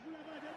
Debout, joue.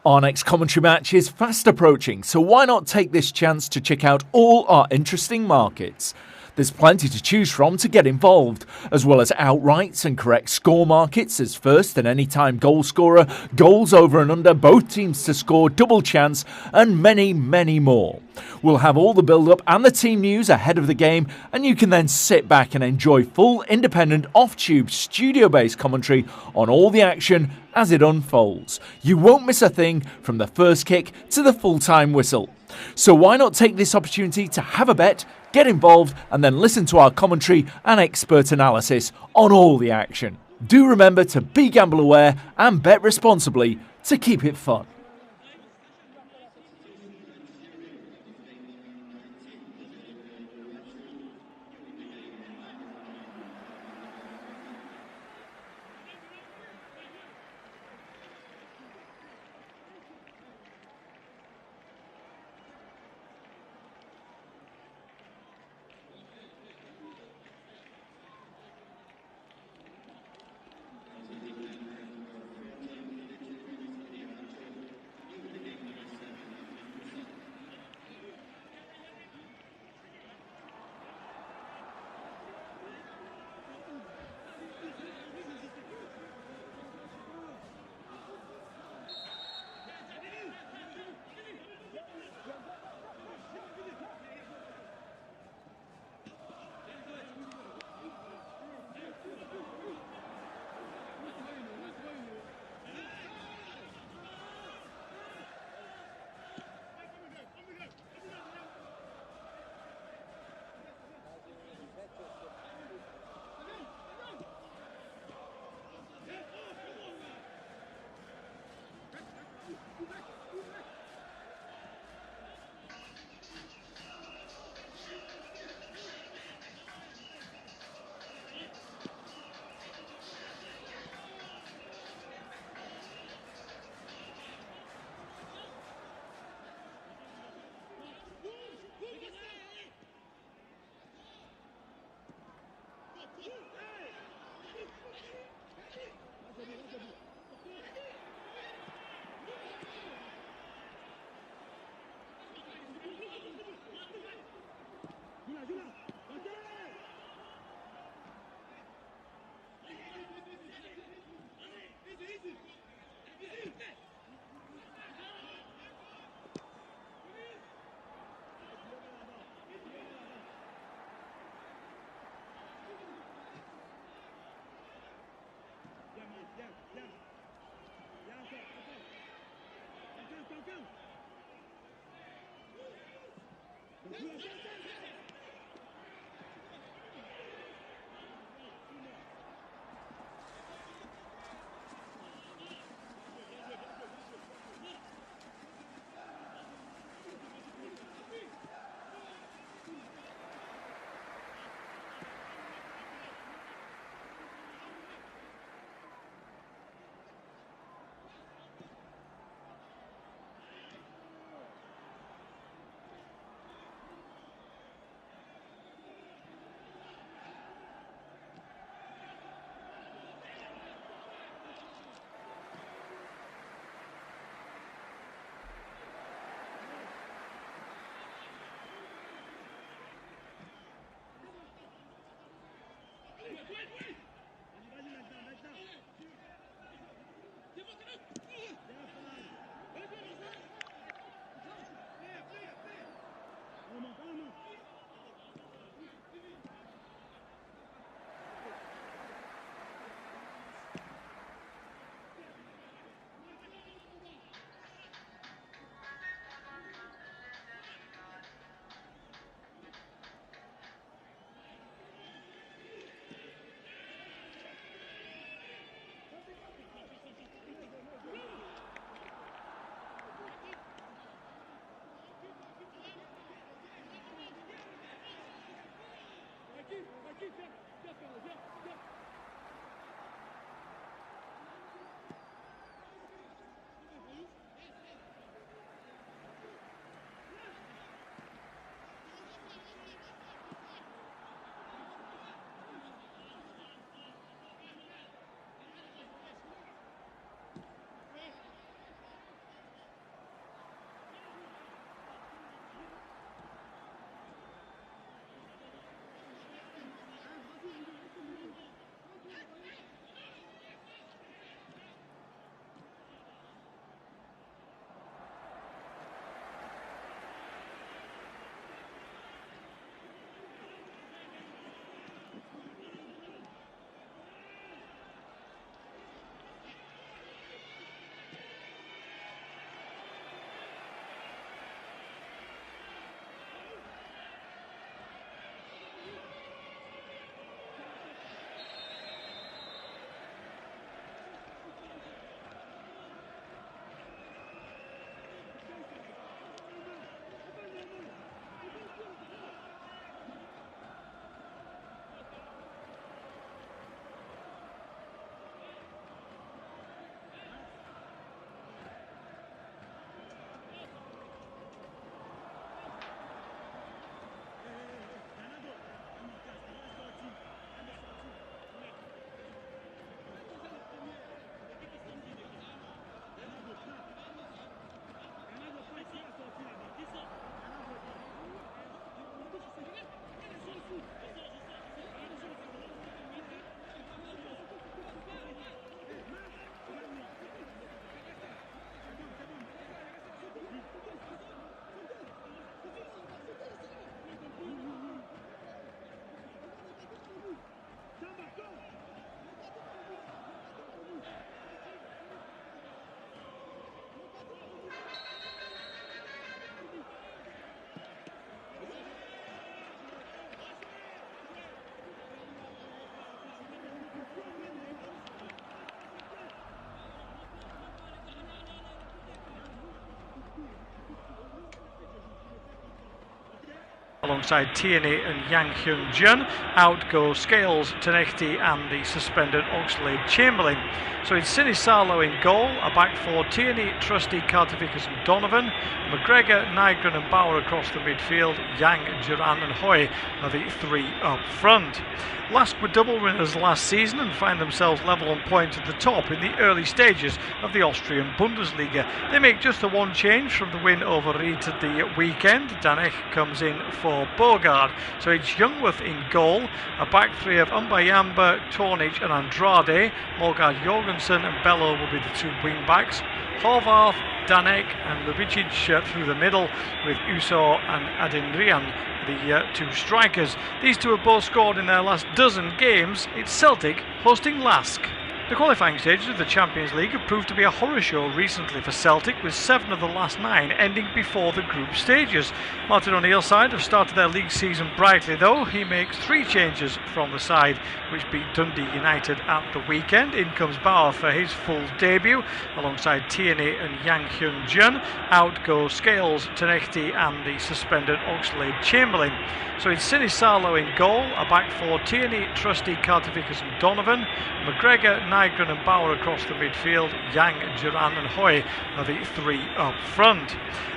Our next commentary match is fast approaching, so why not take this chance to check out all our interesting markets? There's plenty to choose from to get involved, as well as outrights and correct score markets as first and anytime goal scorer, goals over and under, both teams to score, double chance, and many, many more. We'll have all the build-up and the team news ahead of the game, and you can then sit back and enjoy full, independent, off-tube, studio-based commentary on all the action as it unfolds. You won't miss a thing from the first kick to the full-time whistle. So why not take this opportunity to have a bet, get involved, and then listen to our commentary and expert analysis on all the action. Do remember to be gamble aware and bet responsibly to keep it fun. alongside Tierney and Yang Hyun-jun. Out go Scales, Tenechti and the suspended Oxlade-Chamberlain. So it's Sinisalo in goal, a back four: Tierney, Trusty, Carter-Vickers and Donovan, McGregor, Nygren and Bauer across the midfield. Yang, Duran and Hoy are the three up front. LASK were double winners last season and find themselves level on point at the top in the early stages of the Austrian Bundesliga. They make just the one change from the win over Ried at the weekend. Danech comes in for Bogard. So it's Youngworth in goal, a back three of Umbayamba, Tornich and Andrade. Molgard Jorgensen and Bello will be the two wing backs. Horvath, Danek and Lubicic through the middle, with Uso and Adinrian the two strikers. These two have both scored in their last dozen games. It's Celtic hosting LASK. The qualifying stages of the Champions League have proved to be a horror show recently for Celtic, with 7 of the last 9 ending before the group stages. Martin O'Neill's side have started their league season brightly, though. He makes 3 changes from the side, which beat Dundee United at the weekend. In comes Bauer for his full debut, alongside Tierney and Yang Hyun-jun. Out go Scales, Tenechti and the suspended Oxlade-Chamberlain. So it's Sinisalo in goal, a back four: Tierney, Trusty, Carter-Vickers and Donovan, McGregor, Nygren and Bauer across the midfield. Yang, Duran and Hoy are the three up front.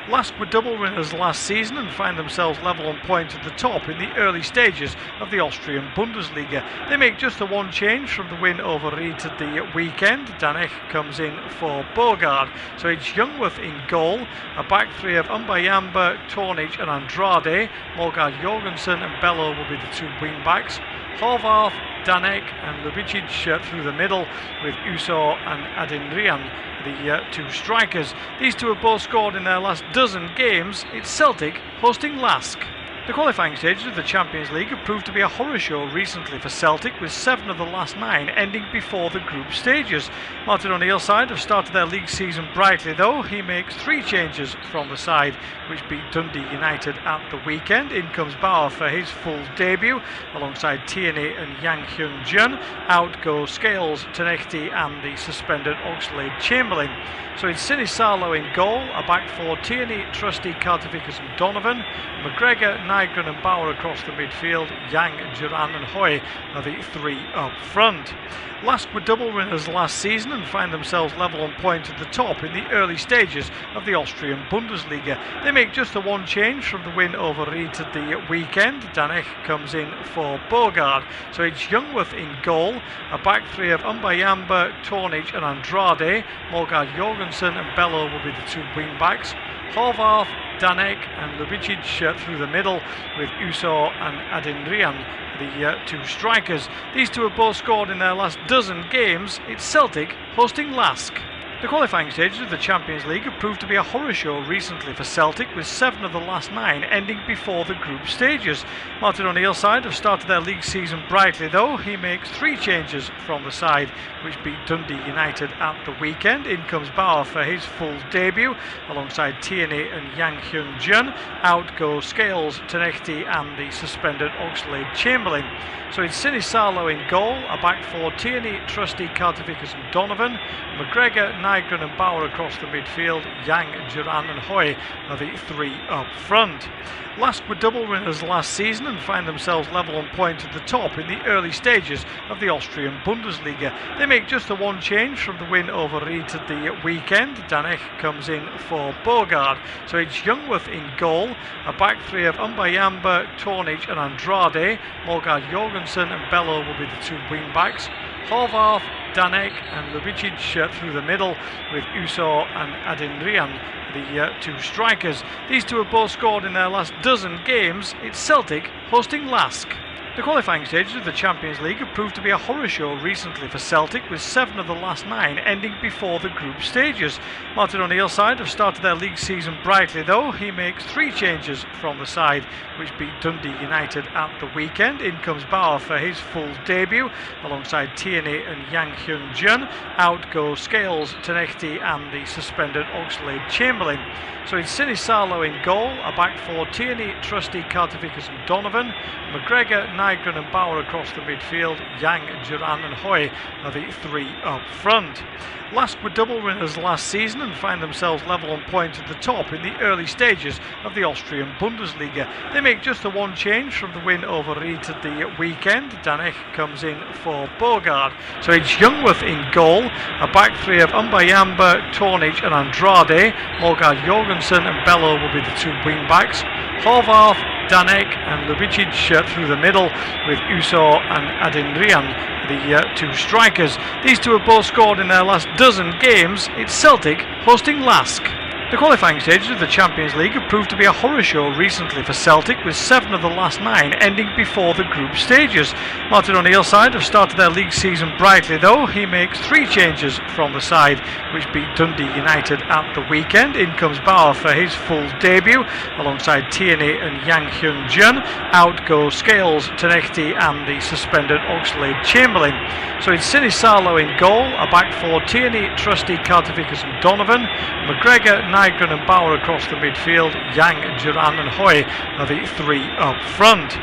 LASK were double winners last season and find themselves level on point at the top in the early stages of the Austrian Bundesliga. They make just the one change from the win over Ried at the weekend. Danech comes in for Bogard. So it's Youngworth in goal, a back three of Umbayamba, Tornich and Andrade. Molgard Jorgensen and Bello will be the two wing backs. Horvath, Danek and Lubicic through the middle, with Uso and Adinrian the two strikers. These two have both scored in their last dozen games. It's Celtic hosting LASK. The qualifying stages of the Champions League have proved to be a horror show recently for Celtic, with 7 of the last 9 ending before the group stages. Martin O'Neill's side have started their league season brightly, though. He makes 3 changes from the side, which beat Dundee United at the weekend. In comes Bauer for his full debut, alongside Tierney and Yang Hyun-jun. Out go Scales, Tenechti and the suspended Oxlade-Chamberlain. So it's Sinisalo in goal, a back four: Tierney, Trusty, Carter-Vickers and Donovan, McGregor, Nygren and Bauer across the midfield. Yang, Duran and Hoy are the three up front. LASK were double winners last season and find themselves level on point at the top in the early stages of the Austrian Bundesliga. They make just the one change from the win over Ried at the weekend. Danech comes in for Bogard. So it's Youngworth in goal, a back three of Umbayamba, Tornich and Andrade. Molgard Jorgensen and Bello will be the two wing backs. Horvath, Danek and Lubicic through the middle, with Uso and Adinrian the two strikers. These two have both scored in their last dozen games. It's Celtic hosting LASK. The qualifying stages of the Champions League have proved to be a horror show recently for Celtic, with 7 of the last 9 ending before the group stages. Martin O'Neill's side have started their league season brightly, though. He makes 3 changes from the side, which beat Dundee United at the weekend. In comes Bauer for his full debut, alongside Tierney and Yang Hyun-jun. Out go Scales, Tenechti and the suspended Oxlade-Chamberlain. So it's Sinisalo in goal, a back four: Tierney, Trusty, Carter-Vickers and Donovan, McGregor, Nygren and Bauer across the midfield. Yang, Duran and Hoy are the three up front. LASK were double winners last season and find themselves level on point at the top in the early stages of the Austrian Bundesliga. They make just the one change from the win over Ried at the weekend. Danech comes in for Bogard. So it's Youngworth in goal, a back three of Umbayamba, Tornich and Andrade. Molgard Jorgensen and Bello will be the two wing backs. Horvath, Danek and Lubicic through the middle, with Uso and Adinrian the two strikers. These two have both scored in their last dozen games. It's Celtic hosting LASK. The qualifying stages of the Champions League have proved to be a horror show recently for Celtic, with 7 of the last 9 ending before the group stages. Martin O'Neill's side have started their league season brightly, though. He makes 3 changes from the side, which beat Dundee United at the weekend. In comes Bauer for his full debut, alongside Tierney and Yang Hyun-jun. Out go Scales, Tenechti and the suspended Oxlade-Chamberlain. So it's Sinisalo in goal, a back four: Tierney, Trusty, Carter-Vickers and Donovan, McGregor, Nygren and Bauer across the midfield. Yang, Duran and Hoy are the three up front. LASK were double winners last season and find themselves level on points at the top in the early stages of the Austrian Bundesliga. They make just the one change from the win over Ried at the weekend. Danech comes in for Bogard. So it's Jungwirth in goal, a back three of Umbayamba, Tornich and Andrade. Morgard Jorgensen and Bello will be the two wing backs. Horvath, Danek and Lubicic through the middle, with Uso and Adinrian the two strikers. These two have both scored in their last dozen games. It's Celtic hosting LASK. The qualifying stages of the Champions League have proved to be a horror show recently for Celtic, with 7 of the last 9 ending before the group stages. Martin O'Neill's side have started their league season brightly though. He makes 3 changes from the side, which beat Dundee United at the weekend. In comes Bauer for his full debut, alongside Tierney and Yang Hyun-jun. Out go Scales, Tenechti and the suspended Oxlade-Chamberlain. So it's Sinisalo in goal, a back four Tierney, Trusty, Carter-Vickers and Donovan. McGregor, Nygren and Bauer across the midfield. Yang, Duran and Hoy are the three up front.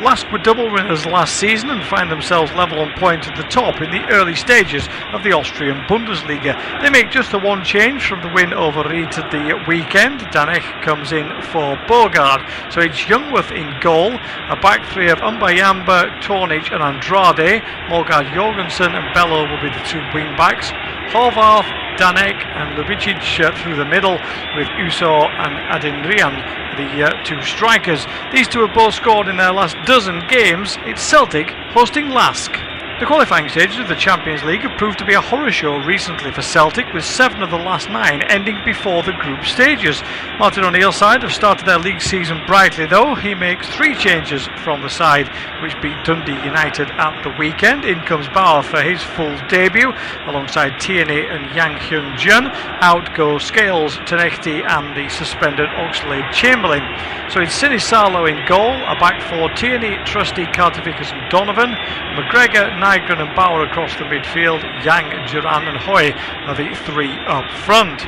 LASK were double winners last season and find themselves level on points at the top in the early stages of the Austrian Bundesliga. They make just the one change from the win over Ried at the weekend. Danech comes in for Bogard. So it's Jungwirth in goal, a back three of Umbayamba, Tornich and Andrade. Morgard Jorgensen and Bello will be the two wing backs. Horvath, Danek and Lubicic through the middle, with Uso and Adinrian the two strikers. These two have both scored in their last dozen games. It's Celtic hosting LASK. The qualifying stages of the Champions League have proved to be a horror show recently for Celtic, with 7 of the last 9 ending before the group stages. Martin O'Neill's side have started their league season brightly though. He makes 3 changes from the side, which beat Dundee United at the weekend. In comes Bauer for his full debut, alongside Tierney and Yang Hyun-jun. Out go Scales, Tenechti and the suspended Oxlade-Chamberlain. So it's Sinisalo in goal, a back four Tierney, Trusty, Carter-Vickers and Donovan. McGregor, Nygren and Bauer across the midfield. Yang, Duran and Hoy are the three up front.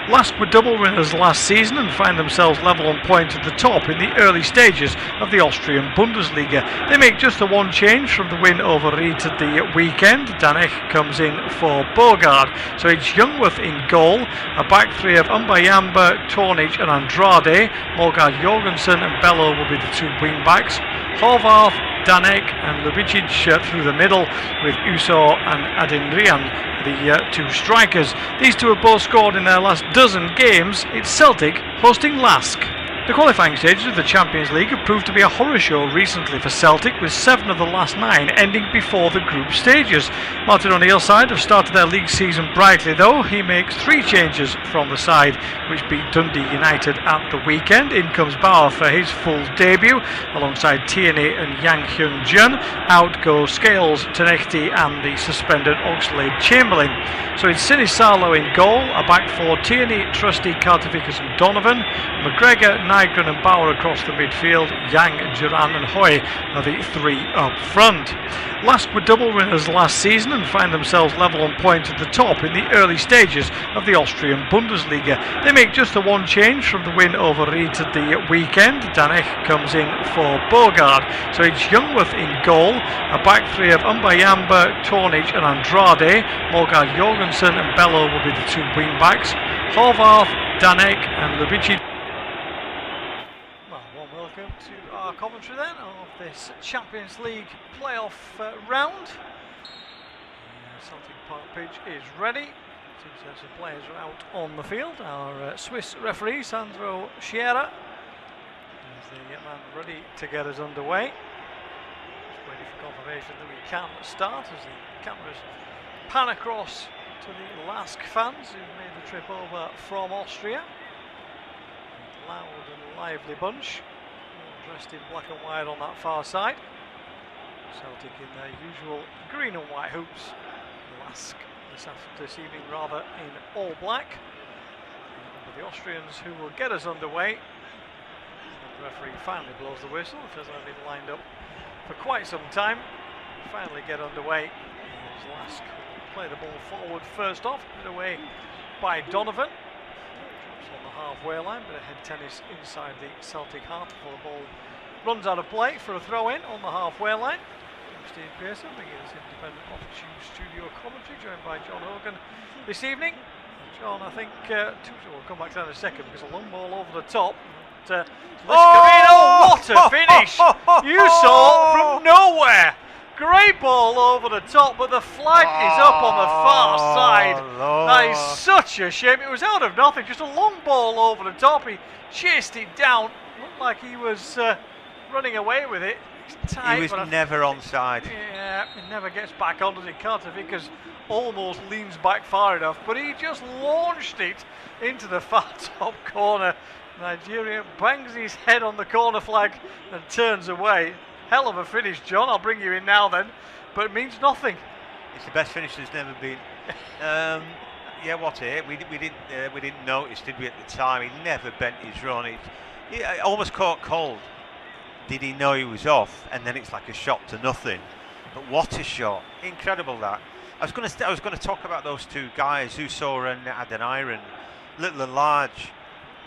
LASK were double winners last season and find themselves level on points at the top in the early stages of the Austrian Bundesliga. They make just the one change from the win over Ried at the weekend. Danech comes in for Bogard. So it's Jungwirth in goal, a back three of Umbayamba, Tornich and Andrade. Morgard Jorgensen and Bello will be the two wing backs. Horvath, Danek and Lubicic through the middle, with Uso and Adinrian the two strikers. These two have both scored in their last dozen games. It's Celtic hosting LASK. The qualifying stages of the Champions League have proved to be a horror show recently for Celtic, with 7 of the last 9 ending before the group stages. Martin O'Neill's side have started their league season brightly though. He makes 3 changes from the side, which beat Dundee United at the weekend. In comes Bauer for his full debut, alongside Tierney and Yang Hyun-jun. Out go Scales, Tenechti and the suspended Oxlade-Chamberlain. So it's Sinisalo in goal, a back four Tierney, Trusty, Carter-Vickers and Donovan. McGregor, Nygren and Bauer across the midfield. Yang, Duran and Hoy are the three up front. LASK were double winners last season and find themselves level on points at the top in the early stages of the Austrian Bundesliga. They make just the one change from the win over Ried at the weekend. Danech comes in for Bogard. So it's Jungwirth in goal, a back three of Umbayamba, Tornich and Andrade. Morgard Jorgensen and Bello will be the two wing backs. Horvath, Danek and Lubicic. Welcome to our commentary then of this Champions League playoff round. The Celtic Park pitch is ready. 2 sets of players are out on the field. Our Swiss referee Sandro Sciera is the man ready to get us underway. Just waiting for confirmation that we can start as the cameras pan across to the LASK fans who made the trip over from Austria. A loud and lively bunch, dressed in black and white on that far side. Celtic in their usual green and white hoops. LASK this evening rather in all black. But the Austrians who will get us underway. The referee finally blows the whistle. It feels like they've been lined up for quite some time. Finally get underway. As LASK play the ball forward first off, put away by Donovan. On the halfway line, bit of head tennis inside the Celtic half before the ball runs out of play for a throw-in on the halfway line. Steve Pearson begins independent off-tube studio commentary, joined by John Hogan this evening. John, I think, we'll come back to that in a second, because a long ball over the top. What a finish! You saw from nowhere. Great ball over the top, but the flag is up on the far side. Lord. That is such a shame. It was out of nothing, just a long ball over the top. He chased it down. Looked like he was running away with it. Tight, he was never onside. Yeah, he never gets back onto it. Carter Vickers almost leans back far enough, but he just launched it into the far top corner. Nigeria bangs his head on the corner flag and turns away. Hell of a finish, John. I'll bring you in now then, but it means nothing. It's the best finish there's never been. Yeah, what a hit. We didn't notice, did we, at the time? He never bent his run. He almost caught cold. Did he know he was off? And then it's like a shot to nothing. But what a shot! Incredible that. I was going to talk about those two guys, Uso and Adeniran, little and large.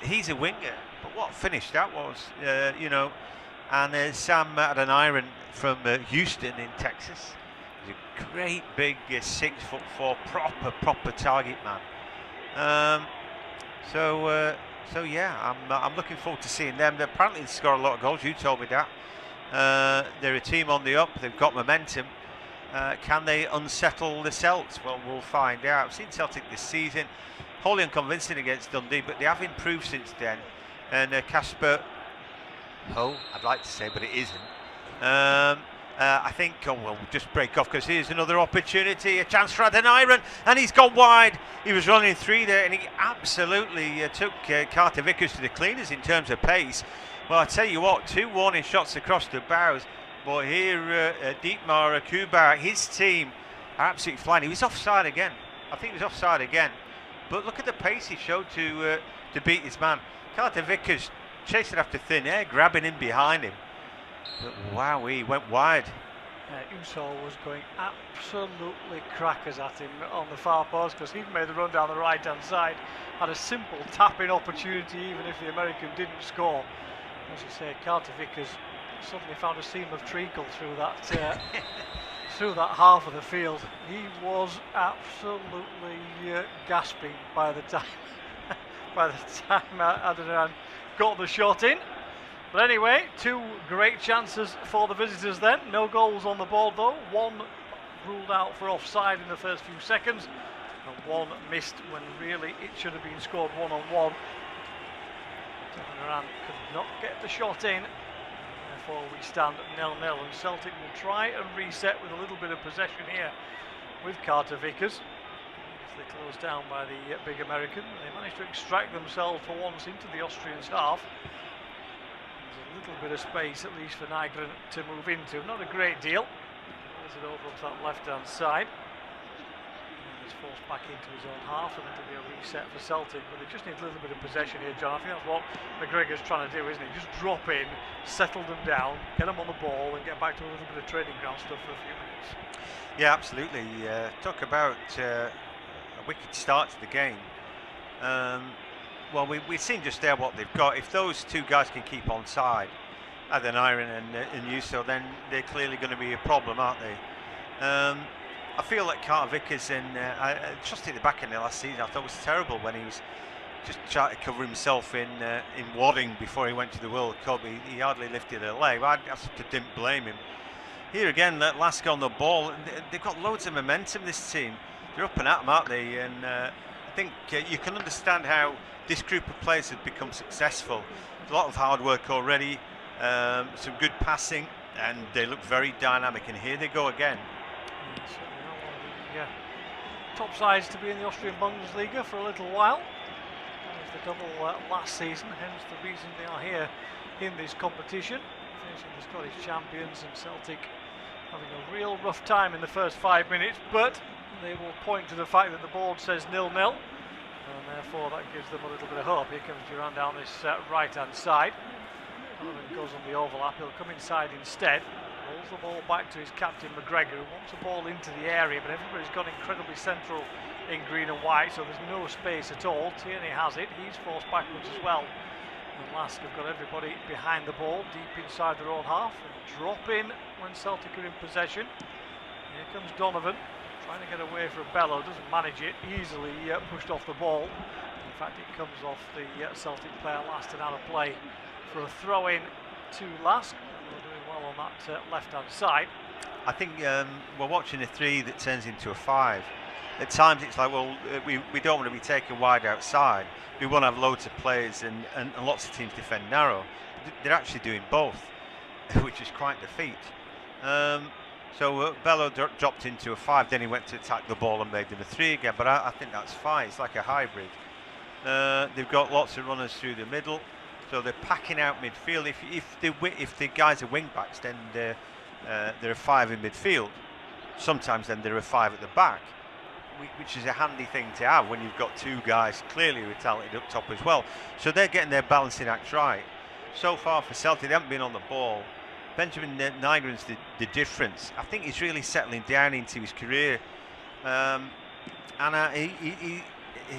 He's a winger, but what finish that was, you know. And Sam Adeniran from Houston in Texas. He's a great big 6'4" proper target man. So yeah, I'm looking forward to seeing them. They apparently score a lot of goals. You told me that. They're a team on the up. They've got momentum. Can they unsettle the Celts? Well, we'll find out. I've seen Celtic this season, wholly unconvincing against Dundee, but they have improved since then. And Casper, I'd like to say, but it isn't. I think, we'll just break off because here's another opportunity, a chance for Adeniran, and he's gone wide. He was running through there, and he absolutely took Carter Vickers to the cleaners in terms of pace. Well, I tell you what, 2 warning shots across the bows. But here, Dietmar Kuba, his team are absolutely flying. He was offside again. I think he was offside again. But look at the pace he showed to beat his man. Carter Vickers chasing after thin air, grabbing him behind him. But wow, he went wide. Uso was going absolutely crackers at him on the far post because he'd made the run down the right-hand side. Had a simple tap-in opportunity even if the American didn't score. As you say, Carter Vickers suddenly found a seam of treacle through that through that half of the field. He was absolutely gasping by the time Adeniran got the shot in. But anyway, 2 great chances for the visitors then. No goals on the board though. 1 ruled out for offside in the first few seconds, and 1 missed when really it should have been scored one-on-one. Adeniran could not get the shot in. Therefore we stand at 0-0, and Celtic will try and reset with a little bit of possession here with Carter Vickers. They closed down by the big American. They managed to extract themselves for once into the Austrians' half. There's a little bit of space, at least for Nygren to move into. Not a great deal. There's it over to that left-hand side. And he's forced back into his own half, and it'll be a reset for Celtic. But they just need a little bit of possession here, John. I think that's what McGregor's trying to do, isn't he? Just drop in, settle them down, get them on the ball, and get back to a little bit of training ground stuff for a few minutes. Yeah, absolutely. Talk about a wicked start to the game. Well, we've seen just there what they've got. If those 2 guys can keep on side, Adeniran and Uso, then they're clearly going to be a problem, aren't they? I feel like Carter Vickers, and I trusted the back end of last season. I thought it was terrible when he was just trying to cover himself in wadding before he went to the World Cup. He hardly lifted a leg. I didn't blame him. Here again, LASK on the ball. They've got loads of momentum, this team. They're up and at them, aren't they? And I think you can understand how this group of players have become successful. A lot of hard work already, some good passing, and they look very dynamic. And here they go again. Yeah, top sides to be in the Austrian Bundesliga for a little while. That was the double last season, hence the reason they are here in this competition. Facing the Scottish champions, and Celtic having a real rough time in the first 5 minutes, but they will point to the fact that the board says 0-0, and therefore that gives them a little bit of hope. Here comes Duran down this right-hand side. Donovan goes on the overlap. He'll come inside instead. Rolls the ball back to his captain McGregor, who wants the ball into the area, but everybody's gone incredibly central in green and white, so there's no space at all. Tierney has it. He's forced backwards as well And LASK have got everybody behind the ball, deep inside their own half, and drop in when Celtic are in possession. Here comes Donovan, trying to get away from Bello, doesn't manage it, easily pushed off the ball. In fact, it comes off the Celtic player last and out of play for a throw-in to LASK. They're doing well on that left-hand side. I think we're watching a 3 that turns into a 5. At times it's like, well, we don't want to be taken wide outside. We want to have loads of players, and lots of teams defend narrow. They're actually doing both, which is quite the feat. So Bello dropped into a 5, then he went to attack the ball and made them a 3 again, but I think that's fine. It's like a hybrid. They've got lots of runners through the middle, so they're packing out midfield. If the guys are wing backs, then they're a 5 in midfield. Sometimes then they're a 5 at the back, which is a handy thing to have when you've got 2 guys clearly who are talented up top as well. So they're getting their balancing act right. So far for Celtic, they haven't been on the ball. Benjamin Nygren's the difference. I think he's really settling down into his career, and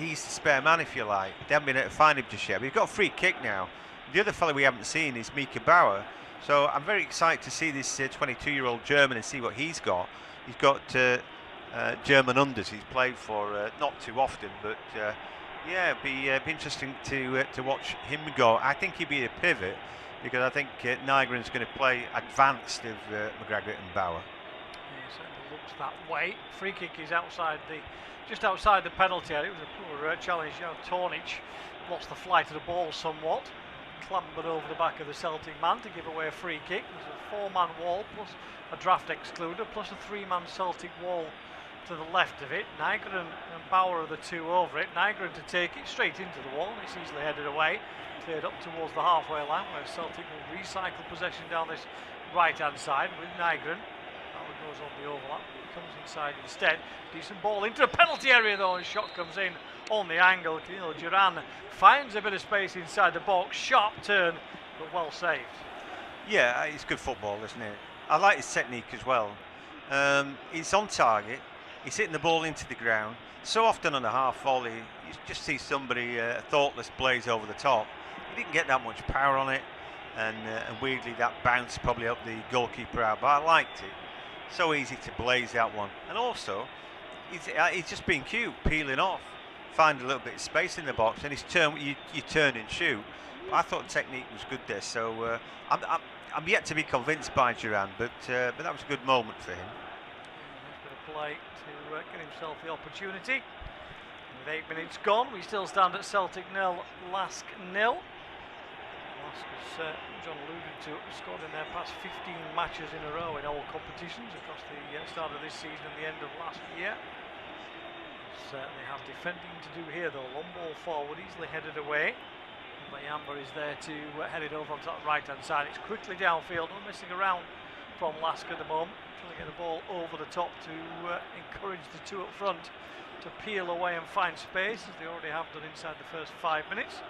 he's the spare man, if you like. They haven't been able to find him just yet, but he's got a free kick now. The other fellow we haven't seen is Mika Bauer, so I'm very excited to see this 22-year-old German and see what he's got. He's got German unders he's played for not too often, but yeah, it'd be interesting to watch him go. I think he'd be a pivot, because I think Nygren's going to play advanced of McGregor and Bauer. Yeah, it certainly looks that way. Free kick is just outside the penalty area. It was a poor challenge. Tornic lost the flight of the ball somewhat, clambered over the back of the Celtic man to give away a free kick. There's a 4-man wall plus a draft excluder plus a 3-man Celtic wall to the left of it. Nygren and Bauer are the 2 over it. Nygren to take it straight into the wall. It's easily headed away, cleared up towards the halfway line, where Celtic will recycle possession down this right-hand side with Nygren. Bauer goes on the overlap, comes inside instead. Decent ball into the penalty area though, and shot comes in on the angle. Duran finds a bit of space inside the box. Sharp turn, but well saved. Yeah, it's good football, isn't it? I like his technique as well. He's on target. He's hitting the ball into the ground. So often on a half volley, you just see somebody thoughtless blaze over the top. He didn't get that much power on it, and weirdly that bounced probably up the goalkeeper out. But I liked it. So easy to blaze that one, and also he's just being cute, peeling off, find a little bit of space in the box, and his turn. You turn and shoot. But I thought the technique was good there. So I'm yet to be convinced by Duran, but that was a good moment for him. Nice bit of play to get himself the opportunity. With 8 minutes gone, we still stand at Celtic 0, LASK 0. LASK, as John alluded to, scored in their past 15 matches in a row in all competitions across the start of this season and the end of last year. Certainly have defending to do here though. Long ball forward, easily headed away. Bayamba is there to head it over onto that right-hand side. It's quickly downfield, not messing around from LASK at the moment. Trying to get the ball over the top to encourage the 2 up front to peel away and find space, as they already have done inside the first 5 minutes.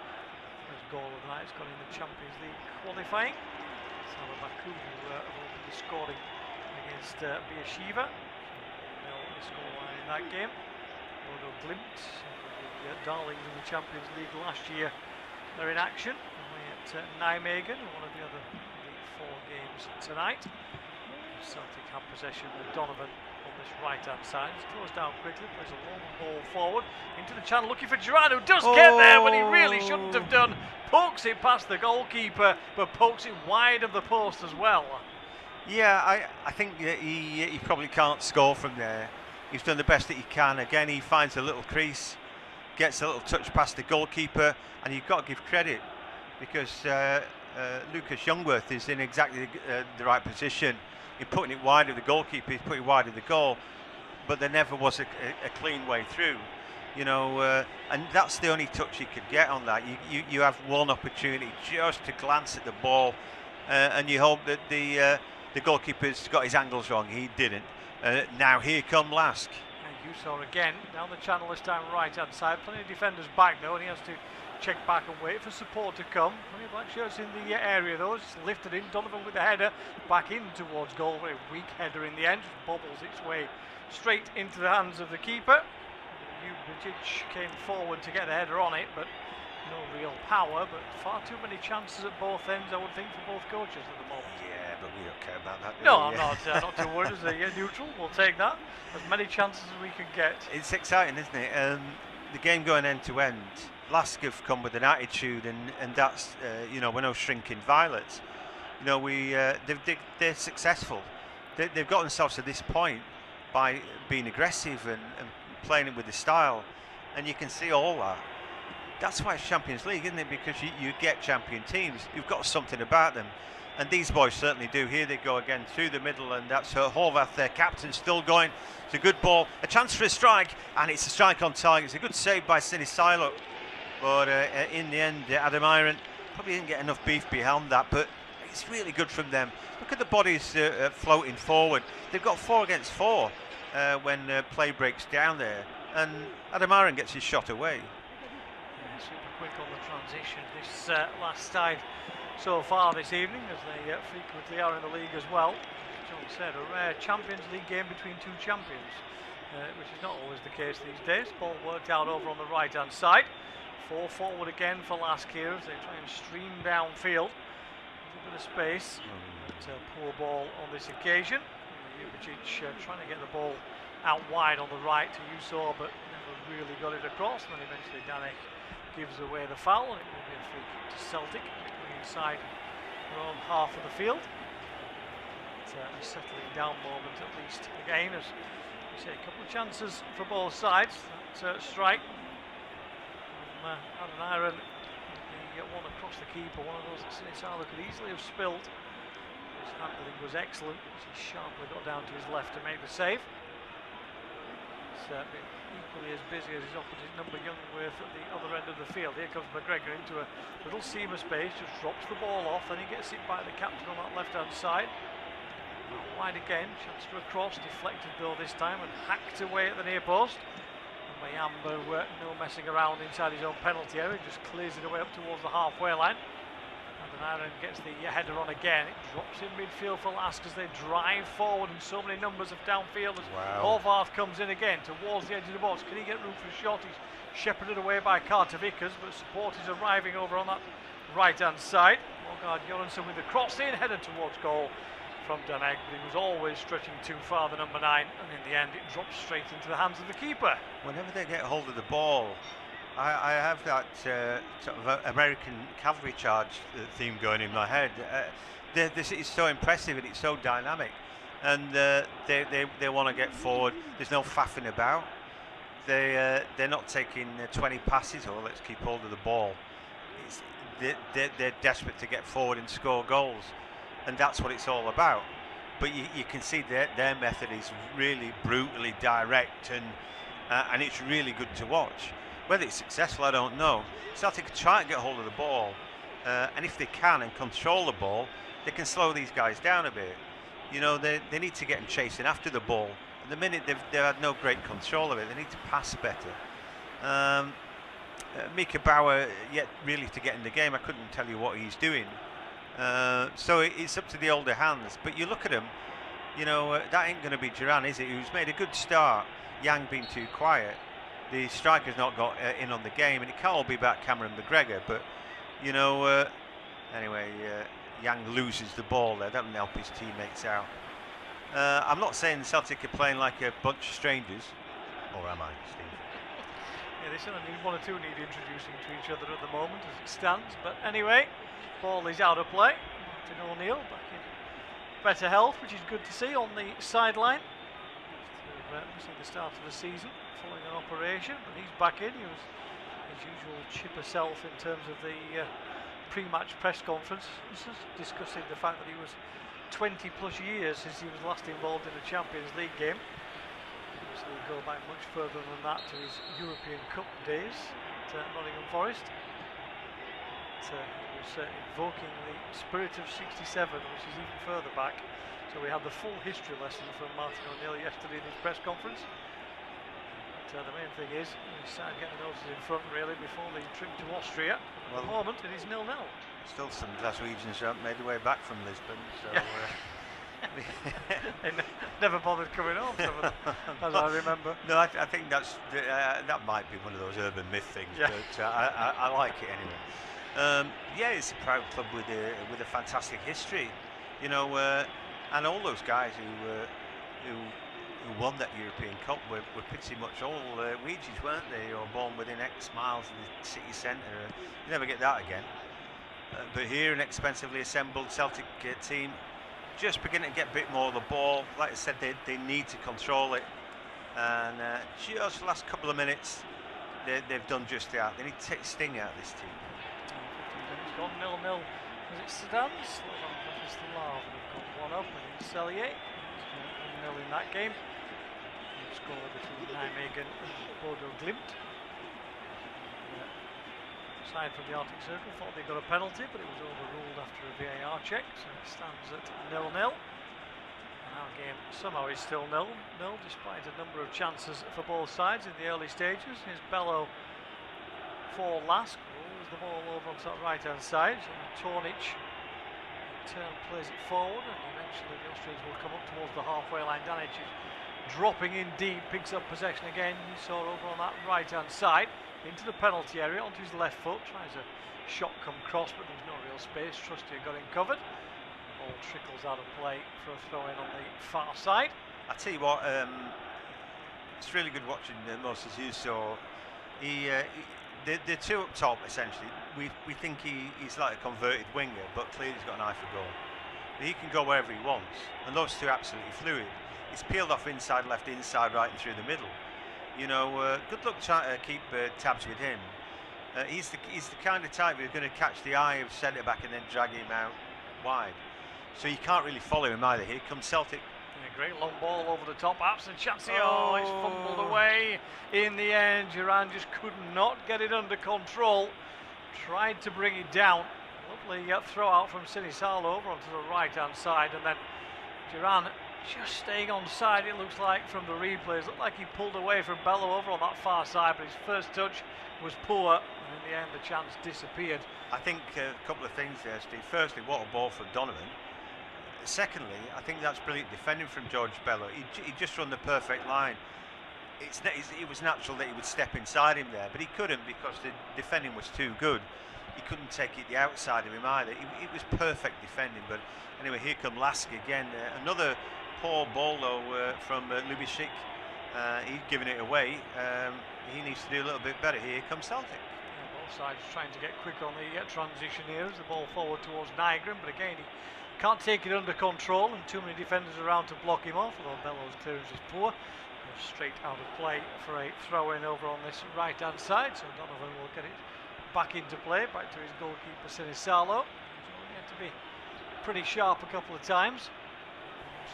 First goal of the night has gone in the Champions League qualifying. Salah Baku, who will be scoring against Beersheva. The scoreline in that game. Bodo Glimt, the darlings of the Champions League last year. They're in action away at Nijmegen, one of the other League 4 games tonight. Celtic have possession with Donovan on this right-hand side. He throws down quickly, plays a long ball forward into the channel, looking for Duran, who does get there, but he really shouldn't have done. Pokes it past the goalkeeper, but pokes it wide of the post as well. Yeah, I think he probably can't score from there. He's done the best that he can. Again, he finds a little crease, gets a little touch past the goalkeeper, and you've got to give credit, because Lucas Youngworth is in exactly the right position in putting it wide of the goalkeeper. He's putting it wide of the goal, but there never was a clean way through, you know, and that's the only touch you could get on that. You have one opportunity just to glance at the ball, and you hope that the goalkeeper's got his angles wrong. He didn't. Now here come LASK. Usor again down the channel, this time right hand side. Plenty of defenders back though, and he has to check back and wait for support to come. Plenty of black shirts in the area though. It's lifted in. Donovan with the header back in towards goal. Very weak header in the end. Just bobbles its way straight into the hands of the keeper. Jubicic came forward to get a header on it, but no real power, but far too many chances at both ends, I would think, for both coaches at the moment. Yeah, but we don't care about that. No, I'm not too worried. As a neutral, we'll take that. As many chances as we can get. It's exciting, isn't it? The game going end to end. LASK have come with an attitude, and that's we're no shrinking violets. They're successful. They've got themselves to this point by being aggressive and playing it with the style, and you can see all that. That's why it's Champions League, isn't it? Because you get champion teams. You've got something about them, and these boys certainly do. Here they go again through the middle, and that's Horvath, their captain, still going. It's a good ball, a chance for a strike, and it's a strike on target. It's a good save by Sinisilo, but in the end, Adam Iron probably didn't get enough beef behind that, but it's really good from them. Look at the bodies floating forward. They've got 4 against 4 when play breaks down there, and Adam Iron gets his shot away. Yeah, super quick on the transition. This last side so far this evening, as they frequently are in the league as well. As John said, a rare Champions League game between two champions, which is not always the case these days. Ball worked out over on the right-hand side. 4 forward again for LASK here as they try and stream downfield. A bit of space, but poor ball on this occasion. Jubicic trying to get the ball out wide on the right to Usor, but never really got it across. And then eventually Danek gives away the foul, and it will be a free kick to Celtic inside their own half of the field. It's a settling down moment at least again, as we say, a couple of chances for both sides. That strike from Adam Iron, the one across the keeper, one of those that Sinisalo could easily have spilt. His handling was excellent, as he sharply got down to his left to make the save. He's been equally as busy as his opposite number Youngworth at the other end of the field. Here comes McGregor into a little seam of space, just drops the ball off, then he gets it by the captain on that left-hand side. Out wide again, chance for a cross, deflected though this time and hacked away at the near post. And Mayamba, no messing around inside his own penalty area, just clears it away up towards the halfway line. And Iron gets the header on again. It drops in midfield for LASK as they drive forward in so many numbers of downfielders. Wow. Horvath comes in again towards the edge of the box. Can he get room for a shot? He's shepherded away by Carter Vickers, but support is arriving over on that right-hand side. Mogard Joransson with the cross in, headed towards goal from Danek, but he was always stretching too far, the number 9, and in the end it drops straight into the hands of the keeper. Whenever they get hold of the ball, I have that sort of American cavalry charge theme going in my head. This is so impressive and it's so dynamic, and they want to get forward. There's no faffing about. They're not taking 20 passes or let's keep hold of the ball. They're desperate to get forward and score goals, and that's what it's all about. But you can see their method is really brutally direct, and it's really good to watch. Whether it's successful, I don't know. Celtic try and get hold of the ball, and if they can and control the ball, they can slow these guys down a bit. You know, they need to get them chasing after the ball. At the minute, they've had no great control of it. They need to pass better. Mika Bauer, yet really to get in the game, I couldn't tell you what he's doing. So it's up to the older hands. But you look at him, you know, that ain't going to be Duran, is it? Who's made a good start. Yang being too quiet. The striker's not got in on the game, and it can't all be about Cameron McGregor. But you know, anyway, Yang loses the ball there. That doesn't help his teammates out. I'm not saying Celtic are playing like a bunch of strangers, or am I, Steve? Yeah, they certainly need one or two need introducing to each other at the moment as it stands. But anyway, ball is out of play. Martin O'Neill back in better health, which is good to see on the sideline. Missing the start of the season following an operation, but he's back in. He was his usual chipper self in terms of the pre-match press conference, discussing the fact that he was 20 plus years since he was last involved in a Champions League game. Obviously we go back much further than that to his European Cup days at Nottingham Forest. But, he was invoking the spirit of '67, which is even further back. So we had the full history lesson from Martin O'Neill yesterday in his press conference. But the main thing is he's starting to get the noses in front really before the trip to Austria. At the moment it is 0-0. Still some Glaswegians who haven't made their way back from Lisbon. So They never bothered coming home, some of them, as I remember. No, I think that might be one of those urban myth things, Yeah. but I like it anyway. Yeah, it's a proud club with a fantastic history, you know, and all those guys who won that European Cup were pretty much all Ouija's, weren't they? Or born within X miles of the city centre. You never get that again. But here, an expensively assembled Celtic team, just beginning to get a bit more of the ball. Like I said, they need to control it. And just the last couple of minutes, they've done just that. They need to take sting out of this team. 15 minutes gone, 0-0. Was it Sedan's? That was the Lave. They've got one up against Cellier. 1-0 in that game. Score between Nijmegen and Bodo Glimt. Side from the Arctic Circle thought they got a penalty, but it was overruled after a VAR check, so it stands at 0-0. And our game somehow is still 0-0, despite a number of chances for both sides in the early stages. Here's Bello for LASK, rolls the ball over onto the right-hand side. Tornic in turn plays it forward, and eventually the Austrians will come up towards the halfway line. Danic is dropping in deep, picks up possession again. You saw over on that right-hand side, into the penalty area, onto his left foot, tries a shot come cross, but there's no real space. Trusty got him covered. The ball trickles out of play for a throw in on the far side. I tell you what, it's really good watching Moses Yuso. The two up top, essentially, we think he's like a converted winger, but clearly he's got an eye for goal. He can go wherever he wants, and those two absolutely fluid. He's peeled off inside, left, inside, right, and through the middle. You know, good luck trying to keep tabs with him. He's the kind of type who's going to catch the eye of centre back and then drag him out wide. So you can't really follow him either. Here comes Celtic. Yeah, great long ball over the top. Absent chance. Oh, it's fumbled away. In the end, Duran just could not get it under control. Tried to bring it down. Lovely throw out from Sinisalo over onto the right-hand side, and then Duran just staying on side, it looks like, from the replays. Looked like he pulled away from Bello over on that far side, but his first touch was poor, and in the end the chance disappeared. I think a couple of things there, Steve. Firstly, what a ball for Donovan. Secondly, I think that's brilliant defending from George Bello. He just run the perfect line. It was natural that he would step inside him there, but he couldn't because the defending was too good. He couldn't take it the outside of him either. It was perfect defending. But anyway, here come LASK again. Another poor ball though from Lubicic. He's giving it away. He needs to do a little bit better. Here comes Celtic. Yeah, both sides trying to get quick on the transition here as the ball forward towards Nygren, but again he can't take it under control, and too many defenders around to block him off, although Bello's clearance is poor. Goes straight out of play for a throw in over on this right hand side, so Donovan will get it back into play, back to his goalkeeper Sinisalo. He's only had to be pretty sharp a couple of times.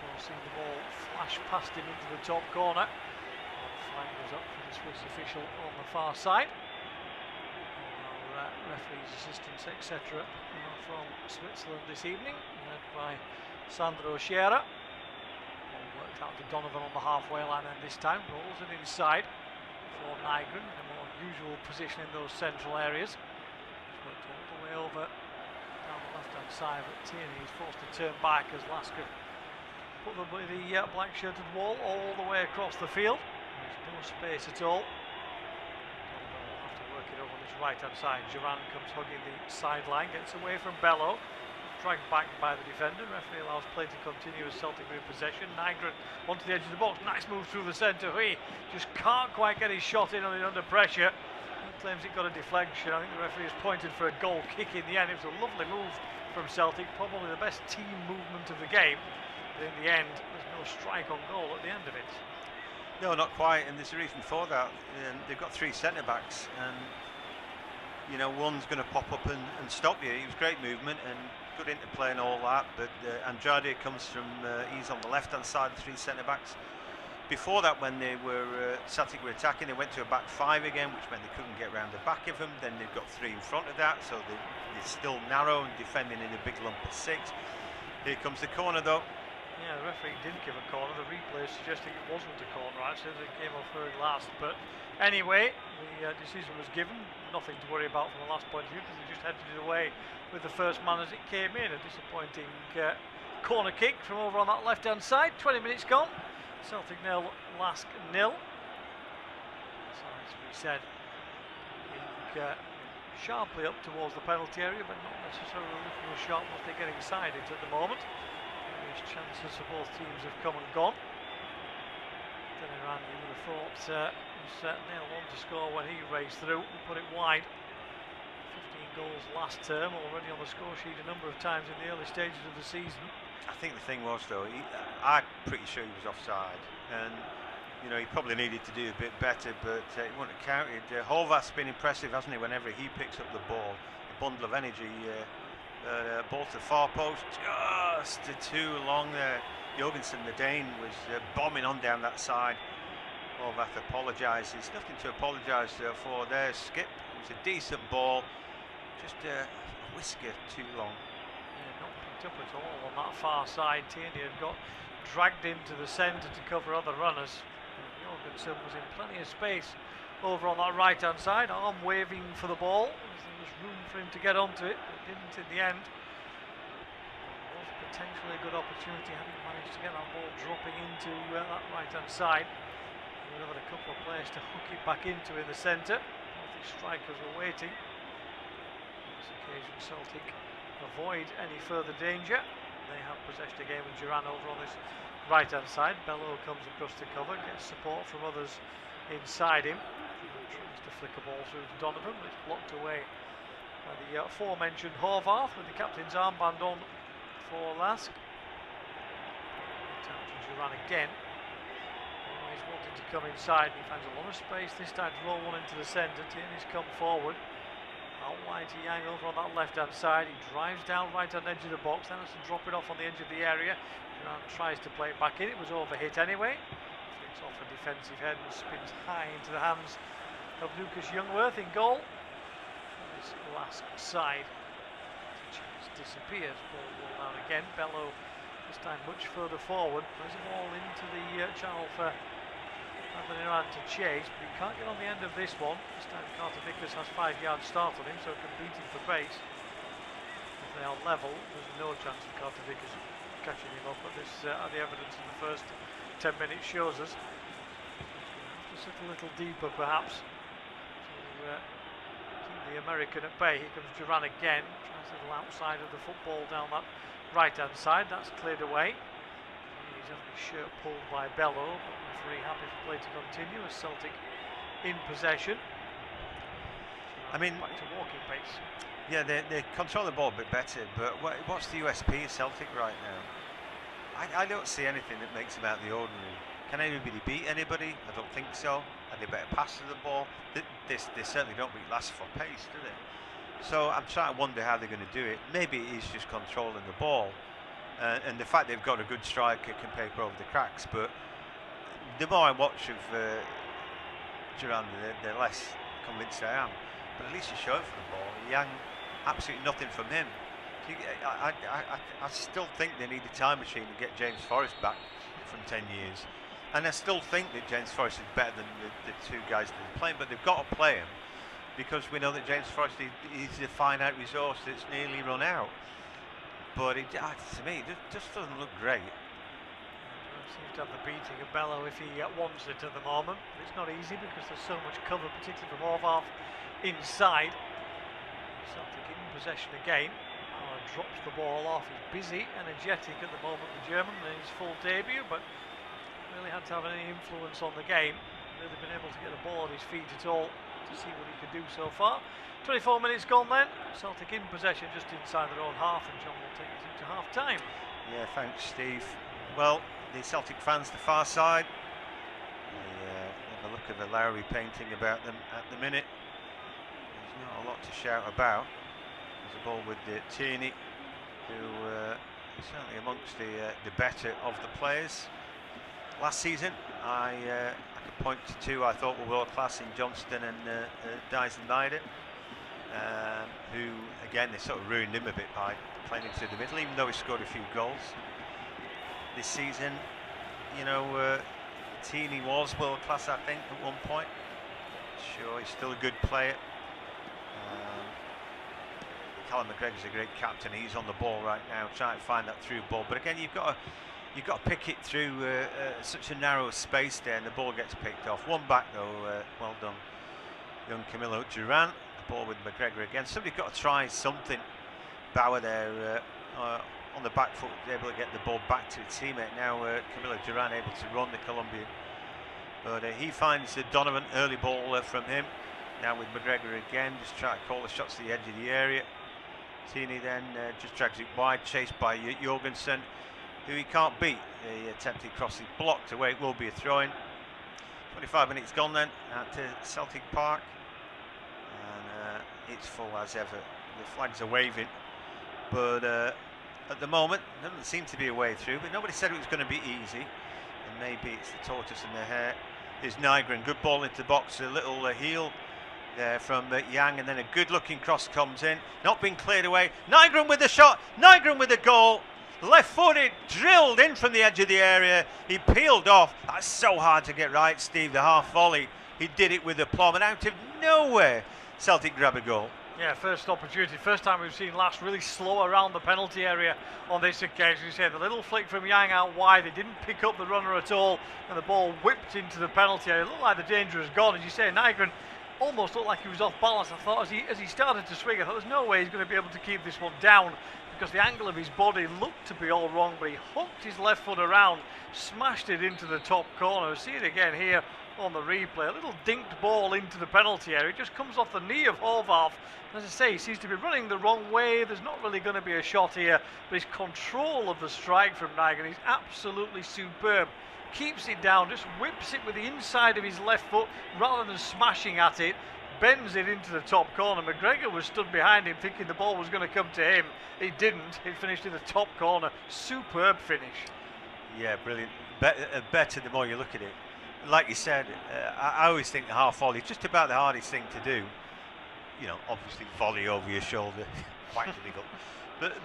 Also seen the ball flash past him into the top corner. Flag goes up for the Swiss official on the far side. Our referees, assistants, etc. from Switzerland this evening, led by Sandro Schiera. Ball worked out to Donovan on the halfway line, and this time rolls it inside for Nygren in a more usual position in those central areas. He's worked all the way over down the left-hand side, but Tierney is forced to turn back as LASK put the black shirted wall all the way across the field. There's no space at all. Donovan will have to work it over on this right-hand side. Duran comes hugging the sideline, gets away from Bello, dragged back by the defender. Referee allows play to continue as Celtic in possession. Nygren onto the edge of the box. Nice move through the centre. He just can't quite get his shot in on it under pressure. He claims it got a deflection. I think the referee has pointed for a goal kick in the end. It was a lovely move from Celtic, probably the best team movement of the game. But in the end, there's no strike on goal at the end of it. No, not quite, and there's a reason for that. They've got three centre-backs, and you know, one's going to pop up and stop you. It was great movement and good interplay and all that, but Andrade comes from, he's on the left-hand side of the three centre-backs. Before that, when they were Celtic were attacking, they went to a back five again, which meant they couldn't get around the back of them. Then they've got three in front of that, so they're still narrow and defending in a big lump of six. Here comes the corner though. Yeah, the referee didn't give a corner. The replay suggesting it wasn't a corner, actually. It came off very last. But anyway, the decision was given. Nothing to worry about from the last point of view, because they just headed it away with the first man as it came in. A disappointing corner kick from over on that left hand side. 20 minutes gone. Celtic 0, LASK 0. So as we said, sharply up towards the penalty area, but not necessarily looking as sharp as they're getting inside it at the moment. Various chances for both teams have come and gone. Then around, you would have thought was nailed on to score when he raced through and put it wide. 15 goals last term, already on the score sheet a number of times in the early stages of the season. I think the thing was though, I'm pretty sure he was offside, and you know, he probably needed to do a bit better, but he wouldn't have counted. Horvath's been impressive, hasn't he? Whenever he picks up the ball, a bundle of energy. Ball to the far post, just too long there. Jorgensen, the Dane, was bombing on down that side. Horvath apologises. Nothing to apologise for there. Skip. It was a decent ball, just a whisker too long. Yeah, not picked up at all on that far side. Tierney had got dragged into the centre to cover other runners. Jorgensen was in plenty of space over on that right hand side, arm waving for the ball. There was room for him to get onto it, but didn't in the end. It was potentially a good opportunity had he managed to get that ball dropping into that right hand side. He would have had a couple of players to hook it back into in the centre. Both the strikers were waiting. On this occasion Celtic avoid any further danger. They have possession again with Duran over on this right hand side. Bello comes across to cover, gets support from others inside him. Tries to flick a ball through to Donovan, but it's blocked away by the aforementioned Horvath with the captain's armband on for LASK. Down to Duran again. Always wanting to come inside, and he finds a lot of space this time to roll one into the centre. Tierney's come forward. Out wide to Yang over on that left hand side. He drives down right hand edge of the box, then has to drop it off on the edge of the area. Duran tries to play it back in, it was overhit anyway. Flicks off a defensive head and spins high into the hands of Lucas Youngworth in goal. On this LASK side. The chance disappears. Ball rolled down again. Bello this time much further forward. There's a ball into the channel for Anthony Duran to chase, but he can't get on the end of this one. This time Carter Vickers has 5 yards start on him, so can beat him for pace. If they are level, there's no chance for Carter Vickers catching him up, but this the evidence in the first 10 minutes shows us. Have to sit a little deeper perhaps to keep the American at bay. Here comes Duran again, tries a little outside of the football down that right hand side. That's cleared away. He's having his shirt pulled by Bello, but referee happy for play to continue as Celtic in possession. I mean, back to walking pace. Yeah, they control the ball a bit better, but what's the USP of Celtic right now? I don't see anything that makes them out of the ordinary. Can anybody beat anybody? I don't think so. Are they better pass to the ball? They certainly don't beat LASK for pace, do they? So I'm trying to wonder how they're going to do it. Maybe it is just controlling the ball. And the fact they've got a good striker can paper over the cracks, but the more I watch of Duran, the less convinced I am. But at least he's showing for the ball. Yang, absolutely nothing from him. I still think they need a time machine to get James Forrest back from 10 years. And I still think that James Forrest is better than the two guys that are playing, but they've got to play him because we know that James Forrest is a finite resource that's nearly run out. But to me, it just doesn't look great. Seems to have the beating of Bello if he wants it at the moment. But it's not easy because there's so much cover, particularly from Horvath inside. Celtic in possession again. Bauer drops the ball off. He's busy, energetic at the moment, the German, in his full debut, but really had to have any influence on the game. Really been able to get the ball at his feet at all to see what he could do so far. 24 minutes gone then. Celtic in possession just inside their own half, and John will take us into half time. Yeah, thanks, Steve. Well, the Celtic fans, the far side, they have a look of the Lowry painting about them at the minute. There's not a lot to shout about. There's a ball with Tierney, who is certainly amongst the better of the players. Last season, I could point to two I thought were world class in Johnston and Dyson Maida. Who again, they sort of ruined him a bit by playing him through the middle, even though he scored a few goals this season. You know, Tierney was world class, I think, at one point. Sure, he's still a good player. Callum McGregor's a great captain. He's on the ball right now, trying to find that through ball. But again, you've got to pick it through such a narrow space there, and the ball gets picked off. One back though, well done, young Camilo Duran. The ball with McGregor again. Somebody's got to try something. Bauer there on the back foot, able to get the ball back to his teammate. Now Camilo Duran able to run the Colombian, but he finds Donovan, early ball from him. Now with McGregor again, just try to call the shots to the edge of the area. Tierney then just drags it wide, chased by Jorgensen, who he can't beat. The attempted cross is blocked away. It will be a throw-in. 25 minutes gone then at Celtic Park, and it's full as ever. The flags are waving, but at the moment there doesn't seem to be a way through. But nobody said it was going to be easy, and maybe it's the tortoise and the hare. Here's Nygren, good ball into the box, a little heel there from Yang, and then a good looking cross comes in, not being cleared away. Nygren with the shot, Nygren with the goal, left footed, drilled in from the edge of the area. He peeled off. That's so hard to get right, Steve, the half volley. He did it with aplomb, and out of nowhere Celtic grab a goal. Yeah, first opportunity, first time we've seen LASK really slow around the penalty area on this occasion. You say the little flick from Yang out wide, they didn't pick up the runner at all, and the ball whipped into the penalty area. It looked like the danger was gone. As you say, Nygren almost looked like he was off balance. I thought as he started to swing, I thought there's no way he's going to be able to keep this one down, because the angle of his body looked to be all wrong, but he hooked his left foot around, smashed it into the top corner. See it again here on the replay. A little dinked ball into the penalty area. It just comes off the knee of Horvath. As I say, he seems to be running the wrong way. There's not really going to be a shot here, but his control of the strike from Nygren is absolutely superb. Keeps it down, just whips it with the inside of his left foot rather than smashing at it, bends it into the top corner. McGregor was stood behind him thinking the ball was going to come to him. It didn't. It finished in the top corner. Superb finish. Yeah, brilliant. Better the more you look at it. Like you said, I always think the half volley is just about the hardest thing to do. You know, obviously volley over your shoulder, quite difficult,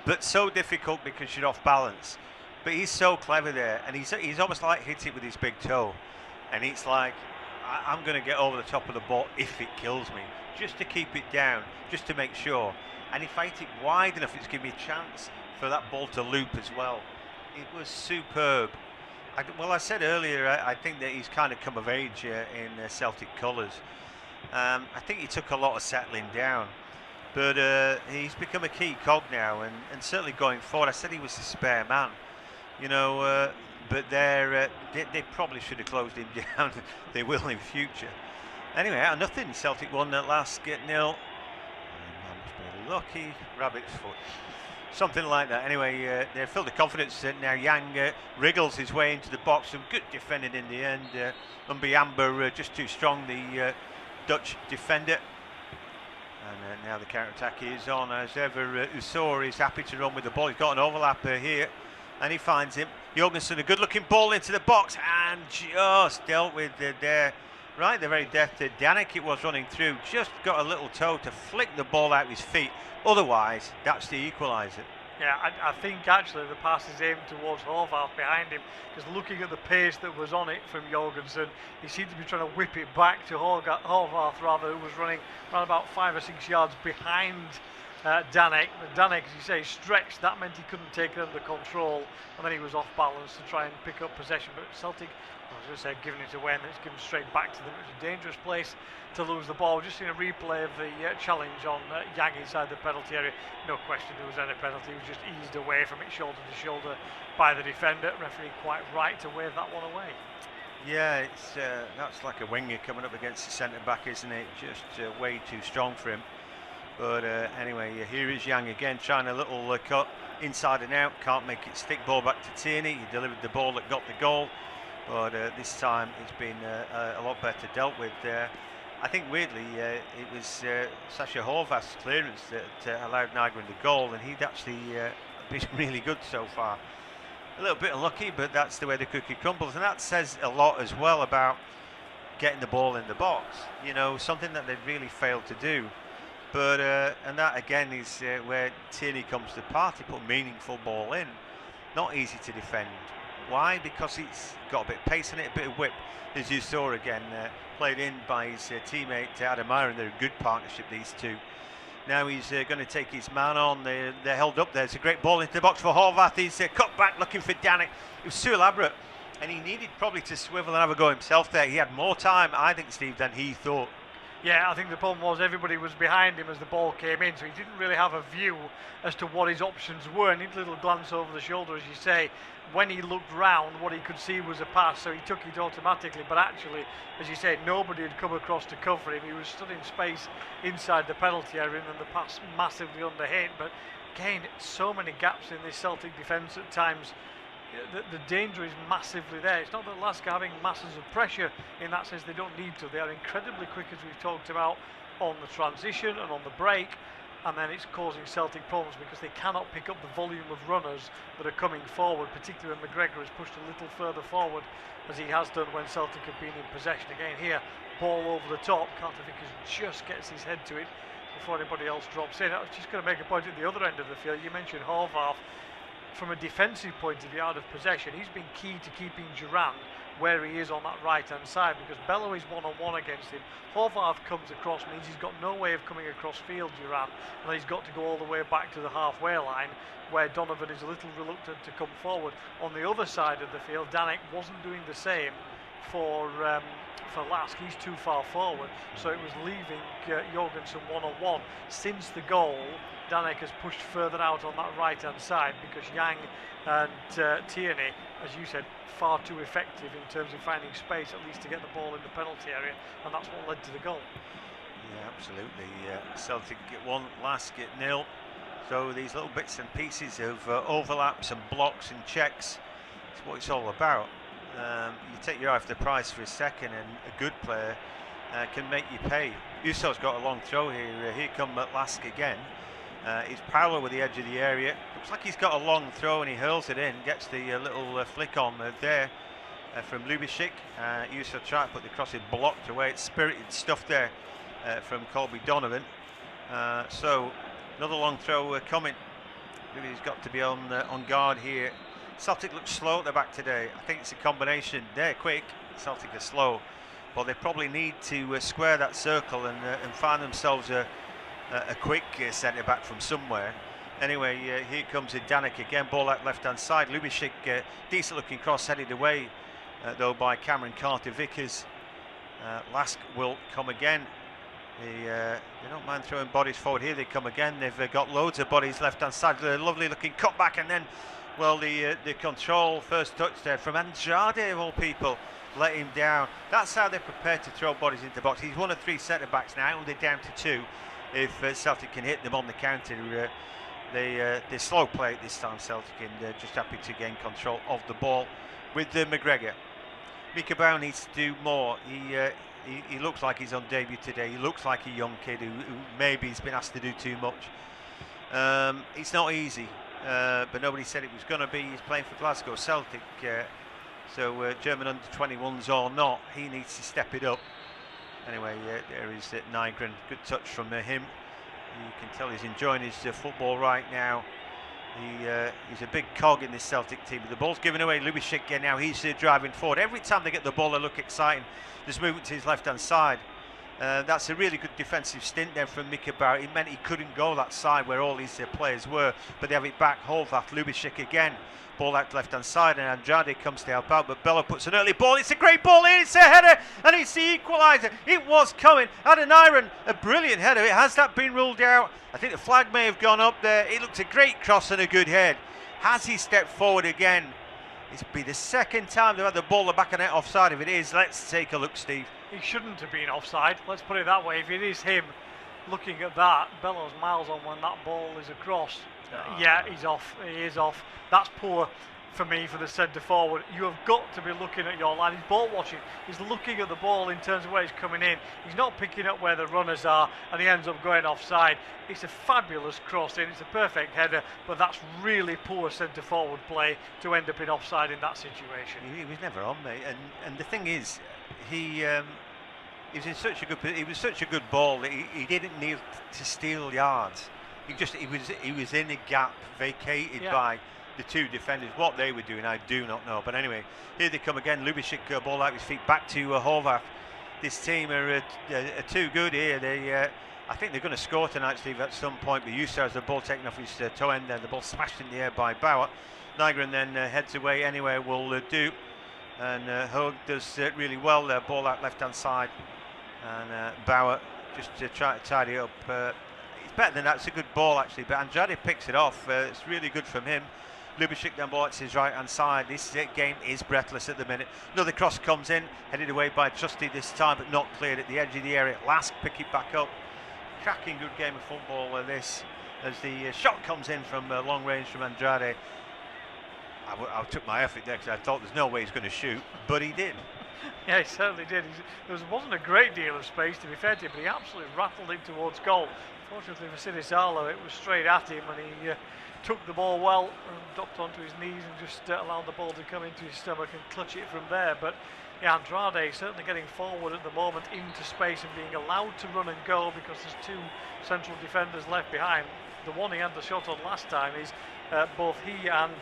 but so difficult because you're off balance. But he's so clever there, and he's almost like hit it with his big toe, and it's like, I'm going to get over the top of the ball if it kills me, just to keep it down, just to make sure. And if I hit it wide enough, it's given me a chance for that ball to loop as well. It was superb. Well, I said earlier, I think that he's kind of come of age in Celtic colours. I think he took a lot of settling down, but he's become a key cog now, and certainly going forward. I said he was a spare man, you know, but they probably should have closed him down. They will in future. Anyway, nothing. Celtic won at LASK at 0. Lucky rabbit's foot, something like that. Anyway, they're filled with confidence. Now Yang wriggles his way into the box. Some good defending in the end. Amber just too strong, the Dutch defender. And now the counter-attack is on as ever. Usor is happy to run with the ball. He's got an overlap here, and he finds him. Jorgensen, a good-looking ball into the box, and just dealt with there. Right, the very depth that Danek it was running through. Just got a little toe to flick the ball out of his feet. Otherwise, that's the equaliser. Yeah, I think actually the pass is aimed towards Horvath behind him, because looking at the pace that was on it from Jorgensen, he seemed to be trying to whip it back to Horvath rather, who was running around about 5 or 6 yards behind Danek. But Danek, as you say, stretched. That meant he couldn't take it under control, and then he was off balance to try and pick up possession. But Celtic, I was going to say, giving it away, and it's given straight back to them. It was a dangerous place to lose the ball. Just seen a replay of the challenge on Yang inside the penalty area. No question there was any penalty. He was just eased away from it, shoulder to shoulder, by the defender. Referee quite right to wave that one away. Yeah, it's that's like a winger coming up against the centre back, isn't it? Just way too strong for him. But anyway, here is Yang again, trying a little cut inside and out. Can't make it stick. Ball back to Tierney. He delivered the ball that got the goal. But this time it's been a lot better dealt with. I think weirdly it was Sasha Horvath's clearance that allowed Nygren the goal, and he'd actually been really good so far. A little bit unlucky, but that's the way the cookie crumbles, and that says a lot as well about getting the ball in the box. You know, something that they've really failed to do. But and that again is where Tierney comes to the party. Put a meaningful ball in, not easy to defend. Why? Because it's got a bit of pace in it, a bit of whip, as you saw again, played in by his teammate Adam Myron. They're a good partnership, these two. Now he's going to take his man on. They're held up there. It's a great ball into the box for Horvath. He's cut back looking for Danek. It was too elaborate, and he needed probably to swivel and have a go himself there. He had more time, I think, Steve, than he thought. Yeah, I think the problem was everybody was behind him as the ball came in, so he didn't really have a view as to what his options were. And he did a little glance over the shoulder, as you say. When he looked round, what he could see was a pass, so he took it automatically. But actually, as you say, nobody had come across to cover him. He was stood in space inside the penalty area, and the pass massively underhit. But again, so many gaps in this Celtic defence at times. The danger is massively there. It's not that LASK are having masses of pressure in that sense. They don't need to. They are incredibly quick, as we've talked about, on the transition and on the break, and then it's causing Celtic problems because they cannot pick up the volume of runners that are coming forward, particularly when McGregor has pushed a little further forward, as he has done when Celtic have been in possession. Again here, ball over the top. Carter-Vickers just gets his head to it before anybody else drops in. I was just going to make a point at the other end of the field. You mentioned Horvath. From a defensive point of view, out of possession, he's been key to keeping Durand where he is on that right-hand side, because Bello is one-on-one against him. Horvath comes across, means he's got no way of coming across field, Durand, and then he's got to go all the way back to the halfway line, where Donovan is a little reluctant to come forward. On the other side of the field, Danek wasn't doing the same for LASK. He's too far forward, so it was leaving Jorgensen one-on-one. Since the goal, Danek has pushed further out on that right-hand side because Yang and Tierney, as you said, far too effective in terms of finding space, at least to get the ball in the penalty area, and that's what led to the goal. Yeah, absolutely. Celtic at 1, LASK at 0. So these little bits and pieces of overlaps and blocks and checks, it's what it's all about. You take your eye off the prize for a second, and a good player can make you pay. Usov's got a long throw here. Here come at LASK again. He's parallel with the edge of the area. Looks like he's got a long throw, and he hurls it in. Gets the little flick on there from Lubicic. Usov tried to put the cross in, blocked away. It's spirited stuff there from Colby Donovan. So another long throw coming. Maybe he's got to be on guard here. Celtic looks slow at the back today. I think it's a combination. They're quick, Celtic are slow, but they probably need to square that circle and find themselves a quick centre back from somewhere. Anyway, here comes Danek again. Ball out left hand side. Lubicic, decent looking cross, headed away though by Cameron Carter-Vickers. LASK will come again. They don't mind throwing bodies forward. Here they come again. They've got loads of bodies left hand side. A lovely looking cut back, and then, well, the control, first touch there from Andrade of all people, let him down. That's how they're prepared to throw bodies into the box. He's one of 3 centre backs now, and they're down to 2. If Celtic can hit them on the counter, they slow play it this time, Celtic, and just happy to gain control of the ball with McGregor. Mika Brown needs to do more. He looks like he's on debut today. He looks like a young kid who maybe has been asked to do too much. It's not easy, but nobody said it was going to be. He's playing for Glasgow Celtic, so German under-21s or not, he needs to step it up. Anyway, there is Nygren. Good touch from him. You can tell he's enjoying his football right now. He's a big cog in this Celtic team. The ball's given away. Lubicic now, he's driving forward. Every time they get the ball, they look exciting. There's movement to his left-hand side. That's a really good defensive stint there from Mika Barrett. It meant he couldn't go that side where all these players were, but they have it back. Horvath, Lubicic again. Ball out left-hand side, and Andrade comes to help out, but Bello puts an early ball. It's a great ball in, it's a header, and it's the equaliser. It was coming. Adoniran, a brilliant header. Has that been ruled out? I think the flag may have gone up there. It looked a great cross and a good head. Has he stepped forward again? It's be the second time they've had the ball the back of net offside. If it is, let's take a look, Steve. He shouldn't have been offside, let's put it that way. If it is him looking at that, Bello's miles on when that ball is across. Yeah, he's off. He is off. That's poor for me for the centre forward. You have got to be looking at your line. He's ball watching. He's looking at the ball in terms of where he's coming in. He's not picking up where the runners are, and he ends up going offside. It's a fabulous cross in. It's a perfect header, but that's really poor centre forward play to end up in offside in that situation. He was never on, mate. And the thing is, he was in such a good. It was such a good ball that he didn't need to steal yards. He was in a gap vacated by the 2 defenders. What they were doing, I do not know. But anyway, here they come again. Lubicic, ball out his feet back to Horvath. This team are too good here. I think they're going to score tonight, Steve, at some point. But Yusa has the ball taken off his toe end there. The ball smashed in the air by Bauer. Nygren then heads away anyway, will do. And Hogue does really well there. Ball out left-hand side. And Bauer just trying to tidy it up. It's better than that. It's a good ball, actually. But Andrade picks it off. It's really good from him. Lubicic then ball at his right-hand side. This game is breathless at the minute. Another cross comes in, headed away by Trusty this time, but not cleared at the edge of the area. Lask pick it back up. Cracking good game of football this, as the shot comes in from long range from Andrade. I took my effort there because I thought there's no way he's going to shoot, but he did. Yeah, he certainly did. There wasn't a great deal of space, to be fair to him, but he absolutely rattled it towards goal. Fortunately for Sinisalo, it was straight at him, and he took the ball well and dropped onto his knees and just allowed the ball to come into his stomach and clutch it from there. But yeah, Andrade certainly getting forward at the moment into space and being allowed to run and go, because there's two central defenders left behind. The one he had the shot on last time is both he and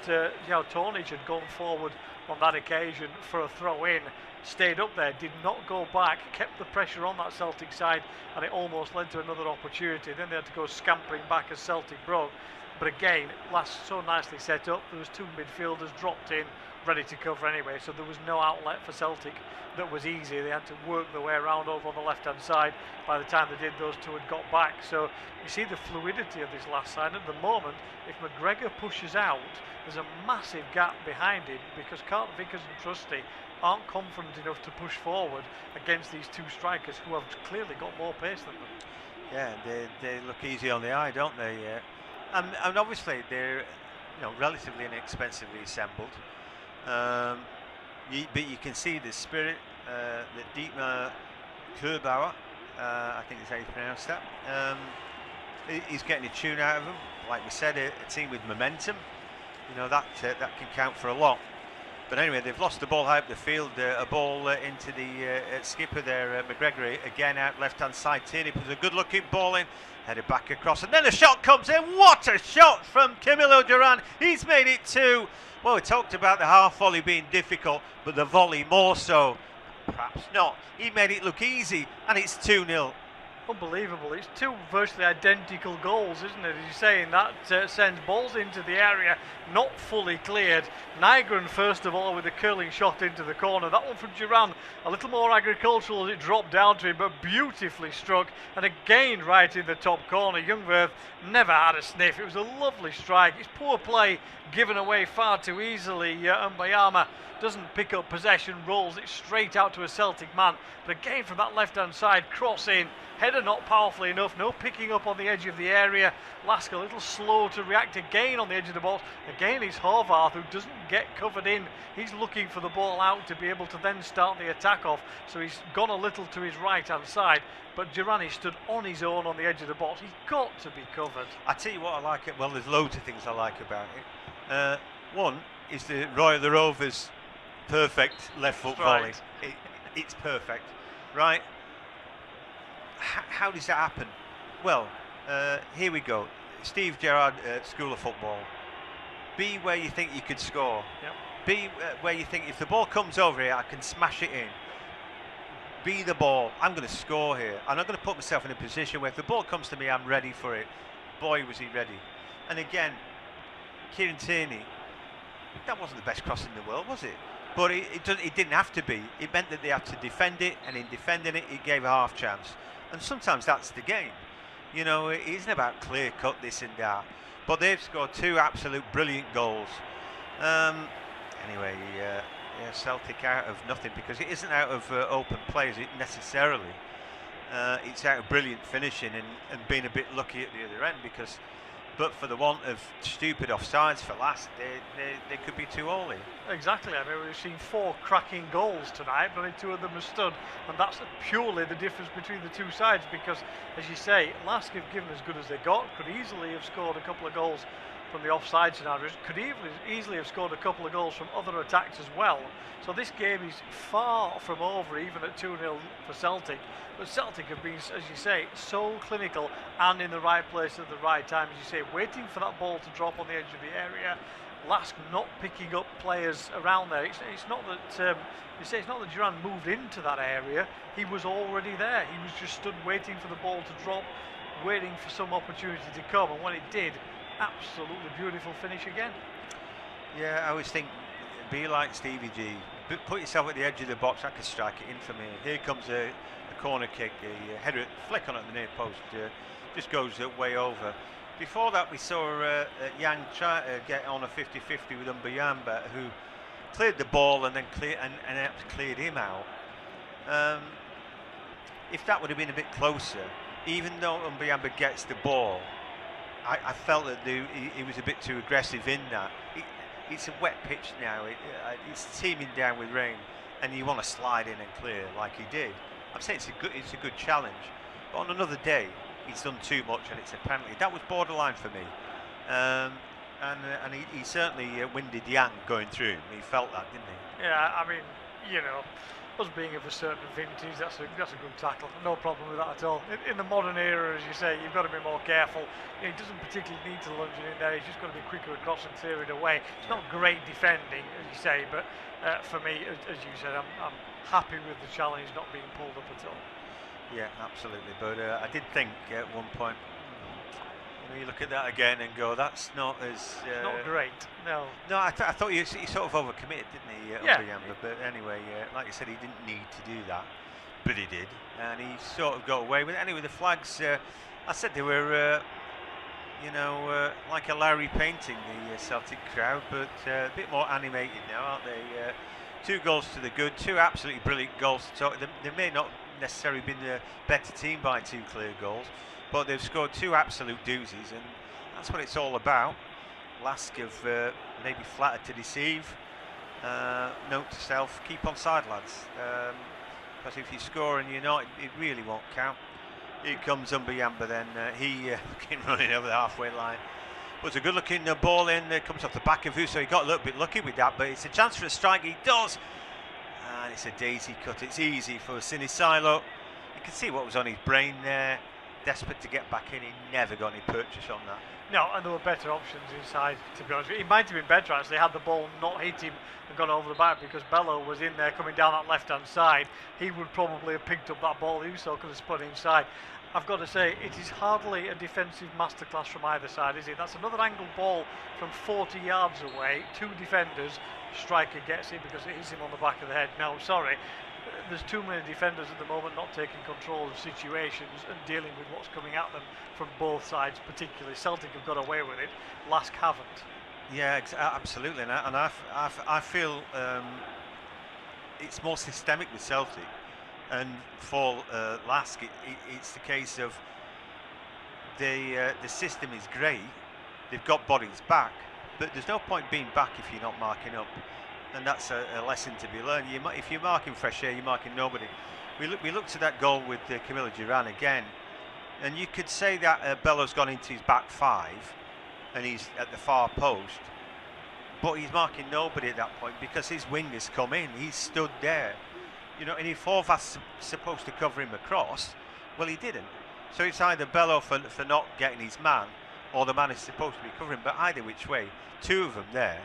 João Tonic had gone forward on that occasion for a throw-in, stayed up there, did not go back, kept the pressure on that Celtic side, and it almost led to another opportunity. Then they had to go scampering back as Celtic broke. But again, Lask so nicely set up. There was two midfielders dropped in, ready to cover anyway, so there was no outlet for Celtic that was easy. They had to work their way around over on the left-hand side. By the time they did, those two had got back. So you see the fluidity of this last side. At the moment, if McGregor pushes out, there's a massive gap behind him, because Carlton Vickers and Trusty aren't confident enough to push forward against these two strikers who have clearly got more pace than them. Yeah, they look easy on the eye, don't they? And obviously they're relatively inexpensively assembled. But you can see the spirit that Dietmar Kurbauer, I think is how you pronounce that, he's getting a tune out of them. Like we said, a team with momentum, that can count for a lot. But anyway, they've lost the ball high up the field. A ball into the skipper there, McGregor, again out left-hand side. Tierney puts a good-looking ball in, headed back across, and then the shot comes in. What a shot from Camilo Duran! He's made it two. Well, we talked about the half volley being difficult, but the volley more so. Perhaps not. He made it look easy, and it's 2-0. Unbelievable. It's two virtually identical goals, isn't it? As you say, and that sends balls into the area, not fully cleared. Nygren, first of all, with a curling shot into the corner. That one from Duran, a little more agricultural as it dropped down to him, but beautifully struck. And again, right in the top corner. Ljungberg never had a sniff. It was a lovely strike. It's poor play, given away far too easily. Mbayama doesn't pick up possession, rolls it straight out to a Celtic man. But again, from that left-hand side, cross in. Header not powerfully enough, no picking up on the edge of the area. Lask a little slow to react again on the edge of the box. Again, it's Horvath who doesn't get covered in. He's looking for the ball out to be able to then start the attack off. So he's gone a little to his right-hand side. But Durrani stood on his own on the edge of the box. He's got to be covered. I tell you what I like it. Well, there's loads of things I like about it. One is the Roy of the Rovers' perfect left foot volley. It's perfect, right? How does that happen? Well, here we go. Steve Gerrard, School of Football. Be where you think you could score. Yep. Be where you think if the ball comes over here, I can smash it in. Be the ball. I'm going to score here. And I'm going to put myself in a position where if the ball comes to me, I'm ready for it. Boy, was he ready. And again, Kieran Tierney, that wasn't the best cross in the world, was it? But it didn't have to be. It meant that they had to defend it, and in defending it, it gave a half chance. And sometimes that's the game. It isn't about clear cut this and that. But they've scored two absolute brilliant goals. Anyway, Celtic out of nothing, because it isn't out of open play, is it necessarily? It's out of brilliant finishing and being a bit lucky at the other end, because but for the want of stupid offsides for Lask, they could be 2-all here. Exactly. I mean, we've seen 4 cracking goals tonight, but only 2 of them have stood, and that's purely the difference between the two sides, because, as you say, Lask have given as good as they got, could easily have scored a couple of goals from the offside scenarios, could easily have scored a couple of goals from other attacks as well. So this game is far from over, even at 2-0 for Celtic. But Celtic have been, as you say, so clinical and in the right place at the right time, as you say, waiting for that ball to drop on the edge of the area. Lask not picking up players around there. It's not that it's not that Duran moved into that area. He was already there. He was just stood waiting for the ball to drop waiting for some opportunity to come, and when it did, absolutely beautiful finish again. Yeah, I always think, be like Stevie G. Put yourself at the edge of the box. I could strike it in for me. Here comes a corner kick, a header, flick on at the near post, just goes way over. Before that, we saw Yang try to get on a 50-50 with Mbuyamba, who cleared the ball and then cleared him out. If that would have been a bit closer, even though Mbuyamba gets the ball, I felt that he was a bit too aggressive in that. It's a wet pitch now. It's teeming down with rain, and you want to slide in and clear like he did. I'm saying it's a good challenge, but on another day he's done too much and it's a penalty. That was borderline for me, and he certainly winded Yang going through him. He felt that, didn't he? Yeah, I mean, you know, us being of a certain vintage, that's a good tackle. No problem with that at all. In the modern era, as you say, you've got to be more careful. He doesn't particularly need to lunge it in there. He's just got to be quicker across and clear it away. It's not great defending, as you say, but for me, as you said, I'm happy with the challenge not being pulled up at all. Yeah, absolutely. But I did think at one point, you look at that again and go, that's not as... not great, no. No, I thought he sort of overcommitted, didn't he, yeah. But anyway, like you said, he didn't need to do that, but he did, and he sort of got away with it. Anyway, the flags, I said they were, like a Lowry painting, the Celtic crowd, but a bit more animated now, aren't they? 2 goals to the good, 2 absolutely brilliant goals. So they may not necessarily been the better team by 2 clear goals, but they've scored 2 absolute doozies, and that's what it's all about. LASK have maybe flattered to deceive. Note to self, keep on side, lads, because if you score and you're not, it really won't count. Here comes Mbuyamba then, he came running over the halfway line. Was a good looking ball in, comes off the back of Huso. He got a little bit lucky with that, but it's a chance for a strike, he does, and it's a daisy cut. It's easy for Sinisilo. You can see what was on his brain there. Desperate to get back in, he never got any purchase on that. No, and there were better options inside, to be honest. It might have been better actually had the ball not hit him and gone over the back, because Bello was in there coming down that left hand side. He would probably have picked up that ball, Uso could have spun inside. I've got to say, it is hardly a defensive masterclass from either side, is it? That's another angled ball from 40 yards away, 2 defenders, striker gets it because it hits him on the back of the head. No, sorry. There's too many defenders at the moment not taking control of situations and dealing with what's coming at them from both sides, particularly. Celtic have got away with it, LASK haven't. Yeah, absolutely, and I feel it's more systemic with Celtic, and for LASK it's the case of the system is great, they've got bodies back, but there's no point being back if you're not marking up. And that's a lesson to be learned. If you're marking fresh air, you're marking nobody. We looked at that goal with Camilo Duran again, and you could say that Bello's gone into his back 5 and he's at the far post, but he's marking nobody at that point because his wingers come in. He's stood there, and if Horvath's supposed to cover him across, well, he didn't. So it's either Bello for not getting his man, or the man is supposed to be covering. But either which way, 2 of them there.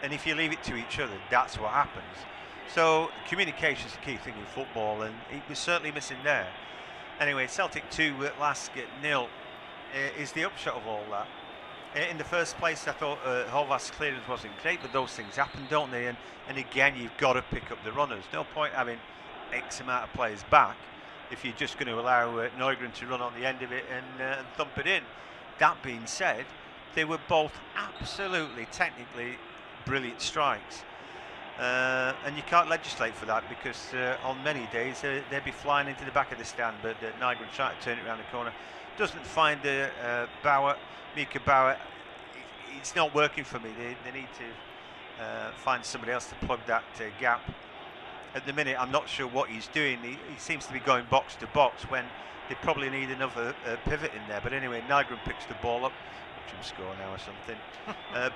And if you leave it to each other, that's what happens. So communication is the key thing in football, and it was certainly missing there. Anyway, Celtic 2, LASK 0 is the upshot of all that. In the first place, I thought Horvath's clearance wasn't great, but those things happen, don't they? And again, you've got to pick up the runners. No point having X amount of players back if you're just going to allow Neugren to run on the end of it and thump it in. That being said, they were both absolutely technically brilliant strikes, and you can't legislate for that, because on many days they'd be flying into the back of the stand, but Neugren trying to turn it around the corner, doesn't find Mika Bauer. It's not working for me. They need to find somebody else to plug that gap. At the minute, I'm not sure what he's doing. He seems to be going box to box when they probably need another pivot in there. But anyway, Neugren picks the ball up. Him score now or something.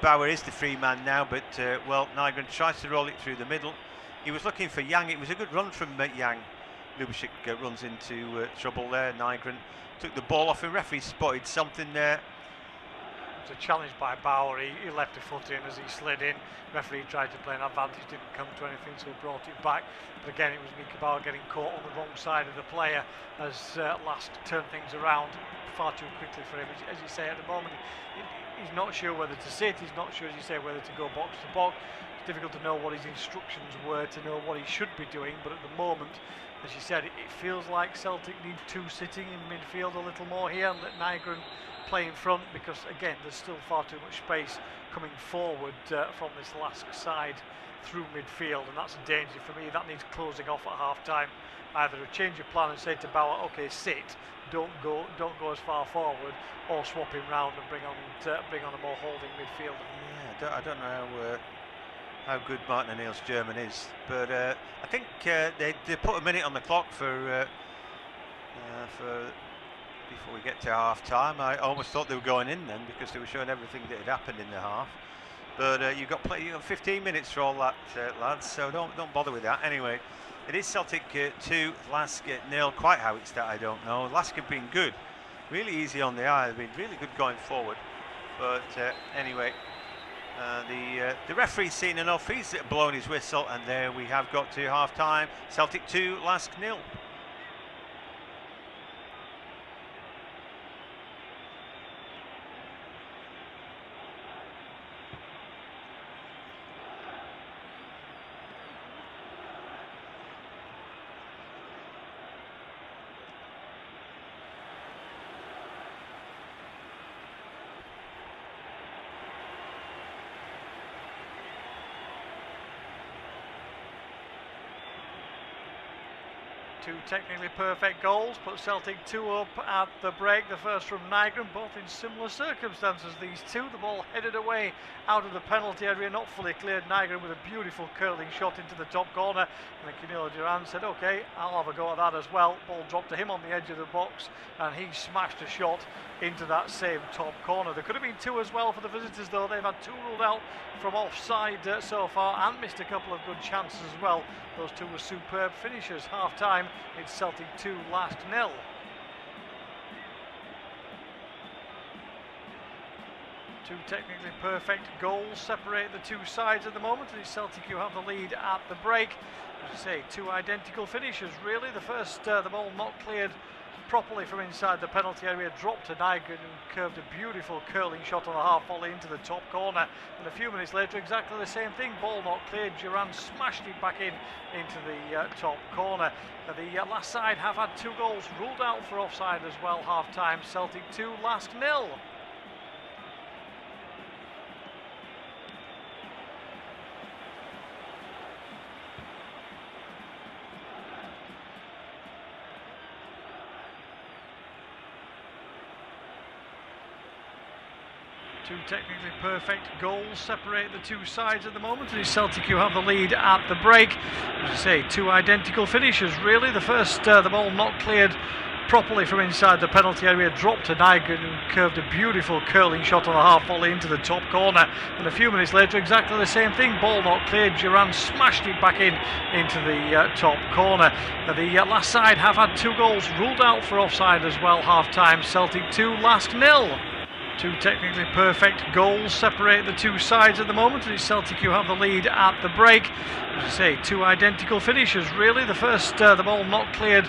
Bauer is the free man now, but Neugren tries to roll it through the middle. He was looking for Yang. It was a good run from Yang. Lubashik runs into trouble there. Neugren took the ball off him. Referee spotted something there. was a challenge by Bauer. He left a foot in as he slid in. Referee tried to play an advantage, didn't come to anything, so he brought it back. But again, it was Mika Bauer getting caught on the wrong side of the player as LASK turned things around far too quickly for him. As you say, at the moment, he's not sure whether to sit. He's not sure, as you say, whether to go box to box. It's difficult to know what his instructions were, to know what he should be doing. But at the moment, as you said, it feels like Celtic need two sitting in midfield a little more here and let Nygren play in front, because again there's still far too much space coming forward from this LASK side through midfield, and that's a danger for me. That needs closing off at half time. Either a change of plan and say to Bauer, okay, sit, don't go as far forward, or swap him round and bring on a more holding midfielder. Yeah, I don't know how good Martin O'Neill's German is, but I think they put a minute on the clock for before we get to half time. I almost thought they were going in then, because they were showing everything that had happened in the half. But you've got 15 minutes for all that, lads. So don't bother with that. Anyway, it is Celtic 2, LASK 0. Quite how it's that I don't know. LASK have been good, really easy on the eye. They've been really good going forward. But anyway, the referee's seen enough. He's blown his whistle, and there we have got to half time. Celtic 2, LASK 0. Two technically perfect goals put Celtic 2 up at the break. The first from Nygren, both in similar circumstances, these two. The ball headed away out of the penalty area, not fully cleared. Nygren with a beautiful curling shot into the top corner, and Canelo Duran said, okay, I'll have a go at that as well. Ball dropped to him on the edge of the box, and he smashed a shot into that same top corner. There could have been two as well for the visitors, though. They've had two ruled out from offside so far, and missed a couple of good chances as well. Those two were superb finishes. Half time, it's Celtic 2, LASK 0. Two technically perfect goals separate the two sides at the moment, and it's Celtic who have the lead at the break. As I say, two identical finishes really. The first, the ball not cleared properly from inside the penalty area, dropped to Nygren, who curved a beautiful curling shot on the half volley into the top corner, and a few minutes later exactly the same thing. Ball not cleared, Duran smashed it back into the top corner. The last side have had two goals ruled out for offside as well. Half time, Celtic 2, LASK 0. Two technically perfect goals separate the two sides at the moment, and it's Celtic who have the lead at the break. As I say, two identical finishes really. The first, the ball not cleared properly from inside the penalty area, dropped to Nygren, who curved a beautiful curling shot on the half volley into the top corner, and a few minutes later exactly the same thing. Ball not cleared, Duran smashed it back into the top corner. The last side have had two goals ruled out for offside as well. Half time, Celtic 2, LASK 0. Two technically perfect goals separate the two sides at the moment, and it's Celtic who have the lead at the break. As I say, two identical finishes really. The first, the ball not cleared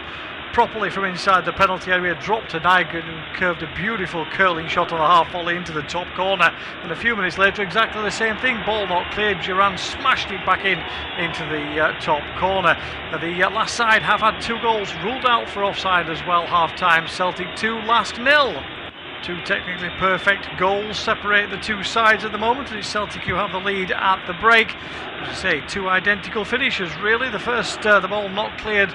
properly from inside the penalty area, dropped to Nygren, who curved a beautiful curling shot on the half volley into the top corner, and a few minutes later exactly the same thing. Ball not cleared, Duran smashed it back into the top corner. The last side have had two goals ruled out for offside as well. Half time, Celtic 2, LASK 0. Two technically perfect goals separate the two sides at the moment, and it's Celtic who have the lead at the break. As I say, two identical finishes really. The first, the ball not cleared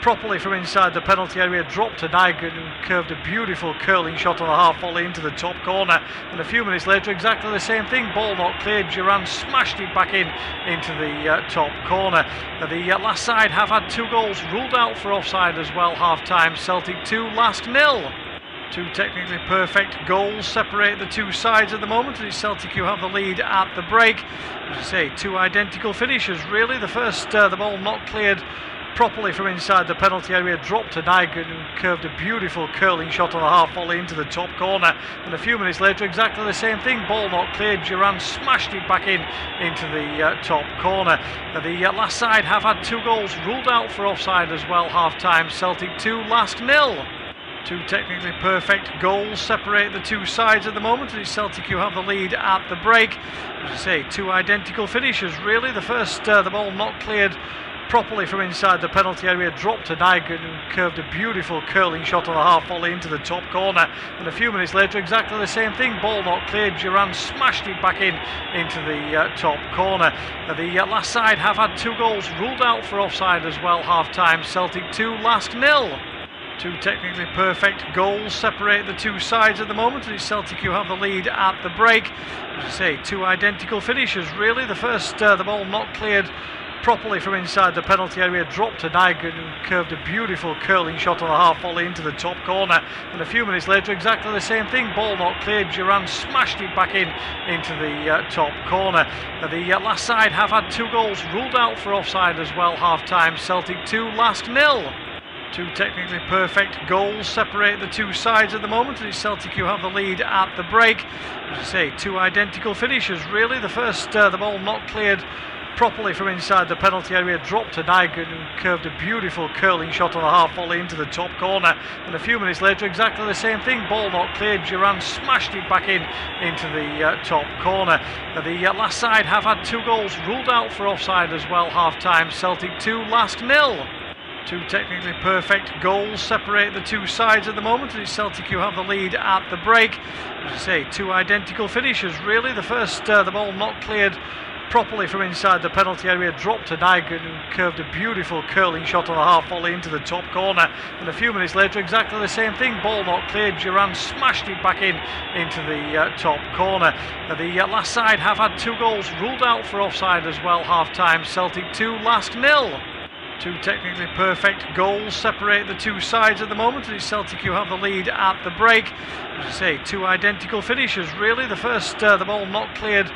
properly from inside the penalty area, dropped to Nygren, who curved a beautiful curling shot on the half volley into the top corner, and a few minutes later exactly the same thing. Ball not cleared, Duran smashed it back into the top corner. The last side have had two goals ruled out for offside as well. Half time, Celtic 2, LASK 0. Two technically perfect goals separate the two sides at the moment, and it's Celtic who have the lead at the break. As I say, two identical finishes really. The first, the ball not cleared properly from inside the penalty area, dropped to Nygan, who curved a beautiful curling shot on the half volley into the top corner. And a few minutes later, exactly the same thing. Ball not cleared. Duran smashed it back into the top corner. The last side have had 2 goals ruled out for offside as well. Half time, Celtic 2, LASK 0. 2 technically perfect goals separate the 2 sides at the moment. It's Celtic who have the lead at the break. As I say, 2 identical finishes really. The first, the ball not cleared properly from inside the penalty area, dropped to Nygan, who curved a beautiful curling shot on the half volley into the top corner. And a few minutes later, exactly the same thing. Ball not cleared. Duran smashed it back into the top corner. The last side have had 2 goals ruled out for offside as well. Half time, Celtic 2, LASK 0. 2 technically perfect goals separate the 2 sides at the moment. It's Celtic who have the lead at the break. As I say, 2 identical finishes really. The first, the ball not cleared properly from inside the penalty area, dropped to Nygan, who curved a beautiful curling shot on the half volley into the top corner. And a few minutes later, exactly the same thing. Ball not cleared. Duran smashed it back into the top corner. The last side have had 2 goals ruled out for offside as well. Half time, Celtic 2, LASK 0. 2 technically perfect goals separate the 2 sides at the moment. It's Celtic who have the lead at the break. As I say, 2 identical finishes really. The first, the ball not cleared properly from inside the penalty area, dropped to Nygan, who curved a beautiful curling shot on the half volley into the top corner. And a few minutes later, exactly the same thing. Ball not cleared. Duran smashed it back into the top corner. The last side have had 2 goals ruled out for offside as well. Half time, Celtic 2, LASK 0. 2 technically perfect goals separate the 2 sides at the moment. It's Celtic who have the lead at the break. As I say, 2 identical finishes really. The first, the ball not cleared properly from inside the penalty area, dropped to Nygan, who curved a beautiful curling shot on the half volley into the top corner. And a few minutes later, exactly the same thing. Ball not cleared. Duran smashed it back into the top corner. The last side have had 2 goals ruled out for offside as well. Half time, Celtic 2, LASK 0. 2 technically perfect goals separate the 2 sides at the moment. It's Celtic who have the lead at the break. As I say, 2 identical finishes really. The first, the ball not cleared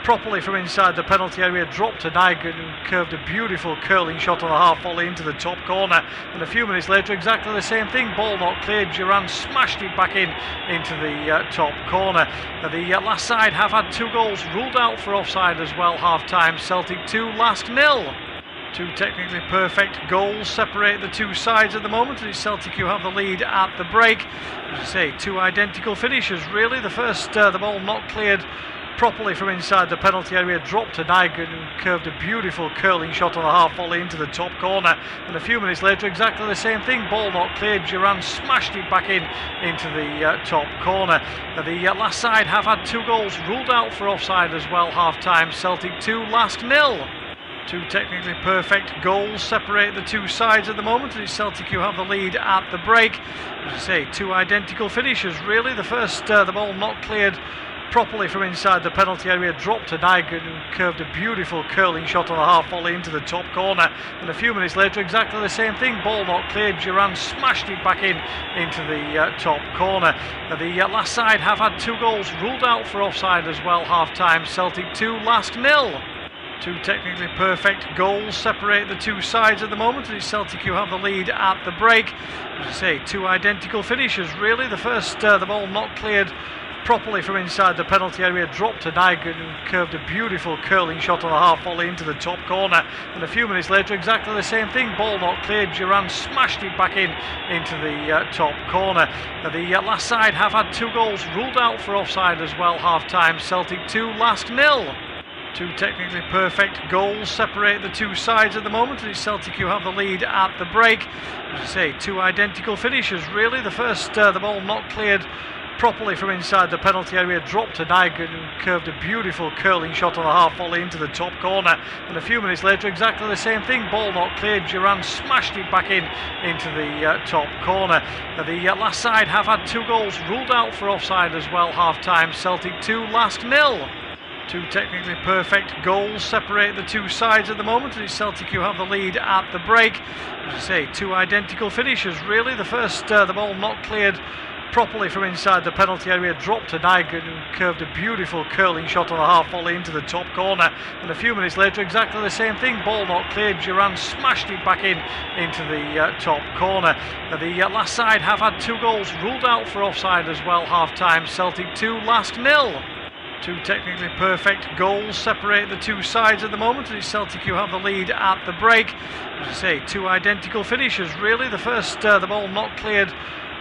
properly from inside the penalty area, dropped to Nygan, who curved a beautiful curling shot on the half volley into the top corner. And a few minutes later, exactly the same thing. Ball not cleared. Duran smashed it back into the top corner. The last side have had 2 goals ruled out for offside as well. Half time, Celtic 2, LASK 0. 2 technically perfect goals separate the 2 sides at the moment. It's Celtic who have the lead at the break. As I say, 2 identical finishes really. The first, the ball not cleared properly from inside the penalty area, dropped to Nygan, who curved a beautiful curling shot on the half volley into the top corner. And a few minutes later, exactly the same thing. Ball not cleared. Duran smashed it back into the top corner. The last side have had 2 goals ruled out for offside as well. Half time, Celtic 2, LASK 0. 2 technically perfect goals separate the 2 sides at the moment. It's Celtic who have the lead at the break. As I say, 2 identical finishes really. The first, the ball not cleared properly from inside the penalty area, dropped to Nygan, who curved a beautiful curling shot on the half volley into the top corner. And a few minutes later, exactly the same thing. Ball not cleared. Duran smashed it back into the top corner. The last side have had 2 goals ruled out for offside as well. Half time, Celtic 2, LASK 0. 2 technically perfect goals separate the 2 sides at the moment. It's Celtic who have the lead at the break. As I say, 2 identical finishes really. The first, the ball not cleared properly from inside the penalty area, dropped to Nygan, who curved a beautiful curling shot on the half volley into the top corner. And a few minutes later, exactly the same thing. Ball not cleared. Duran smashed it back into the top corner. The last side have had 2 goals ruled out for offside as well. Half time, Celtic 2, LASK 0. 2 technically perfect goals separate the 2 sides at the moment. It's Celtic who have the lead at the break. As I say, 2 identical finishes really. The first, the ball not cleared properly from inside the penalty area, dropped to Nygan, who curved a beautiful curling shot on the half volley into the top corner. And a few minutes later, exactly the same thing. Ball not cleared. Duran smashed it back into the top corner. The last side have had 2 goals ruled out for offside as well. Half time, Celtic 2, LASK 0. 2 technically perfect goals separate the 2 sides at the moment. It's Celtic who have the lead at the break. As I say, 2 identical finishes really. The first, the ball not cleared properly from inside the penalty area, dropped to Nygan, who curved a beautiful curling shot on the half volley into the top corner. And a few minutes later, exactly the same thing, ball not cleared, Duran smashed it back into the top corner. The LASK side have had 2 goals ruled out for offside as well, half-time. Celtic 2, LASK 0. 2 technically perfect goals separate the 2 sides at the moment. It's Celtic who have the lead at the break. As I say, 2 identical finishes really. The first, the ball not cleared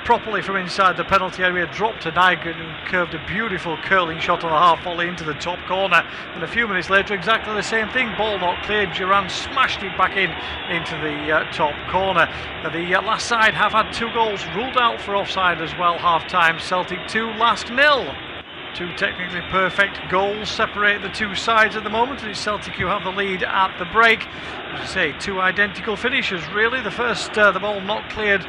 properly from inside the penalty area, dropped to Nygan, who curved a beautiful curling shot on the half volley into the top corner. And a few minutes later, exactly the same thing, ball not cleared, Duran smashed it back into the top corner. The LASK side have had 2 goals ruled out for offside as well, half-time. Celtic 2, LASK 0. 2 technically perfect goals separate the 2 sides at the moment. It's Celtic who have the lead at the break. As I say, 2 identical finishes really. The first, the ball not cleared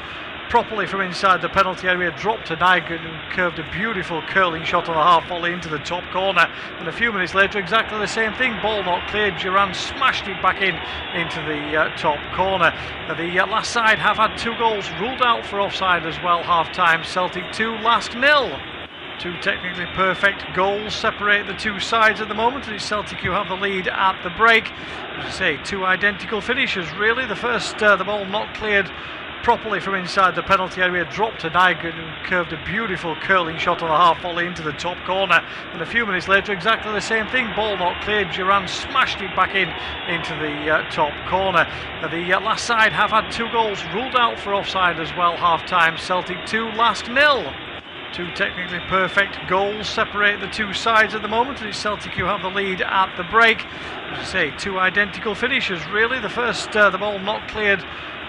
properly from inside the penalty area, dropped to Nygan, who curved a beautiful curling shot on the half volley into the top corner. And a few minutes later, exactly the same thing, ball not cleared, Duran smashed it back into the top corner. The LASK side have had 2 goals ruled out for offside as well, half-time. Celtic 2, LASK 0. 2 technically perfect goals separate the 2 sides at the moment. It's Celtic who have the lead at the break. As I say, 2 identical finishes really. The first, the ball not cleared properly from inside the penalty area, dropped to Nygan, who curved a beautiful curling shot on the half volley into the top corner. And a few minutes later, exactly the same thing, ball not cleared, Duran smashed it back into the top corner. The LASK side have had 2 goals ruled out for offside as well, half-time. Celtic 2, LASK 0. 2 technically perfect goals separate the 2 sides at the moment. It's Celtic who have the lead at the break. As I say, 2 identical finishes really. The first, the ball not cleared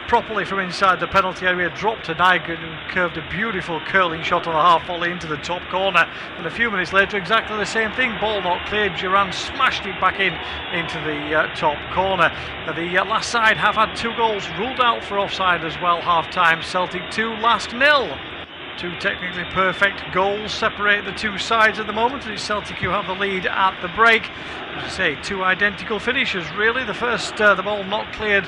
properly from inside the penalty area, dropped to Nygan, who curved a beautiful curling shot on the half volley into the top corner. And a few minutes later, exactly the same thing, ball not cleared, Duran smashed it back into the top corner. The LASK side have had 2 goals ruled out for offside as well, half-time. Celtic 2, LASK 0. 2 technically perfect goals separate the 2 sides at the moment. It's Celtic who have the lead at the break. As I say, 2 identical finishes really. The first, the ball not cleared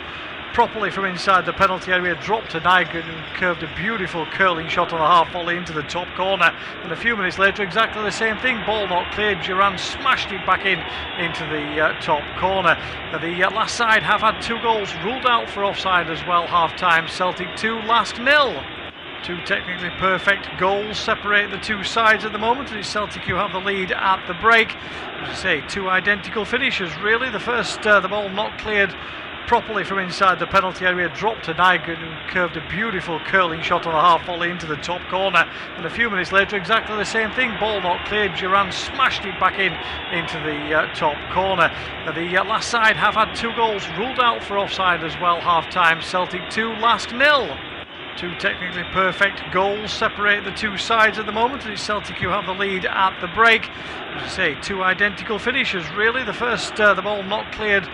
properly from inside the penalty area, dropped to Nygan, who curved a beautiful curling shot on the half volley into the top corner. And a few minutes later, exactly the same thing, ball not cleared, Duran smashed it back into the top corner. The LASK side have had 2 goals ruled out for offside as well, half-time. Celtic 2, LASK 0. 2 technically perfect goals separate the 2 sides at the moment. It's Celtic who have the lead at the break. As I say, 2 identical finishes really. The first, the ball not cleared properly from inside the penalty area, dropped to Nygan, who curved a beautiful curling shot on the half volley into the top corner. And a few minutes later, exactly the same thing, ball not cleared, Duran smashed it back into the top corner. The LASK side have had 2 goals ruled out for offside as well, half-time. Celtic 2, LASK 0. 2 technically perfect goals separate the 2 sides at the moment. It's Celtic who have the lead at the break. As I say, 2 identical finishes really. The first, the ball not cleared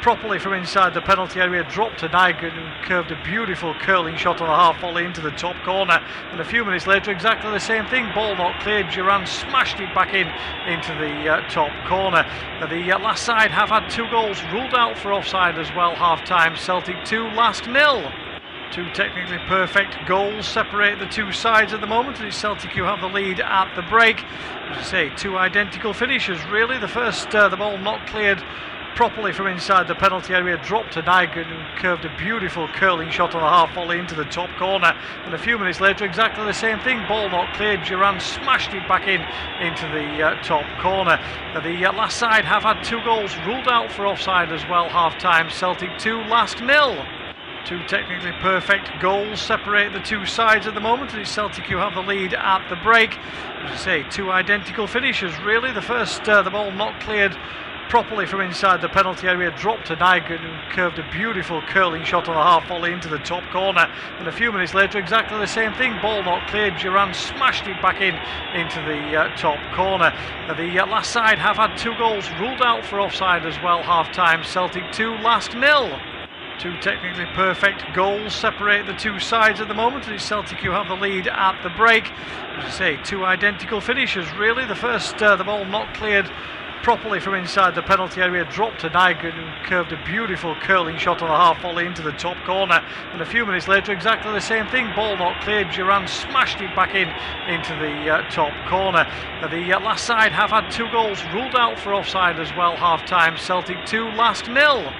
properly from inside the penalty area, dropped to Nygan, who curved a beautiful curling shot on the half volley into the top corner. And a few minutes later, exactly the same thing, ball not cleared, Duran smashed it back into the top corner. The LASK side have had 2 goals ruled out for offside as well, half-time. Celtic 2, LASK 0. 2 technically perfect goals separate the 2 sides at the moment. It's Celtic who have the lead at the break. As I say, 2 identical finishes really. The first, the ball not cleared properly from inside the penalty area, dropped to Nygan, who curved a beautiful curling shot on the half volley into the top corner. And a few minutes later, exactly the same thing, ball not cleared, Duran smashed it back into the top corner. The LASK side have had 2 goals ruled out for offside as well, half-time. Celtic 2, LASK 0. 2 technically perfect goals separate the 2 sides at the moment. It's Celtic who have the lead at the break. As I say, 2 identical finishes really. The first, the ball not cleared properly from inside the penalty area, dropped to Nygan, who curved a beautiful curling shot on the half volley into the top corner. And a few minutes later, exactly the same thing, ball not cleared, Duran smashed it back into the top corner. The LASK side have had 2 goals ruled out for offside as well, half-time. Celtic 2, LASK 0. 2 technically perfect goals separate the 2 sides at the moment. It's Celtic who have the lead at the break. As I say, 2 identical finishes really. The first, the ball not cleared properly from inside the penalty area, dropped to Nygaard, who curved a beautiful curling shot on the half volley into the top corner. And a few minutes later, exactly the same thing. Ball not cleared. Duran smashed it back into the top corner. The last side have had 2 goals ruled out for offside as well. Half time, Celtic 2, LASK 0.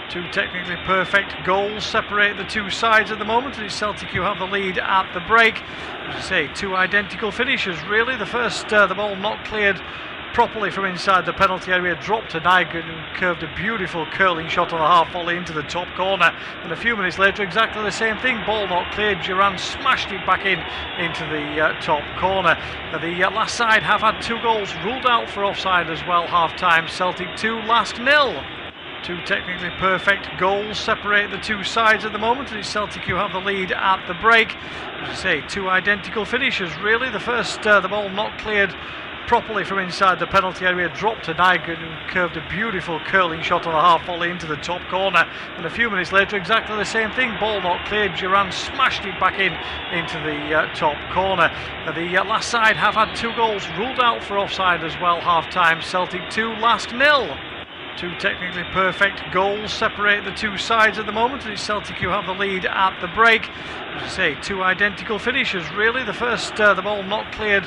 2 technically perfect goals separate the 2 sides at the moment. It's Celtic who have the lead at the break. As I say, 2 identical finishes really. The first, the ball not cleared properly from inside the penalty area, dropped to Nygaard, who curved a beautiful curling shot on the half volley into the top corner. And a few minutes later, exactly the same thing. Ball not cleared. Duran smashed it back into the top corner. The last side have had 2 goals ruled out for offside as well. Half time, Celtic 2, LASK 0. 2 technically perfect goals separate the 2 sides at the moment. It's Celtic who have the lead at the break. As I say, 2 identical finishes really. The first, the ball not cleared properly from inside the penalty area, dropped to Nygaard, who curved a beautiful curling shot on the half volley into the top corner. And a few minutes later, exactly the same thing. Ball not cleared. Duran smashed it back into the top corner. The last side have had 2 goals ruled out for offside as well. Half time, Celtic 2, LASK 0. 2 technically perfect goals separate the 2 sides at the moment. It's Celtic who have the lead at the break. As I say, 2 identical finishes really. The first, the ball not cleared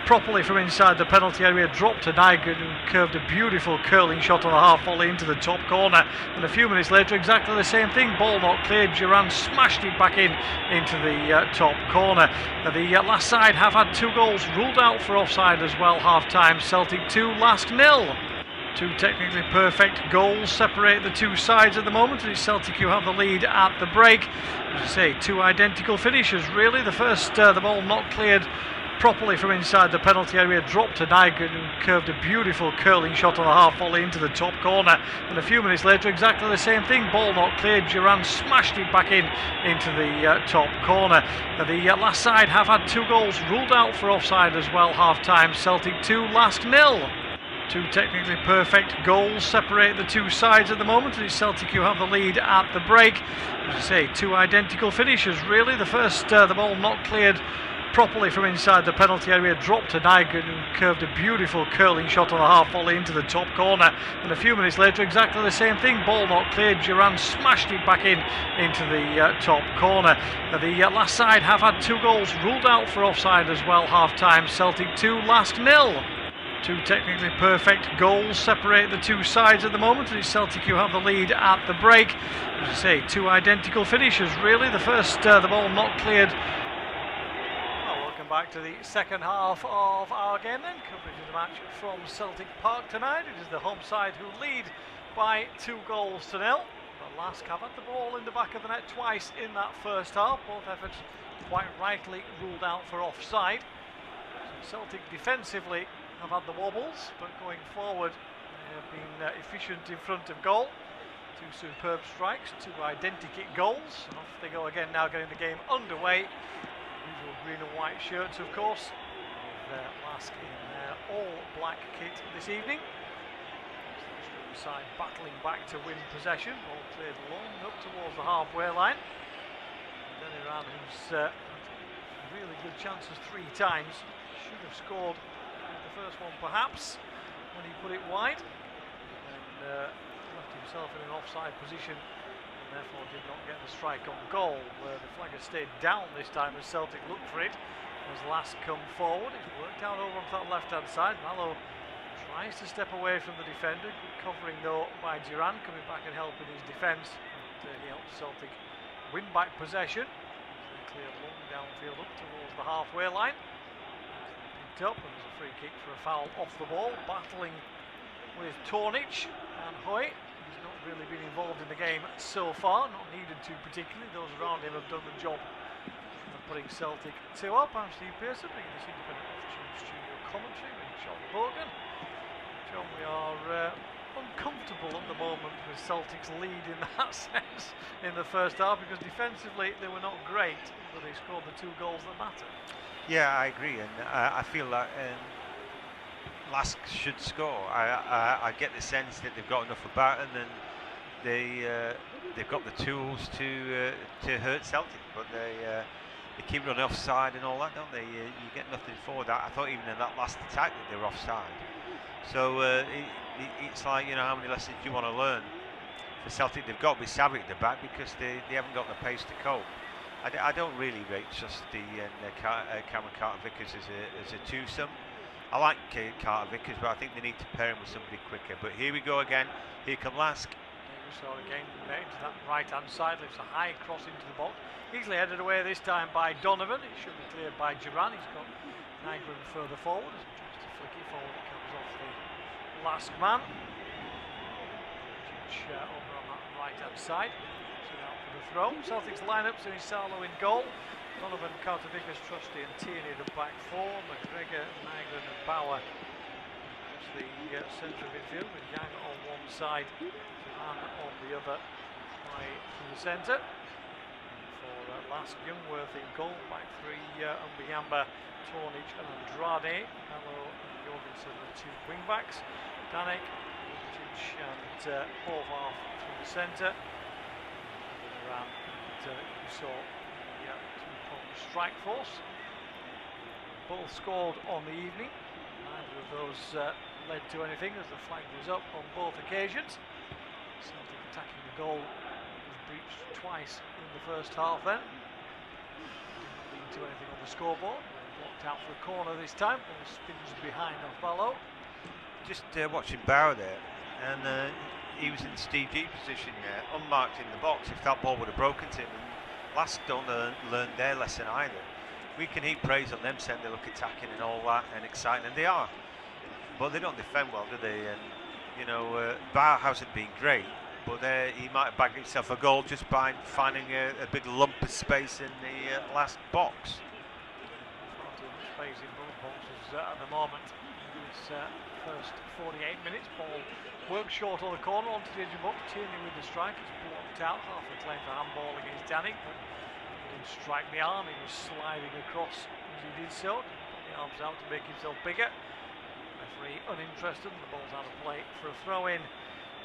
properly from inside the penalty area, dropped to Nygaard, who curved a beautiful curling shot on the half volley into the top corner. And a few minutes later, exactly the same thing. Ball not cleared. Duran smashed it back into the top corner. The last side have had 2 goals ruled out for offside as well. Half time, Celtic 2, LASK 0. 2 technically perfect goals separate the 2 sides at the moment. It's Celtic who have the lead at the break. As I say, 2 identical finishes really. The first, the ball not cleared properly from inside the penalty area, dropped to Nygaard, who curved a beautiful curling shot on the half volley into the top corner. And a few minutes later, exactly the same thing. Ball not cleared. Duran smashed it back into the top corner. The last side have had 2 goals ruled out for offside as well. Half time, Celtic 2, LASK 0. 2 technically perfect goals separate the 2 sides at the moment. It's Celtic who have the lead at the break. As I say, 2 identical finishes really. The first, the ball not cleared properly from inside the penalty area, dropped to Nygaard, who curved a beautiful curling shot on the half volley into the top corner. And a few minutes later, exactly the same thing. Ball not cleared. Duran smashed it back into the top corner. The last side have had 2 goals ruled out for offside as well. Half time, Celtic 2, LASK 0. 2 technically perfect goals separate the 2 sides at the moment. It's Celtic who have the lead at the break. As I say, 2 identical finishes really. The first, the ball not cleared. Welcome back to the second half of our game then. Coverage of the match from Celtic Park tonight. It is the home side who lead by 2 goals to 0. The LASK have had the ball in the back of the net twice in that first half. Both efforts quite rightly ruled out for offside. So Celtic defensively have had the wobbles, but going forward they have been efficient in front of goal. 2 superb strikes, 2 identical goals, and off they go again now, getting the game underway. Usual green and white shirts, of course, with LASK in their all black kit this evening. The side battling back to win possession. Ball cleared long up towards the halfway line. Then Iran, who's had really good chances 3 times, should have scored the first one perhaps when he put it wide, and left himself in an offside position, and therefore did not get the strike on goal, where the flag has stayed down this time as Celtic looked for it. As LASK come forward, it's worked out over onto that left hand side. Mallow tries to step away from the defender, good covering though by Duran, coming back and helping his defence, and he helps Celtic win back possession. They clear long downfield up towards the halfway line. Up, and there's a free kick for a foul off the ball, battling with Tornic and Hoy. He's not really been involved in the game so far, not needed to particularly. Those around him have done the job of putting Celtic 2 up. I'm Steve Pearson, bringing this independent off-tube studio commentary with John Bogan. John, we are uncomfortable at the moment with Celtic's lead in that sense in the first half, because defensively they were not great, but they scored the 2 goals that matter. Yeah, I agree, and I feel that LASK should score. I get the sense that they've got enough about them, and they've got the tools to hurt Celtic, but they keep running offside and all that, don't they? You get nothing for that. I thought even in that last attack that they were offside. So it's like, you know, how many lessons do you want to learn? For Celtic, they've got to be savvy at the back because they haven't got the pace to cope. I don't really rate Trusty and Cameron Carter-Vickers as a twosome. I like Carter-Vickers, but I think they need to pair him with somebody quicker. But here we go again. Here come LASK. So again, into that right-hand side, lifts a high cross into the box. Easily headed away this time by Donovan. It should be cleared by Duran. He's got Nygren further forward. As he tries to flick it forward, it comes off the LASK man. Over on that right-hand side. So out for the throw. Celtic's lineup, Sinisalo in goal. Donovan, Carter-Vickers, Trusty and Tierney the back four. McGregor, Nygren and Bauer. That's the centre of midfield with Yang on one side, Duran on the other, through the centre. For LASK, Youngworth in goal, back three, Umbiyamba, Tornic and Andrade. Hello and Jorgensen, the two wing backs. Danek, and Horvath through the centre. Duran and you saw the two-pronged strike force. Both scored on the evening. Neither of those led to anything as the flag was up on both occasions. Celtic attacking the goal was breached twice in the first half then. Didn't lead to anything on the scoreboard. Blocked out for a corner this time. Ball spins behind off Barlow. Just watching Bauer there, and he was in the Steve G position there, unmarked in the box. If that ball would have broken to him, and LASK don't learn their lesson either. We can heap praise on them, saying they look attacking and all that and exciting, and they are, but they don't defend well, do they? And you know, Bauer hasn't been great, but he might have bagged himself a goal just by finding a big lump of space in the last box. Far too much space in both boxes at the moment. This first 48 minutes, ball works short on the corner onto the edge of the box. Tierney with the strike, it's blocked out. Half a claim for handball against Danek, but he didn't strike the arm. He was sliding across as he did so. Put the arms out to make himself bigger. Referee uninterested, and the ball's out of play for a throw-in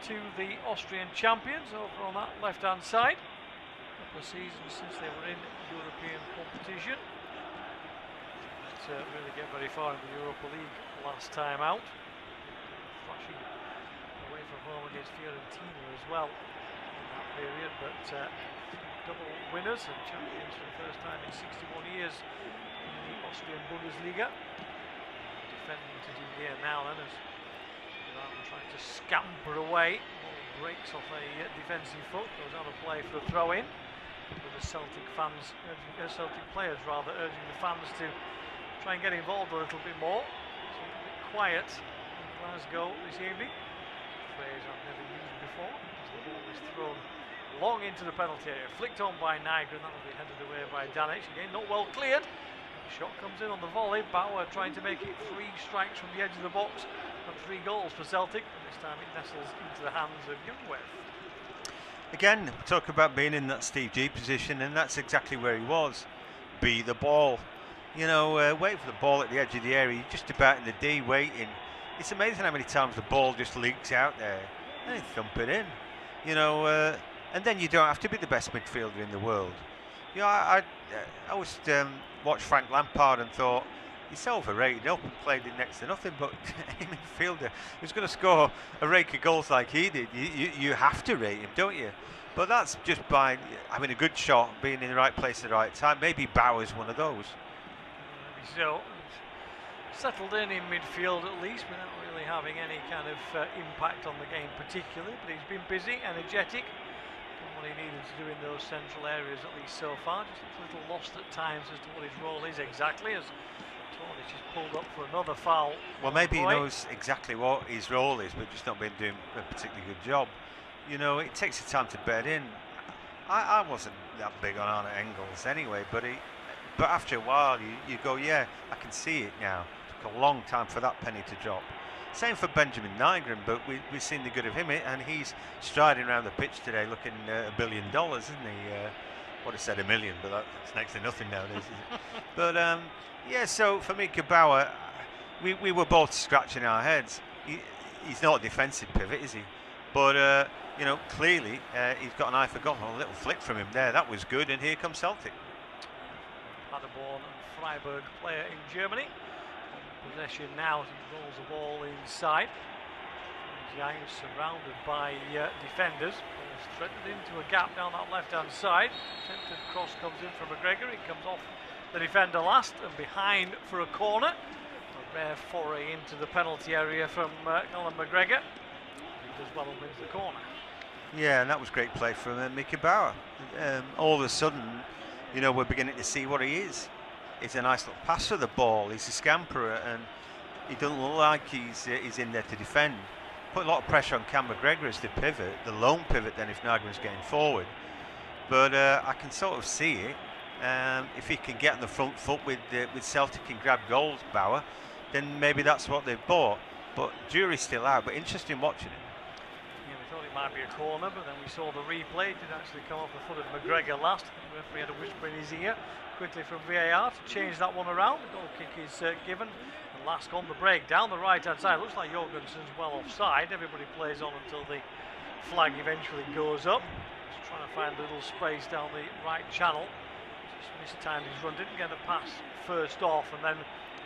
to the Austrian champions over on that left-hand side. A couple of seasons since they were in European competition. Didn't really get very far in the Europa League last time out. Flashing away from home against Fiorentina as well in that period, but double winners and champions for the first time in 61 years in the Austrian Bundesliga. Defending to do here now then as Duran trying to scamper away. Ball breaks off a defensive foot, goes out of play for a throw-in. With the Celtic fans, Celtic players rather, urging the fans to try and get involved a little bit more. It's a bit quiet in Glasgow this evening. A phrase I've never used before. As the ball is thrown long into the penalty area, flicked on by Nygren. That will be headed away by Danek. Again, not well cleared. The shot comes in on the volley. Bauer trying to make it 3 strikes from the edge of the box and 3 goals for Celtic. And this time it nestles into the hands of Youngworth. Again, talk about being in that Steve G position, and that's exactly where he was. Be the ball. You know, wait for the ball at the edge of the area, just about in the D, waiting. It's amazing how many times the ball just leaks out there and thump it in. You know, and then you don't have to be the best midfielder in the world. You know, I always watched Frank Lampard and thought, he's overrated up and played in next to nothing, but a midfielder who's going to score a rake of goals like he did, you have to rate him, don't you? But that's just by having a good shot, being in the right place at the right time. Maybe Bauer's one of those. So, settled in midfield at least, without really having any kind of impact on the game particularly, but he's been busy, energetic, done what he needed to do in those central areas at least so far. Just a little lost at times as to what his role is exactly, as Tornic is pulled up for another foul. Well, maybe he knows exactly what his role is, but just not been doing a particularly good job. You know, it takes the time to bed in. I wasn't that big on Arne Engels anyway, but after a while you go, yeah, I can see it now. It took a long time for that penny to drop. Same for Benjamin Nygren, but we've seen the good of him, and he's striding around the pitch today looking $1 billion, isn't he? Would have said $1 million, but that's next to nothing nowadays, is it? But yeah, so for me, Bauer, we were both scratching our heads. He's not a defensive pivot, is he? But you know, clearly he's got an eye for goal. A little flick from him there, that was good, and here comes Celtic. Paderborn and Freiburg player in Germany. possession now as he rolls the ball inside. Yang is surrounded by defenders. Ball's threaded into a gap down that left-hand side. Attempted cross comes in from McGregor. It comes off the defender last and behind for a corner. A rare foray into the penalty area from Alan McGregor. He does well and wins the corner. Yeah, and that was great play from Mickey Bauer. All of a sudden, you know, we're beginning to see what he is. He's a nice little passer of the ball. He's a scamperer, and he doesn't look like he's in there to defend. Put a lot of pressure on Cam McGregor as the pivot, the lone pivot then if Nygren's getting forward. But I can sort of see it. If he can get on the front foot with Celtic and grab goals, Bauer, then maybe that's what they've bought. But jury's still out, but interesting watching it. Yeah, we thought it might be a corner, but then we saw the replay. It did actually come off the foot of McGregor last. The referee had a whisper in his ear quickly from VAR to change that one around. The goal kick is given. And Lask on the break down the right-hand side. Looks like Jorgensen's well offside. Everybody plays on until the flag eventually goes up. Just trying to find a little space down the right channel. Just mistimed his run. Didn't get the pass first off, and then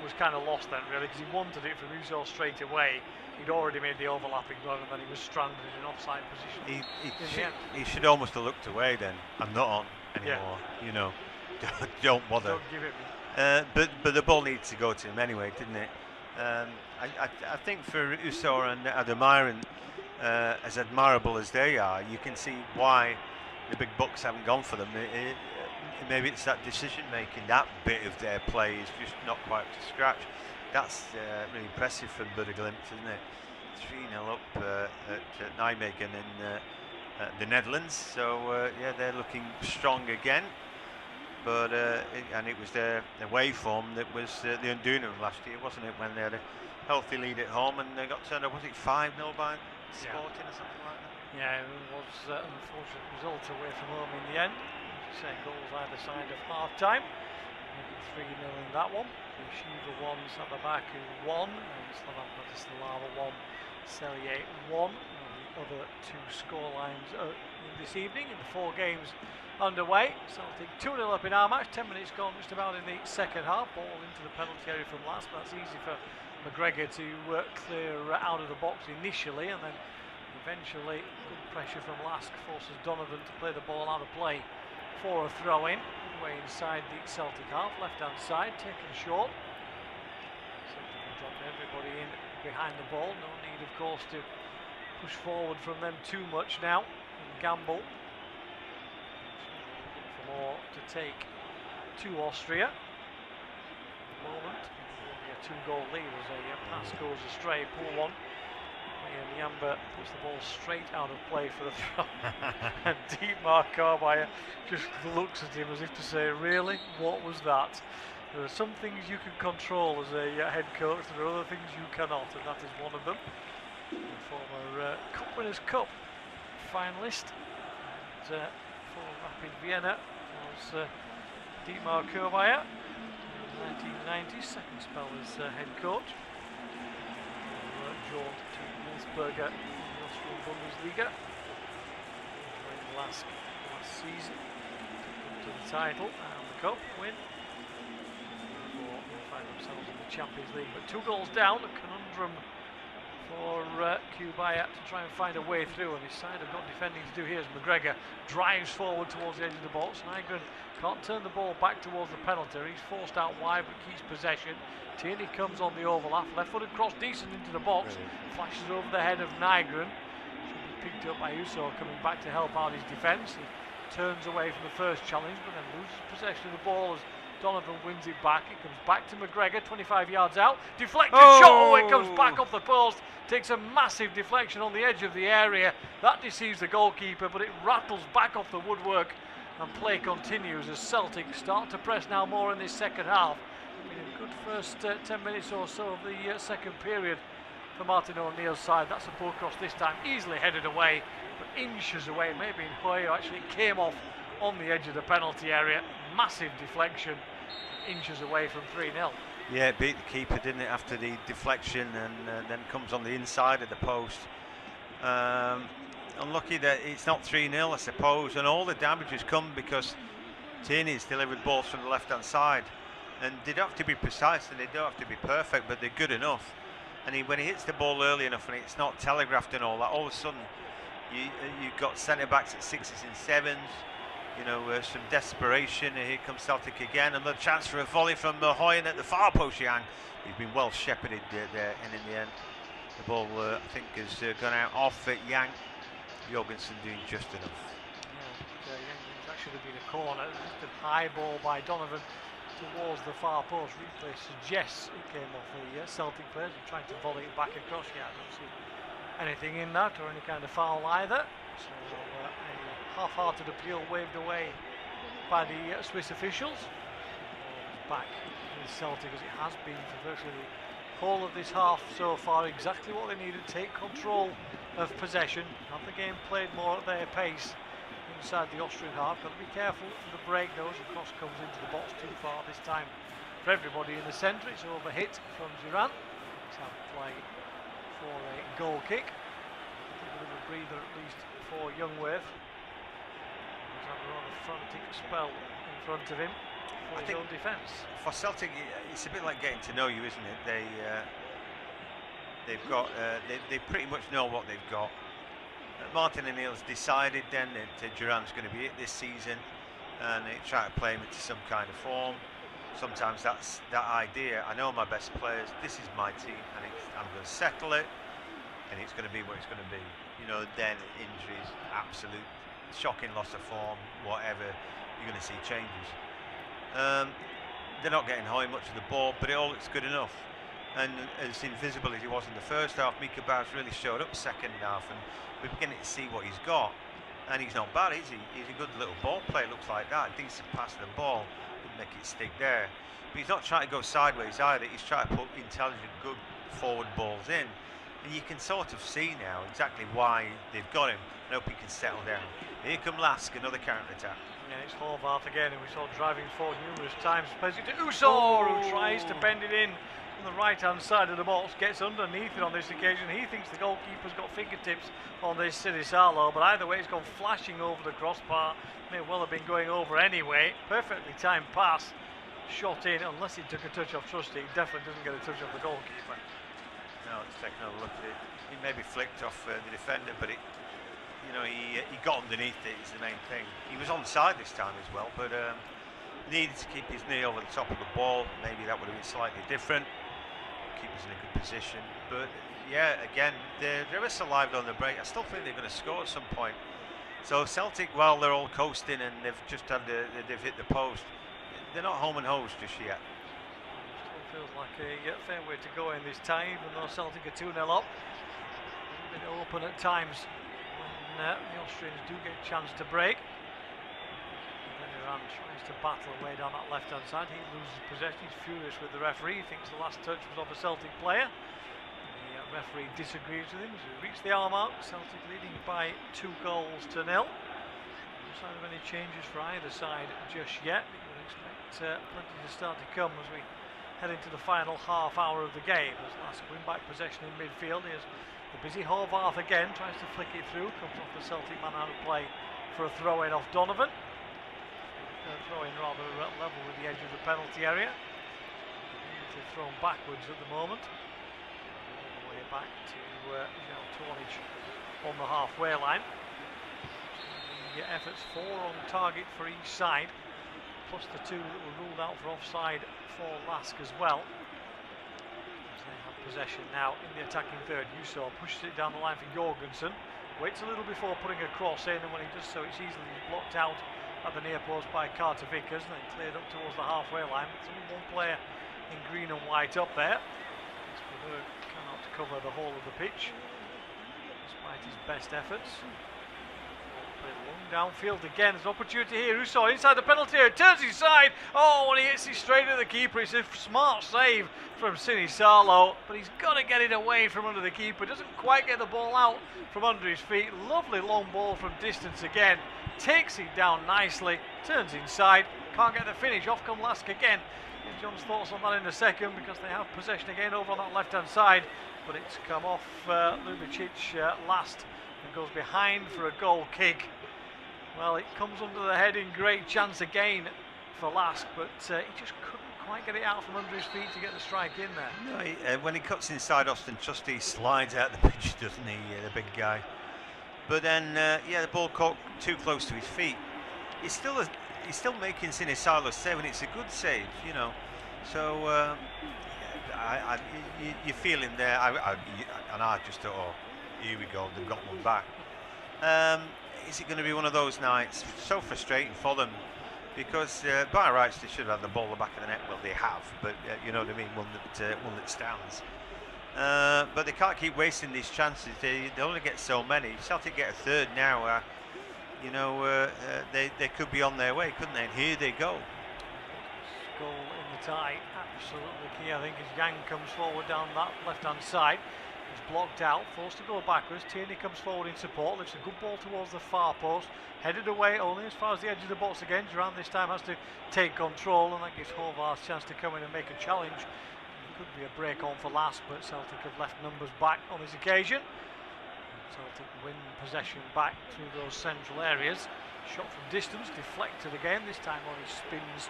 was kind of lost then really, because he wanted it from Uso straight away. He'd already made the overlapping run, and then he was stranded in an offside position. He should almost have looked away then. I'm not on anymore. Yeah. You know, don't bother. Don't give it me. But the ball needs to go to him anyway, didn't it? I think for Uso and Adamiran, as admirable as they are, you can see why the big bucks haven't gone for them. Maybe it's that decision making, that bit of their play is just not quite up to scratch. That's really impressive from Bloody Glimpse, isn't it? 3-0 up at Nijmegen in the Netherlands. So yeah, they're looking strong again. But and it was their away form that was the undoing of them last year, wasn't it? When they had a healthy lead at home and they got turned up, was it 5-0 by Sporting or something like that? Yeah, it was an unfortunate result away from home in the end. Say goals either side of half time. 3-0 in that one. Shiva 1, Sababaku 1, and Slavan Bratislava 1, Celje 1. The other two scorelines this evening in the 4 games underway. Celtic 2-0 up in our match. 10 minutes gone, just about in the second half. Ball into the penalty area from LASK. That's easy for McGregor to clear out of the box initially, and then eventually good pressure from LASK forces Donovan to play the ball out of play for a throw-in, way inside the Celtic half, left-hand side, taken short. Celtic can drop everybody in behind the ball. No need, of course, to push forward from them too much now and gamble. For more to take to Austria. At the moment, only a 2-goal lead as a pass goes astray, poor one. And Yamba puts the ball straight out of play for the throw. And Dietmar Karbaya just looks at him as if to say, really? What was that? There are some things you can control as a head coach, there are other things you cannot, and that is one of them. The former Cup Winners' Cup finalist and for Rapid Vienna was Dietmar Karbaya in the 1990s, second spell as head coach. Jaunt to Wolfsberger in the Austrian Bundesliga. Joined LASK last season, took them to the title and the cup win. Before they find themselves in the Champions League, but 2 goals down, a conundrum for Kubaya to try and find a way through, and his side have got defending to do here as McGregor drives forward towards the edge of the box. Nygren can't turn the ball back towards the penalty. He's forced out wide but keeps possession. Tierney comes on the overlap, left-footed cross decent into the box, flashes over the head of Nygren. Should be picked up by Uso coming back to help out his defence. He turns away from the first challenge but then loses possession of the ball as Donovan wins it back. It comes back to McGregor, 25 yards out. Deflected shot, oh, it comes back off the post. Takes a massive deflection on the edge of the area. That deceives the goalkeeper, but it rattles back off the woodwork. And play continues as Celtic start to press now more in this second half. Been a good first 10 minutes or so of the second period for Martin O'Neill's side. That's a poor cross this time, easily headed away, but inches away. Maybe in Hoyo actually came off on the edge of the penalty area. Massive deflection, inches away from 3-0. Yeah, it beat the keeper, didn't it, after the deflection, and then comes on the inside of the post. Unlucky that it's not 3-0, I suppose, and all the damage has come because Tierney's delivered balls from the left-hand side. And they don't have to be precise and they don't have to be perfect, but they're good enough. And when he hits the ball early enough and it's not telegraphed and all that, all of a sudden you've got centre backs at 6s and 7s. You know, some desperation. And here comes Celtic again. Another chance for a volley from Hoyen at the far post. Yang, he's been well shepherded there, and in the end, the ball I think has gone out off at Yang. Jorgensen doing just enough. Yeah, that should have been a corner. Just a high ball by Donovan towards the far post. Replay suggests it came off the Celtic players and trying to volley it back across. Yeah, I don't see anything in that or any kind of foul either. So a half-hearted appeal waved away by the Swiss officials. Back with Celtic as it has been for virtually the whole of this half so far. Exactly what they needed. Take control of possession. Have the game played more at their pace inside the Austrian half. Got to be careful of the break though, as the cross comes into the box too far this time for everybody in the centre. It's overhit from Duran. It's out flag for a goal kick. A bit of a breather at least for Youngwave. He's had a rather frantic spell in front of him for his own defence. For Celtic, it's a bit like getting to know you, isn't it? They pretty much know what they've got. Martin O'Neill's decided then that Duran's going to be it this season, and they try to play him into some kind of form. Sometimes that's that idea. I know my best players. This is my team, and I'm going to settle it, and it's going to be what it's going to be. You know, then injuries, absolute shocking loss of form, whatever, you're going to see changes. They're not getting high much of the ball, but it all looks good enough. And as invisible as he was in the first half, Mika Bowers really showed up second half, and we're beginning to see what he's got. And he's not bad, is he? He's a good little ball player, looks like that. Decent pass to the ball, didn't make it stick there. But he's not trying to go sideways either. He's trying to put intelligent, good forward balls in. And you can sort of see now exactly why they've got him. I hope he can settle down. Here come Lask, another counter-attack. Yeah, it's Horvath again, and we saw driving forward numerous times. Passing to Usor, who tries to bend it in on the right-hand side of the box, gets underneath it on this occasion. He thinks the goalkeeper's got fingertips on this Sinisalo, but either way, it's gone flashing over the crossbar. May well have been going over anyway. Perfectly timed pass, shot in, unless he took a touch off Trusty. He definitely doesn't get a touch off the goalkeeper. No, it's taking a look at it. He maybe flicked off the defender, but he got underneath it is the main thing. He was onside this time as well, but needed to keep his knee over the top of the ball. Maybe that would have been slightly different. Keep us in a good position. But yeah, again, they're alive on the break. I still think they're going to score at some point. So Celtic, while they're all coasting and they've just had they've hit the post, they're not home and hosed just yet. Still feels like a fair way to go in this tie, even though Celtic are 2-0 up. A bit open at times when the Austrians do get a chance to break. Iran tries to battle away down that left-hand side. He loses possession. He's furious with the referee. He thinks the last touch was of a Celtic player. The referee disagrees with him as we reach the arm out. Celtic leading by 2-0. No sign of any changes for either side just yet. You would expect plenty to start to come as we head into the final half hour of the game. As LASK win back possession in midfield. Here's the busy Horvath again. Tries to flick it through. Comes off the Celtic man out of play for a throw-in off Donovan. Throwing rather level with the edge of the penalty area. They've thrown backwards at the moment. All the way back to Tornage on the halfway line. The efforts 4 on target for each side, plus the 2 that were ruled out for offside for LASK as well. As they have possession now in the attacking third. Usor pushes it down the line for Jorgensen. Waits a little before putting a cross in, and when he does so, it's easily blocked out at the near post by Carter Vickers, and then cleared up towards the halfway line. It's only one player in green and white up there. Spurberg cannot cover the whole of the pitch, despite his best efforts. Played long downfield again. There's an opportunity here. Usor inside the penalty area, turns inside. Oh, and he hits it straight at the keeper. It's a smart save from Sinisalo, but he's got to get it away from under the keeper. Doesn't quite get the ball out from under his feet. Lovely long ball from distance again. Takes it down nicely, turns inside, can't get the finish. Off come LASK again. Get John's thoughts on that in a second, because they have possession again over on that left-hand side, but it's come off Ljubicic last and goes behind for a goal kick. Well, it comes under the heading great chance again for LASK, but he just couldn't quite get it out from under his feet to get the strike in there. No, when he cuts inside Austin Trusty, he slides out the pitch, doesn't he, the big guy? But then, the ball caught too close to his feet. He's still making Sinisalo save, and it's a good save, you know. So you feel him there, and I just thought, oh, here we go, they've got one back. Is it going to be one of those nights? So frustrating for them, because by rights they should have had the ball at the back of the net. Well, they have, but you know what I mean, one that stands. But they can't keep wasting these chances. They only get so many. Celtic get a third now. They could be on their way, couldn't they? And here they go. Goal in the tie, absolutely key, I think, as Yang comes forward down that left-hand side. He's blocked out, forced to go backwards. Tierney comes forward in support, lifts a good ball towards the far post, headed away only as far as the edge of the box again. Duran this time has to take control, and that gives Håvard a chance to come in and make a challenge. It could be a break on for LASK, but Celtic have left numbers back on this occasion. Celtic win possession back through those central areas. Shot from distance, deflected again, this time only spins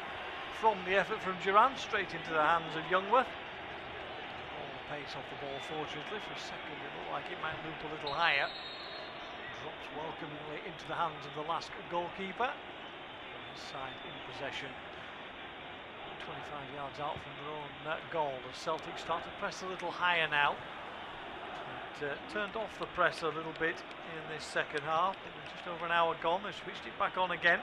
from the effort from Duran straight into the hands of Youngworth. Pace off the ball, fortunately. For a second it looked like it might loop a little higher. Drops welcomingly into the hands of the LASK goalkeeper. This side in possession, 25 yards out from their own goal. The Celtic start to press a little higher now. It turned off the press a little bit in this second half. It was just over an hour gone. They switched it back on again,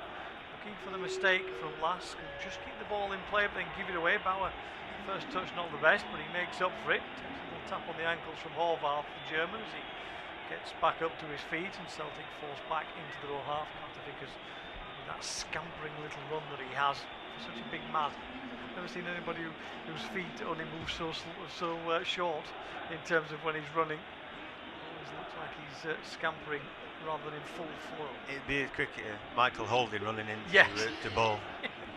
looking for the mistake from LASK, and just keep the ball in play but then give it away. Bauer, first touch not the best, but he makes up for it. Takes a little tap on the ankles from Håvard, the German, as he gets back up to his feet, and Celtic forced back into their own half. Because with that scampering little run that he has, such a big man. I've never seen anybody whose feet only move so short in terms of when he's running. Always looks like he's scampering rather than in full flow. It'd be a cricketer, Michael Holding, running into the ball.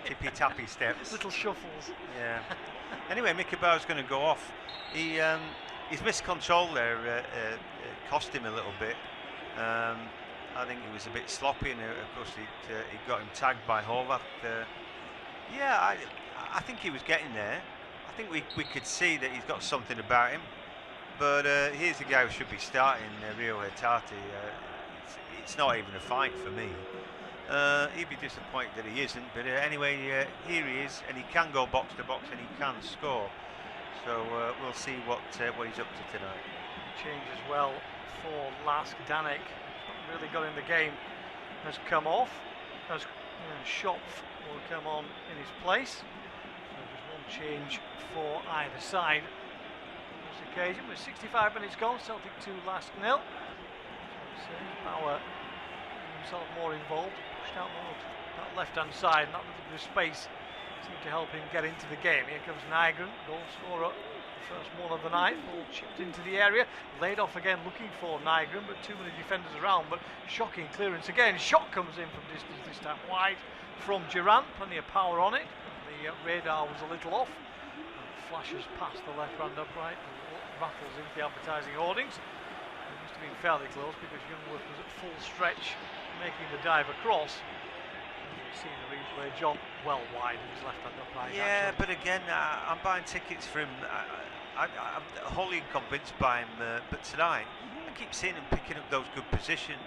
Tippy tappy steps. Little shuffles. Yeah. Anyway, Mickey Bauer's going to go off. His missed control there cost him a little bit. I think he was a bit sloppy, and of course he got him tagged by Håvard. I think he was getting there. I think we could see that he's got something about him. But here's the guy who should be starting, Rio Hetati. It's not even a fight for me. He'd be disappointed that he isn't, but anyway, here he is, and he can go box to box, and he can score. So we'll see what he's up to tonight. Change as well for LASK. Danek, really got in the game, has come off, as Schopf will come on in his place. So there's one change for either side on this occasion. With 65 minutes gone, Celtic 2, LASK 0. So Bauer himself more involved, pushed out more that left-hand side, and that little bit of space seemed to help him get into the game. Here comes Nygren, goal scorer, the first one of the night. Ball chipped into the area, laid off again looking for Nygren, but too many defenders around. But shocking clearance again. Shot comes in from distance, this time wide from Duran. Plenty of power on it. The radar was a little off. Flashes past the left-hand upright, rattles into the advertising hoardings. It must have been fairly close because Youngworth was at full stretch, making the dive across. You've seen the replay, John, well wide in his left-hand upright. Yeah, but again, I'm buying tickets for him. I'm wholly convinced by him, but tonight I keep seeing him picking up those good positions,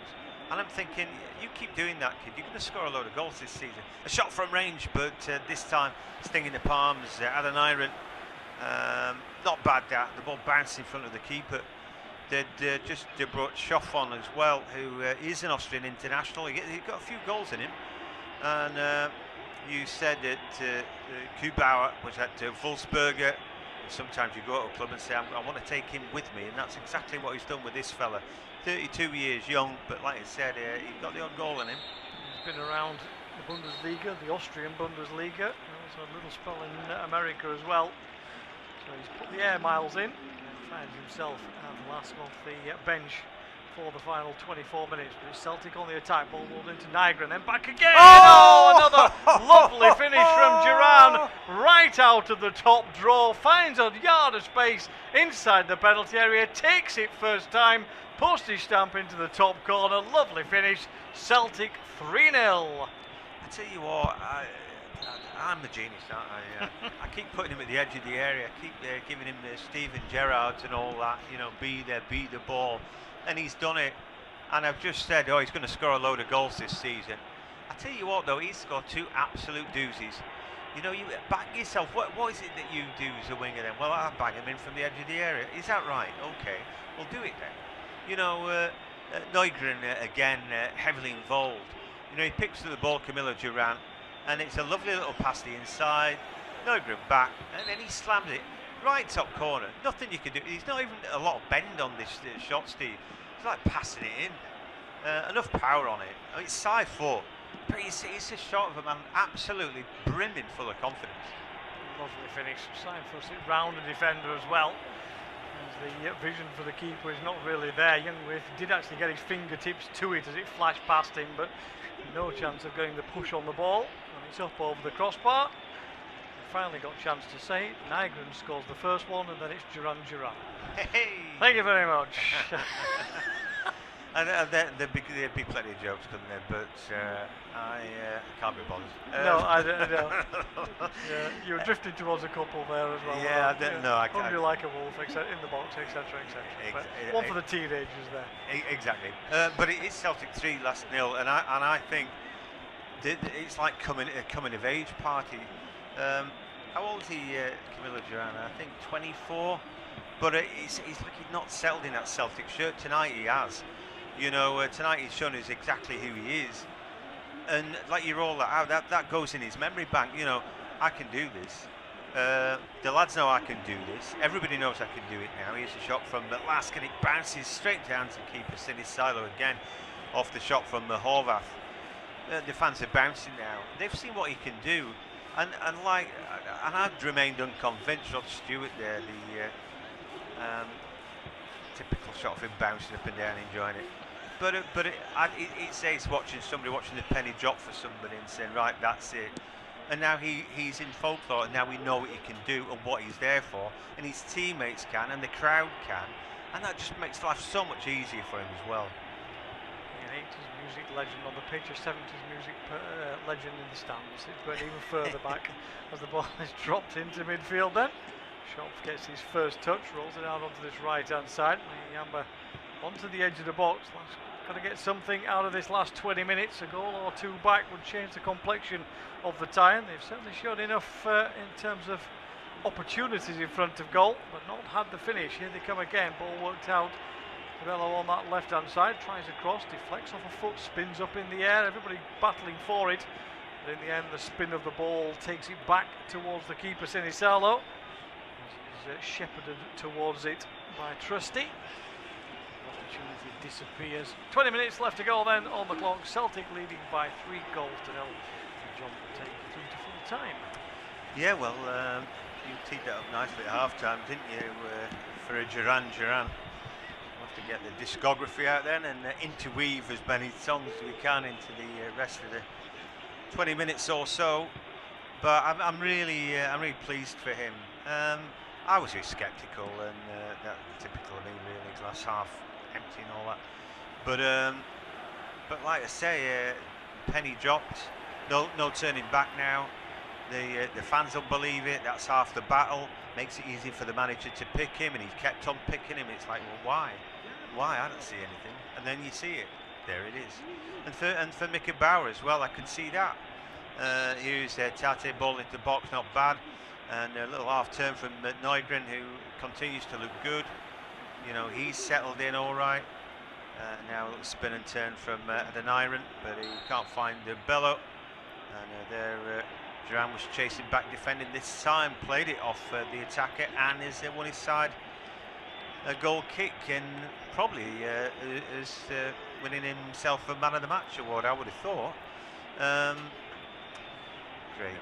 and I'm thinking, you keep doing that, kid, you're going to score a load of goals this season. A shot from range, but this time stinging the palms. Adam Iron, not bad that. The ball bounced in front of the keeper. They brought Schoff on as well, who is an Austrian international. He got a few goals in him. And you said that Kubauer was at Wolfsberger. Sometimes you go to a club and say, I want to take him with me, and that's exactly what he's done with this fella. 32 years young, but like I said, he got the odd goal in him. He's been around the Bundesliga, the Austrian Bundesliga, and also a little spell in America as well. So he's put the air miles in, and finds himself at LASK off the bench for the final 24 minutes. But it's Celtic on the attack, ball rolled into Nygren, then back again. Oh, another lovely finish from Duran, right out of the top draw, finds a yard of space inside the penalty area, takes it first time, postage stamp into the top corner, lovely finish. Celtic 3-0. I tell you what, I'm the genius, aren't I? I keep putting him at the edge of the area. I keep giving him the Steven Gerrards and all that. You know, be there, beat the ball, and he's done it. And I've just said, oh, he's going to score a load of goals this season. I tell you what, though, he's scored 2 absolute doozies. You know, you back yourself. What is it that you do as a winger then? Well, I bang him in from the edge of the area. Is that right? Okay, we'll do it then. You know, Neugren again heavily involved. You know, he picks up the ball, Camilo Duran, and it's a lovely little pass to the inside. Neugren back, and then he slams it right top corner. Nothing you can do. There's not even a lot of bend on this shot, Steve. It's like passing it in. Enough power on it. I mean, it's side foot, but it's a shot of a man absolutely brimming full of confidence. Lovely finish. Side foot it round the defender as well. As the vision for the keeper is not really there. Youngworth did actually get his fingertips to it as it flashed past him, but no chance of getting the push on the ball. And it's up over the crossbar. Finally got a chance to say it. Nygren scores the first one, and then it's Duran. Hey. Thank you very much. And there'd be plenty of jokes, couldn't there? But I can't be bothered. No, I don't know. Yeah, you were drifting towards a couple there as well. Yeah, I don't know. I can't. Hungry like a wolf, in the box, etc., etc. One for the teenagers there. Exactly. But it is Celtic 3, last 0, and I think it's like coming of age party. How old is he, Camilo Duran? I think 24. But he's like he's not settled in that Celtic shirt. Tonight he has. You know, tonight he's shown us exactly who he is. And like you roll that out, that goes in his memory bank. You know, I can do this. The lads know I can do this. Everybody knows I can do it now. Here's a shot from LASK, and it bounces straight down to keeper Sinisalo again off the shot from Horvath. The fans are bouncing now. They've seen what he can do. And I've remained unconvinced. Rod Stewart there, the typical shot of him bouncing up and down, enjoying it. But it says watching the penny drop for somebody and saying, right, that's it. And now he's in folklore, and now we know what he can do and what he's there for, and his teammates can, and the crowd can, and that just makes life so much easier for him as well. 80s music legend on the pitch, a 70s music legend in the stands. It's going even further back as the ball is dropped into midfield then. Schopf gets his first touch, rolls it out onto this right-hand side. Yamba onto the edge of the box. Got to get something out of this last 20 minutes. A goal or two back would change the complexion of the tie. They've certainly shown enough in terms of opportunities in front of goal, but not had the finish. Here they come again. Ball worked out. Cabello on that left-hand side, tries a cross, deflects off a foot, spins up in the air. Everybody battling for it. But in the end, the spin of the ball takes it back towards the keeper, Sinisalo. He's shepherded towards it by Trusty. Opportunity disappears. 20 minutes left to go then on the clock. Celtic leading by 3 goals to 0. John will take it through to full time. Yeah, well, you teed that up nicely at half-time, didn't you, for a Duran. We'll have to get the discography out then and interweave as many songs as we can into the rest of the 20 minutes or so. But I'm really pleased for him. I was very sceptical, and that's typical of me, really, glass half empty and all that. But like I say, penny dropped. No turning back now. The fans don't believe it. That's half the battle. Makes it easy for the manager to pick him, and he's kept on picking him. It's like, well, why? I don't see anything. And then you see it. There it is. And for Mickey Bauer as well, I can see that. Here's Tate, ball into the box, not bad. And a little half turn from Neugren, who continues to look good. You know, he's settled in all right. Now a little spin and turn from Adeniran, but he can't find Bello. And there, Duran was chasing back, defending this time, played it off the attacker, and has won his side a goal kick, and probably is winning himself a man of the match award, I would have thought. Great.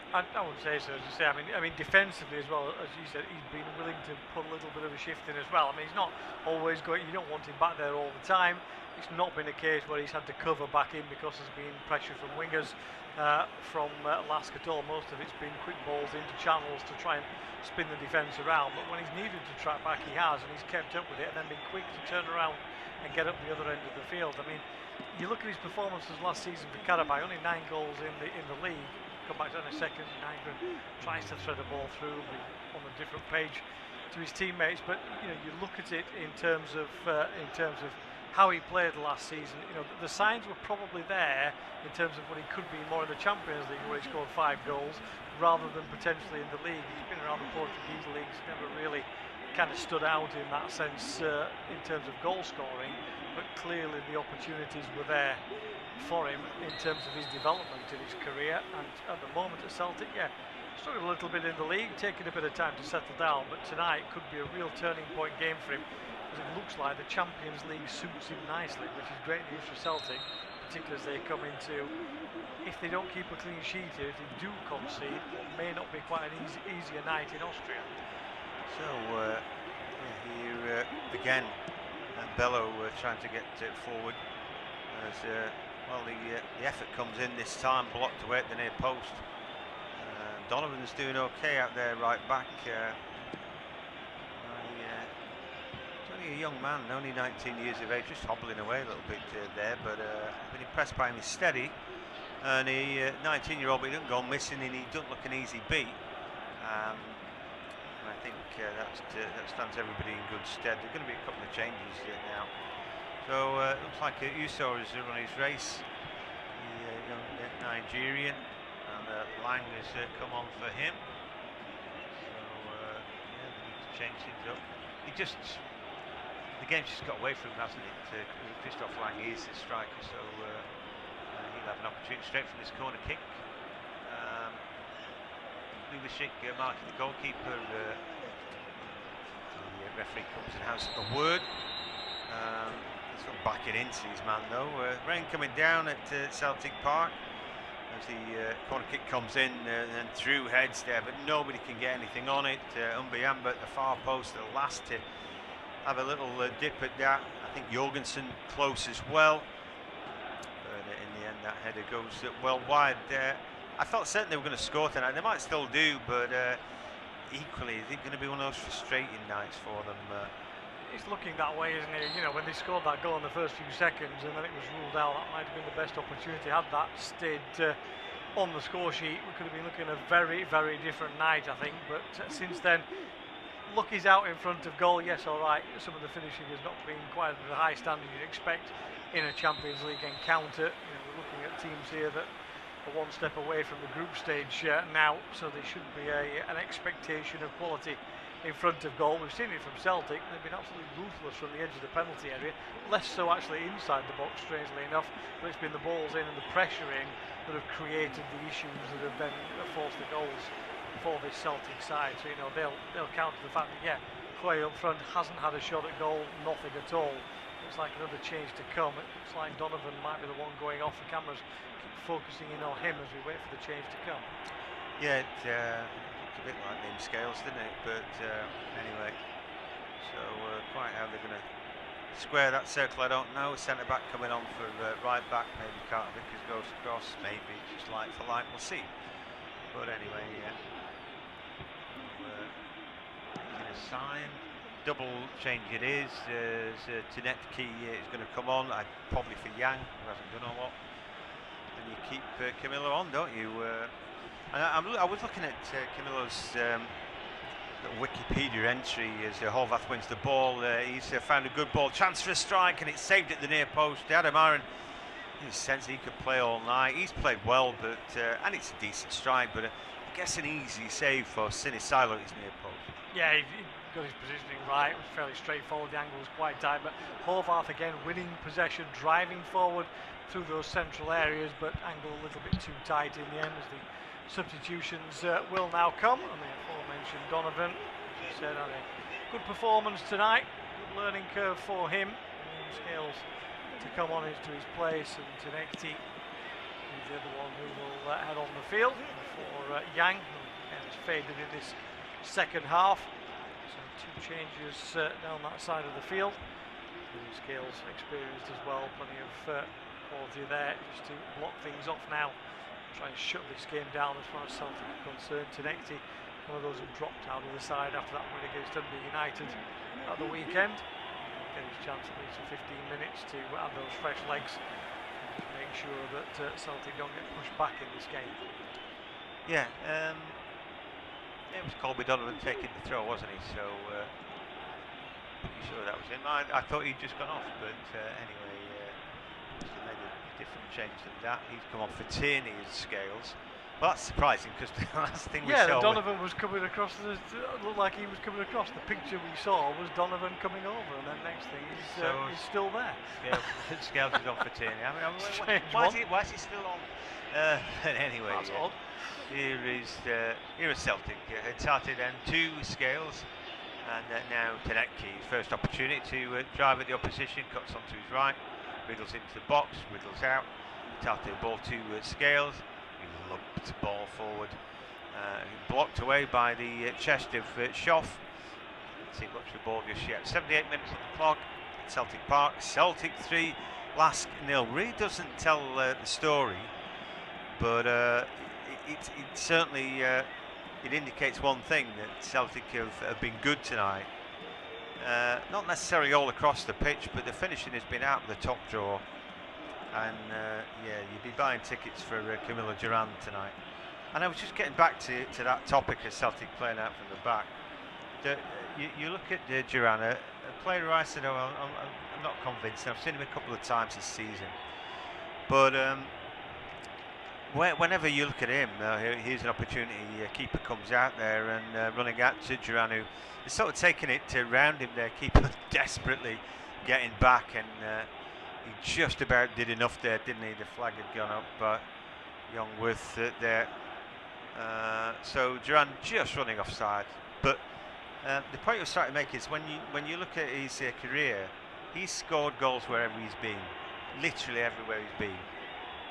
I would say so, as you say. I mean, defensively as well, as you said, he's been willing to put a little bit of a shift in as well. I mean, he's not always going. You don't want him back there all the time. It's not been a case where he's had to cover back in because there's been pressure from wingers from LASK at all. Most of it's been quick balls into channels to try and spin the defence around. But when he's needed to track back, he has, and he's kept up with it, and then been quick to turn around and get up the other end of the field. I mean, you look at his performances last season for Karabakh, only 9 goals in the league. come back to that in a second. Nygren tries to thread the ball through on a different page to his teammates, but you know, you look at it in terms of how he played last season. You know, the signs were probably there in terms of what he could be more in the Champions League, where he scored 5 goals, rather than potentially in the league. He's been around the Portuguese leagues, never really kind of stood out in that sense in terms of goal scoring, but clearly the opportunities were there for him in terms of his development in his career. And at the moment at Celtic, yeah, struggled a little bit in the league, taking a bit of time to settle down, but tonight could be a real turning point game for him, because it looks like the Champions League suits him nicely, which is great news for Celtic, particularly as they come into, if they don't keep a clean sheet here, if they do concede, it may not be quite an easier night in Austria. So here again, Bello trying to get forward as well. The effort comes in this time, blocked away at the near post. Donovan's doing okay out there, right back. He's only a young man, only 19 years of age, just hobbling away a little bit there, but I've been impressed by him. He's steady, and he 19-year-old, but he doesn't go missing, and he doesn't look an easy beat. I think that stands everybody in good stead. There are going to be a couple of changes now. So it looks like Uso is run his race, the young Nigerian, and Lang has come on for him. So yeah, they need to change things up. The game's just got away from him, hasn't it? Christoph Lang is the striker, so he'll have an opportunity straight from this corner kick. Lubicic marking the goalkeeper. The referee comes and has a word. He's got to back it into his man though. Rain coming down at Celtic Park as the corner kick comes in and through heads there, but nobody can get anything on it. Umbiyamba at the far post, the last to have a little dip at that. I think Jorgensen close as well. But in the end, that header goes well wide there. I felt certain they were going to score tonight. They might still do, but equally, is it going to be one of those frustrating nights for them? It's looking that way, isn't it? You know, when they scored that goal in the first few seconds and then it was ruled out, that might have been the best opportunity. Had that stayed on the score sheet, we could have been looking at a very, very different night, I think. But since then, luck is out in front of goal. Yes, all right, some of the finishing has not been quite at the high standard you'd expect in a Champions League encounter. You know, we're looking at teams here that one step away from the group stage now, so there should be an expectation of quality in front of goal. We've seen it from Celtic. They've been absolutely ruthless from the edge of the penalty area, less so actually inside the box, strangely enough, but it's been the balls in and the pressure in that have created the issues that have then forced the goals for this Celtic side. So you know, they'll counter the fact that yeah, Clay up front hasn't had a shot at goal, nothing at all. Looks like another change to come. It looks like Donovan might be the one going off. The cameras keep focusing in on him as we wait for the change to come. Yeah, it looked a bit like Nim Scales, didn't it? But anyway, so quite how they're going to square that circle, I don't know. Centre back coming on for right back. Maybe Carter Vickers goes across. Maybe just like for like. We'll see. But anyway, yeah. Making a sign. Double change it is. Tinetki is going to come on. Probably for Yang, who hasn't done a lot. And you keep Camilo on, don't you? And I was looking at Camilo's Wikipedia entry as Horvath wins the ball. He's found a good ball, chance for a strike, and it's saved at the near post. Adam Aaron, in a sense, he could play all night. He's played well, but and it's a decent strike, but I guess an easy save for Sinisalo at his near post. Yeah, he got his positioning right. It was fairly straightforward. The angle was quite tight, but Horvath again winning possession, driving forward through those central areas, but angle a little bit too tight in the end as the substitutions will now come. And the aforementioned Donovan, as you said, had a good performance tonight. Good learning curve for him. Scales to come on into his place, and Tinekti is the other one who will head on the field for Yang, who has faded in this second half. So two changes down that side of the field. Scales experienced as well, plenty of quality there just to block things off now. Try and shut this game down as far as Celtic are concerned. Tinekti, one of those who dropped out of the side after that win against Dundee United at the weekend. Get his chance at least for 15 minutes to add those fresh legs and make sure that Celtic don't get pushed back in this game. Yeah, it was Colby Donovan taking the throw, wasn't he? So, pretty sure that was him. I thought he'd just gone off, but anyway, must have made a different change than that. He's come off for Tierney as Scales. Well, that's surprising because the last thing we saw. Yeah, Donovan was coming across. Looked like he was coming across. The picture we saw was Donovan coming over, and then next thing he's still there. Scales is on for Tierney. I mean, why is he still on? But anyway, that's odd. Here is Celtic. Hatate then to Scales, and now Tenetki. First opportunity to drive at the opposition. Cuts onto his right. Wriggles into the box. Wriggles out. Hatate ball to Scales. Lumped ball forward, blocked away by the chest of Schoff. Let's see what's the ball just yet. 78 minutes on the clock at Celtic Park. Celtic 3, LASK 0. Really doesn't tell the story, but it certainly it indicates one thing, that Celtic have been good tonight. Not necessarily all across the pitch, but the finishing has been out of the top drawer. And yeah, you'd be buying tickets for Camilla Duran tonight. And I was just getting back to that topic of Celtic playing out from the back. You look at Duran, a player who I said, oh, I'm not convinced. I've seen him a couple of times this season. But whenever you look at him, here's an opportunity. Keeper comes out there and running at Duran, who is sort of taking it around him there. Keeper desperately getting back, and he just about did enough there, didn't he? The flag had gone up, but Youngworth there. So Duran just running offside. But the point I was trying to make is when you look at his career, he's scored goals wherever he's been, literally everywhere he's been.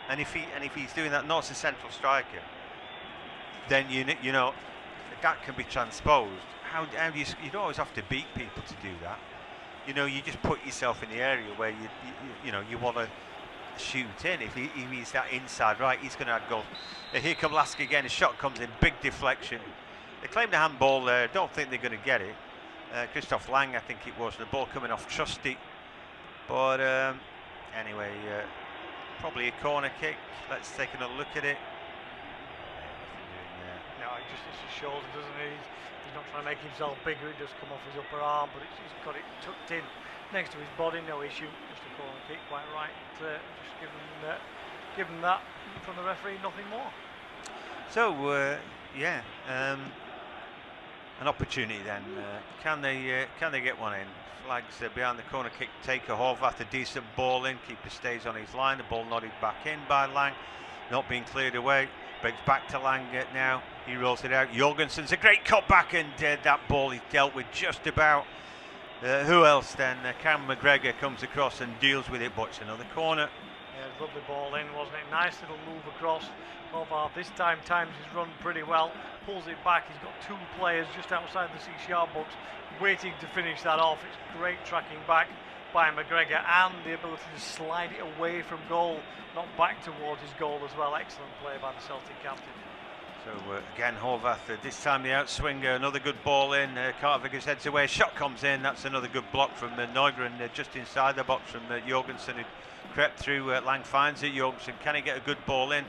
And if he's doing that, not as a central striker, then you know that can be transposed. How do you don't always have to beat people to do that. You know, you just put yourself in the area where you want to shoot in. If he's that inside right, he's going to have goals. Here come LASK again. A shot comes in, big deflection. They claim the handball there. Don't think they're going to get it. Christoph Lang, I think it was. The ball coming off Trusty. But anyway, probably a corner kick. Let's take another look at it. No, it just hits his shoulder, doesn't he? He's not trying to make himself bigger, it does come off his upper arm, but he's got it tucked in next to his body, no issue. Just a corner kick, quite right. Just give him that from the referee, nothing more. So, yeah, an opportunity then. Can they get one in? Flags behind the corner kick taker. Horvath, a decent ball in. Keeper stays on his line. The ball nodded back in by Lang, not being cleared away. Breaks back to Lang now. He rolls it out. Jorgensen's a great cut back, and that ball he dealt with just about. Who else then? Cam McGregor comes across and deals with it, but it's another corner. Yeah, lovely ball in, wasn't it? Nice little move across. Horvath this time times his run pretty well. Pulls it back. He's got two players just outside the 6-yard box waiting to finish that off. It's great tracking back by McGregor, and the ability to slide it away from goal, not back towards his goal as well. Excellent play by the Celtic captain. So again, Horvath, this time the outswinger, another good ball in. Carter Vickers heads away, shot comes in. That's another good block from Neugren, just inside the box from Jorgensen, who crept through. Lang finds it. Jorgensen, can he get a good ball in?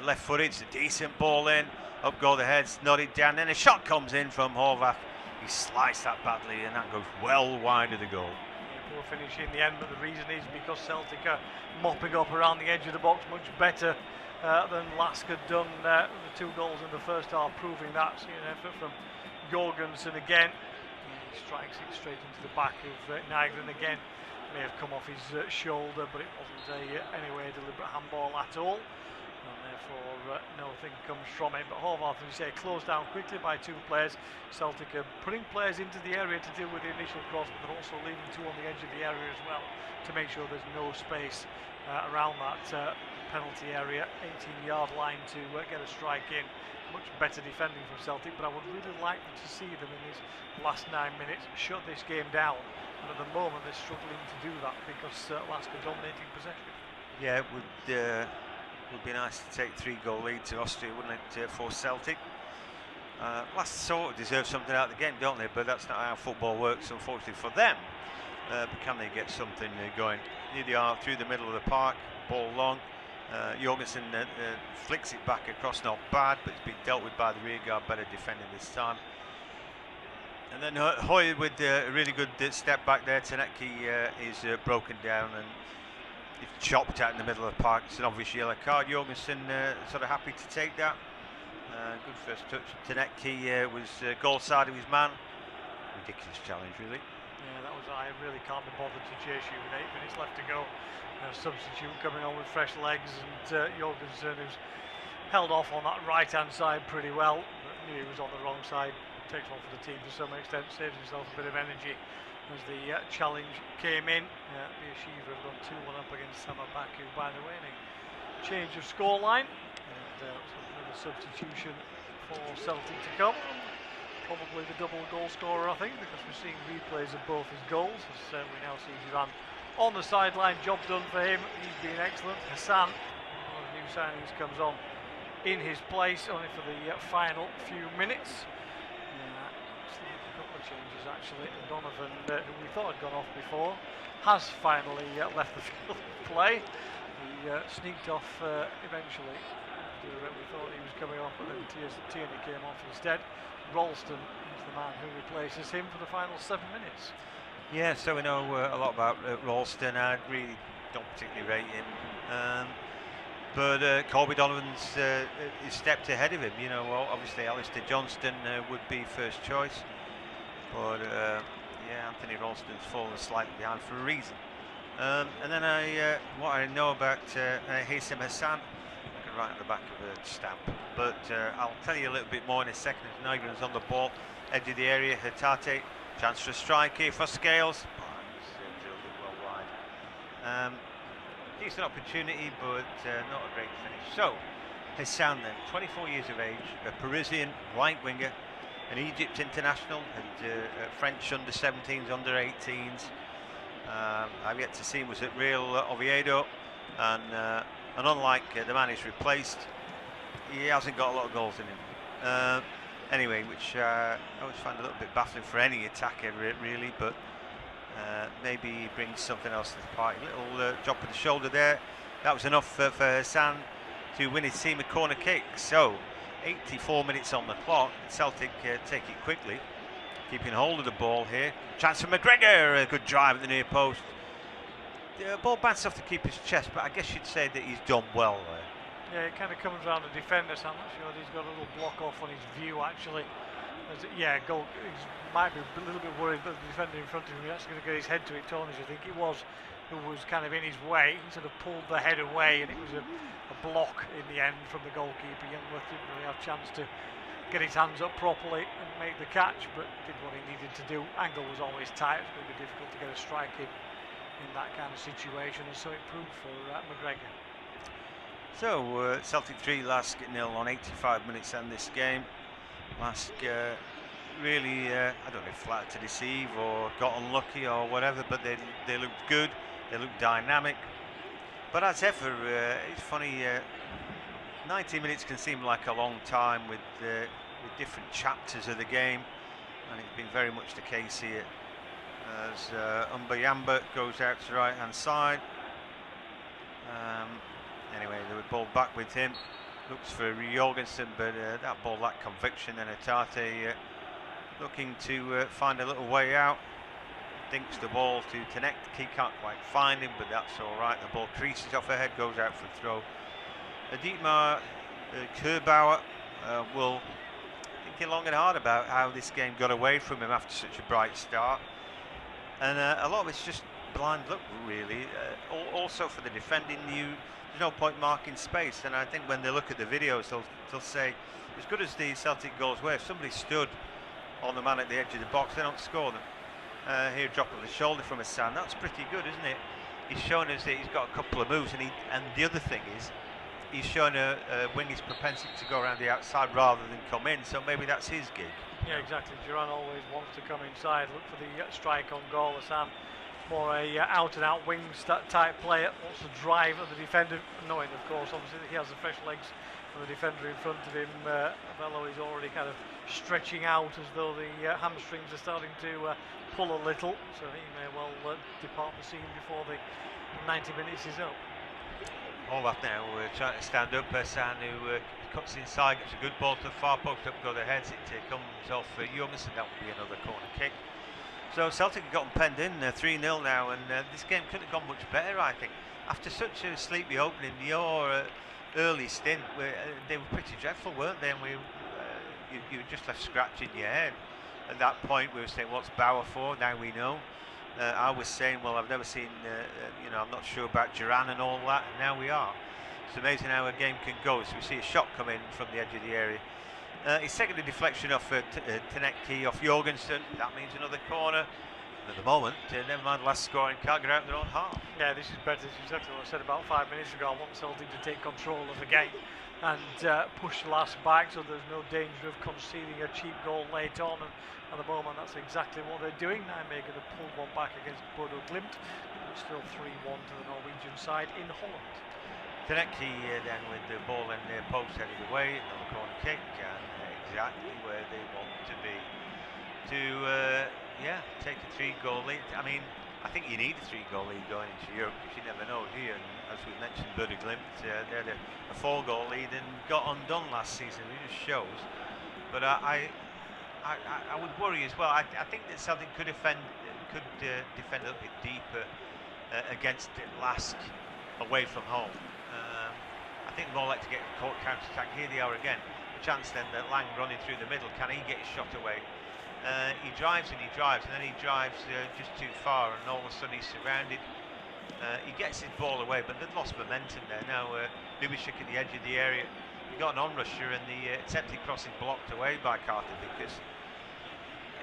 Left footed, it's a decent ball in. Up go the heads, nodded down. Then a shot comes in from Horvath. He sliced that badly, and that goes well wide of the goal. Poor finish in the end, but the reason is because Celtic are mopping up around the edge of the box much better than LASK had done. The 2 goals in the first half proving that. See an effort from Jorgensen again. He strikes it straight into the back of Nygren again. May have come off his shoulder, but it wasn't anyway a deliberate handball at all. And therefore nothing comes from it. But Horvath, as you say, closed down quickly by 2 players. Celtic are putting players into the area to deal with the initial cross, but they're also leaving 2 on the edge of the area as well to make sure there's no space around that penalty area, 18-yard line to get a strike in. Much better defending from Celtic, but I would really like to see them in these last 9 minutes shut this game down. And at the moment they're struggling to do that because LASK are dominating possession. Yeah, it would be nice to take 3-goal lead to Austria, wouldn't it, for Celtic? LASK sort of deserve something out of the game, don't they? But that's not how football works, unfortunately for them. But can they get something going? Here they are through the middle of the park, ball long. Jorgensen flicks it back across, not bad, but it's been dealt with by the rear guard, better defending this time. And then Hoyer with a really good step back there. Tanecki is broken down and it's chopped out in the middle of the park. It's an obvious yellow card. Jorgensen sort of happy to take that. Good first touch. Tanecki was goal side of his man. Ridiculous challenge, really. Yeah, that was. I really can't be bothered to chase you with 8 minutes left to go. Substitute coming on with fresh legs, and Jorgensen, who's held off on that right-hand side pretty well, but knew he was on the wrong side. Takes one for the team to some extent, saves himself a bit of energy as the challenge came in. Beersheva have gone 2-1 up against Samabaku, by the way, and a change of scoreline. And another substitution for Celtic to come. Probably the double goal scorer, I think, because we're seeing replays of both his goals. As we now see Duran on the sideline, job done for him. He's been excellent. Hassan, one of the new signings, comes on in his place, only for the final few minutes. A couple of changes actually. Donovan, who we thought had gone off before, has finally left the field of play. He sneaked off eventually. We thought he was coming off, but then Tierney came off instead. Ralston is the man who replaces him for the final 7 minutes. Yeah, so we know a lot about Ralston. I really don't particularly rate him. But Colby Donovan's is stepped ahead of him. You know, well, obviously Alistair Johnston would be first choice. But yeah, Anthony Ralston's fallen slightly behind for a reason. And then what I know about Haitham Hassan, I can write on the back of a stamp. But I'll tell you a little bit more in a second. Nygren's on the ball, edge of the area. Hatate, chance for a strike here for Scales. Oh, he's drilled it well wide. Decent opportunity, but not a great finish. So, Hassan then, 24 years of age, a Parisian right winger, an Egypt international, and French under-17s, under-18s. I've yet to see him was at Real Oviedo, and unlike the man he's replaced, he hasn't got a lot of goals in him. Anyway, which I always find a little bit baffling for any attacker, really, but maybe he brings something else to the party. Little drop of the shoulder there. That was enough for Hassan to win his team a corner kick. So, 84 minutes on the clock. Celtic take it quickly, keeping hold of the ball here. Chance for McGregor, a good drive at the near post. The ball bounced off the keeper's chest, but I guess you'd say that he's done well there. Yeah, it kind of comes around the defender, so I'm not sure he's got a little block off on his view actually. Yeah, goal. He might be a little bit worried that the defender in front of him is actually going to get his head to it. Tornish, I think it was, who was kind of in his way. He sort of pulled the head away, and it was a block in the end from the goalkeeper. Youngworth didn't really have a chance to get his hands up properly and make the catch, but did what he needed to do. Angle was always tight. It's going to be difficult to get a strike in that kind of situation, and so it proved for McGregor. So Celtic 3, LASK 0 on 85 minutes in this game. LASK really, I don't know if flattered to deceive or got unlucky or whatever, but they looked good, they looked dynamic. But as ever, it's funny, 90 minutes can seem like a long time with different chapters of the game, and it's been very much the case here. As Umbayamba goes out to the right hand side. Anyway, they would ball back with him. Looks for Jorgensen, but that ball lacked conviction. And Hatate looking to find a little way out. Dinks the ball to Tanecki. He can't quite find him, but that's all right. The ball creases off her head, goes out for a throw. Dietmar Kerbauer will thinking long and hard about how this game got away from him after such a bright start. And a lot of it's just blind luck, really. Also for the defending, there's no point marking space. And I think when they look at the videos, they'll say, as good as the Celtic goals were, if somebody stood on the man at the edge of the box, they don't score them. Here, drop of the shoulder from Hassan. That's pretty good, isn't it? He's shown us that he's got a couple of moves, and the other thing is, he's shown a winger's propensity to go around the outside rather than come in. So maybe that's his gig. Yeah, exactly. Duran always wants to come inside, look for the strike on goal. Hassan, more a out-and-out wing type player, wants to drive at the defender, knowing, of course, obviously that he has the fresh legs and the defender in front of him. Bello is already kind of stretching out as though the hamstrings are starting to pull a little, so he may well depart the scene before the 90 minutes is up. Olaf now trying to stand up. San who cuts inside, gets a good ball to the far post, up go the heads. It comes off Jorgensen. That will be another corner kick. So Celtic have gotten penned in 3-0 now, and this game couldn't have gone much better, I think. After such a sleepy opening, your early stint, they were pretty dreadful, weren't they? And you were just left scratching your head. At that point, we were saying, what's Bauer for? Now we know. I was saying, well, I've never seen, I'm not sure about Duran and all that, and now we are. It's amazing how a game can go. So we see a shot come in from the edge of the area. He's taken a deflection off Tenecki, off Jorgensen. That means another corner. And at the moment, never mind the last scoring, can't get out in their own half. Yeah, this is better. This is exactly what I said about 5 minutes ago. I want Celtic to take control of the game and push LASK back so there's no danger of conceding a cheap goal late on. And at the moment, that's exactly what they're doing. Nijmegen have pulled one back against Bodo Glimt. It's still 3-1 to the Norwegian side in Holland. Tenecki then with the ball in the post headed away, another corner kick, and exactly where they want to be to take a 3-goal lead. I mean, I think you need a 3-goal lead going into Europe because you never know, do you? And as we mentioned, Bodo Glimt, they had a 4-goal lead and got undone last season. It just shows. But I would worry as well. I think that Celtic could defend a little bit deeper against LASK away from home. I think they'd more like to get a counter-attack. Here they are again. A chance then that Lang running through the middle. Can he get his shot away? He drives and then he drives just too far, and all of a sudden he's surrounded. He gets his ball away, but they've lost momentum there. Now Lubishek at the edge of the area. He got an on-rusher, and the attempted cross is blocked away by Carter because,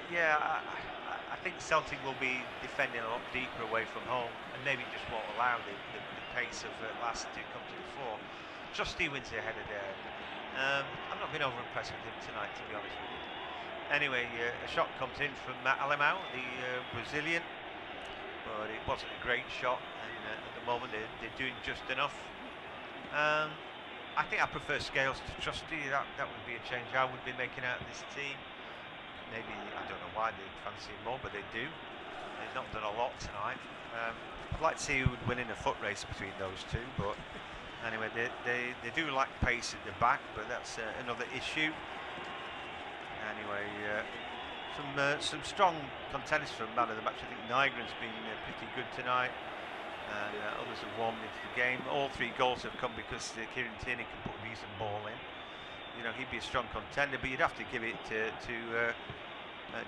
I think Celtic will be defending a lot deeper away from home, and maybe just won't allow the pace of LASK to come to the fore. Trusty wins the header there. I've not been over impressed with him tonight, to be honest with you. Anyway, a shot comes in from Alemão, the Brazilian, but it wasn't a great shot, and at the moment they're doing just enough. I think I prefer Scales to Trusty. That would be a change I would be making out of this team. Maybe, I don't know why they fancy him more, but they do. They've not done a lot tonight. I'd like to see who would win in a foot race between those two, but anyway, they do lack pace at the back, but that's another issue. Anyway, some strong contenders for man of the match. I think Nygren's been pretty good tonight, and others have warmed into the game. All 3 goals have come because Kieran Tierney can put a decent ball in. You know, he'd be a strong contender, but you'd have to give it to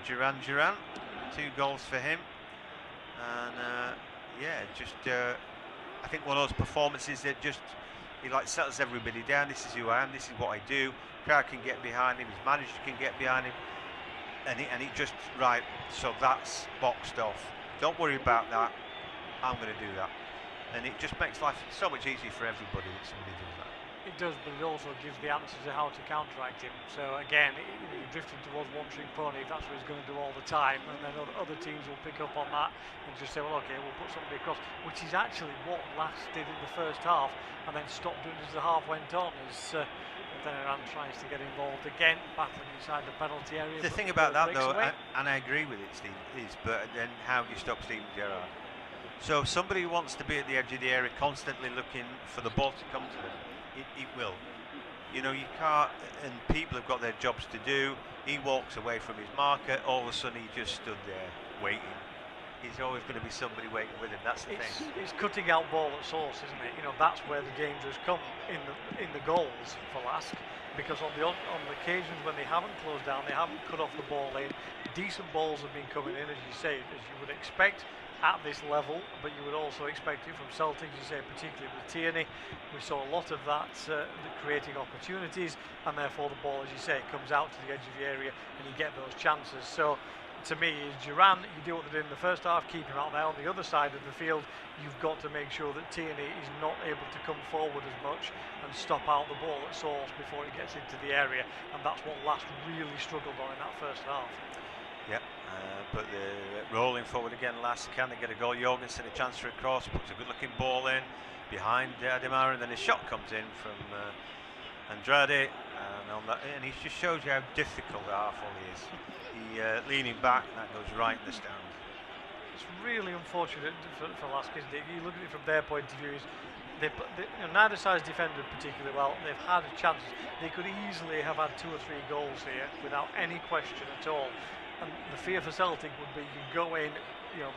Duran. 2 goals for him, and I think one of those performances that just he settles everybody down. This is who I am. This is what I do. Crowd can get behind him. His manager can get behind him, and he just right. So that's boxed off. Don't worry about that. I'm going to do that, and it just makes life so much easier for everybody that somebody does that. It does, but it also gives the answer to how to counteract him. So again, you're drifting towards one-trick pony if that's what he's going to do all the time, and then other teams will pick up on that and just say, well, okay, we'll put somebody across, which is actually what LASK did in the first half, and then stopped doing as the half went on. As then Iran tries to get involved again, battling inside the penalty area. The thing about that, though, and I agree with it, Steve, is but then how do you stop Steven Gerrard? So if somebody wants to be at the edge of the area, constantly looking for the ball to come to them, it will. You know, you can't, and people have got their jobs to do. He walks away from his marker, all of a sudden he just stood there waiting. There's always going to be somebody waiting with him. That's the thing. It's cutting out ball at source, isn't it? You know, that's where the danger has come in the goals for LASK, because on the occasions when they haven't closed down, they haven't cut off the ball in. Decent balls have been coming in, as you say, as you would expect at this level, but you would also expect it from Celtic, as you say, particularly with Tierney. We saw a lot of that creating opportunities, and therefore the ball, as you say, comes out to the edge of the area and you get those chances. So to me, is Duran, you do what they did in the first half, keep him out there. On the other side of the field, you've got to make sure that Tierney is not able to come forward as much and stop out the ball at source before it gets into the area, and that's what LASK really struggled on in that first half. Yep, but they're rolling forward again. LASK, can they get a goal? Jorgensen a chance for a cross, puts a good-looking ball in behind Ademar, and then a shot comes in from Andrade, and he just shows you how difficult the half volley is. He leaning back, and that goes right in the stand. It's really unfortunate for LASK, isn't it? You look at it from their point of view, neither side's defended particularly well. They've had chances. They could easily have had 2 or 3 goals here without any question at all. And the fear for Celtic would be you go in,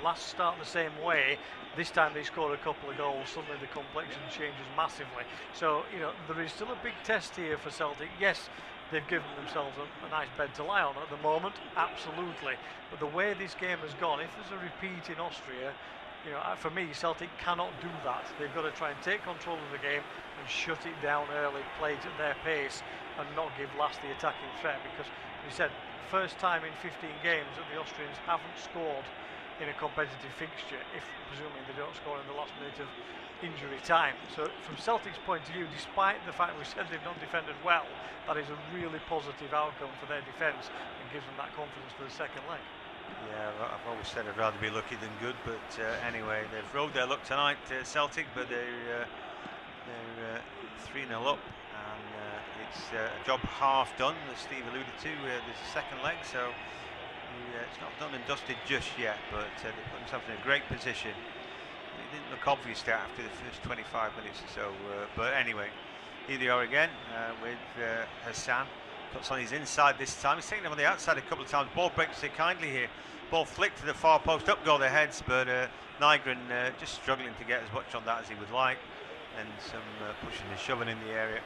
last start the same way. This time they score a couple of goals. Suddenly the complexion changes massively. So there is still a big test here for Celtic. Yes, they've given themselves a nice bed to lie on at the moment, absolutely. But the way this game has gone, if there's a repeat in Austria, for me, Celtic cannot do that. They've got to try and take control of the game and shut it down early, play it at their pace, and not give LASK the attacking threat. Because, as you said, first time in 15 games that the Austrians haven't scored in a competitive fixture, if presuming they don't score in the last minute of injury time. So from Celtic's point of view, despite the fact we said they've not defended well, that is a really positive outcome for their defence and gives them that confidence for the second leg. Yeah, I've always said I'd rather be lucky than good, but anyway, they've rode their luck tonight, Celtic, but they're 3-0 up, and it's a job half done, as Steve alluded to. There's a second leg, so it's not done and dusted just yet, but they put themselves in a great position. It didn't look obvious there after the first 25 minutes or so, but anyway, here they are again with Hassan. Cuts on his inside this time. He's taken them on the outside a couple of times. Ball breaks it kindly here. Ball flicked to the far post. Up go their heads, but Nygren just struggling to get as much on that as he would like. And some pushing and shoving in the area.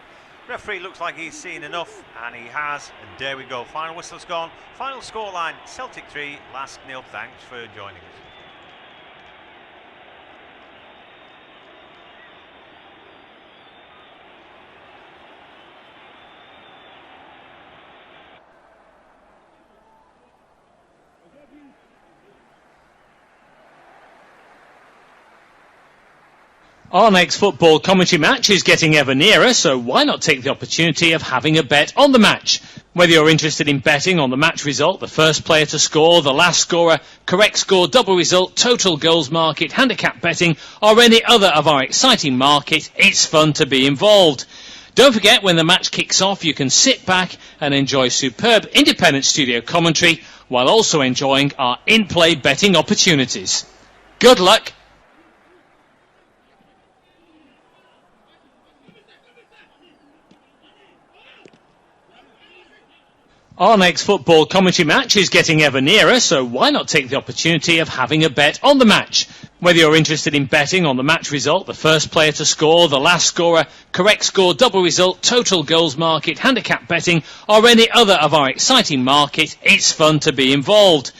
Referee looks like he's seen enough, and he has. And there we go. Final whistle's gone. Final scoreline: Celtic 3, LASK 0. Thanks for joining us. Our next football commentary match is getting ever nearer, so why not take the opportunity of having a bet on the match? Whether you're interested in betting on the match result, the first player to score, the last scorer, correct score, double result, total goals market, handicap betting, or any other of our exciting market, it's fun to be involved. Don't forget, when the match kicks off, you can sit back and enjoy superb independent studio commentary while also enjoying our in-play betting opportunities. Good luck. Our next football commentary match is getting ever nearer, so why not take the opportunity of having a bet on the match? Whether you're interested in betting on the match result, the first player to score, the last scorer, correct score, double result, total goals market, handicap betting, or any other of our exciting market, it's fun to be involved.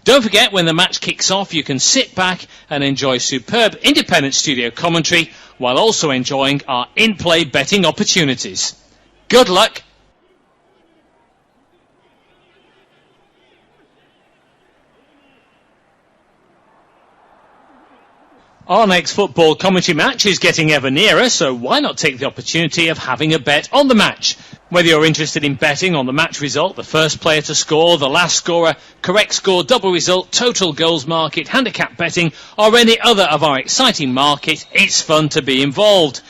Don't forget, when the match kicks off, you can sit back and enjoy superb independent studio commentary while also enjoying our in-play betting opportunities. Good luck. Our next football commentary match is getting ever nearer, so why not take the opportunity of having a bet on the match? Whether you're interested in betting on the match result, the first player to score, the last scorer, correct score, double result, total goals market, handicap betting, or any other of our exciting market, it's fun to be involved.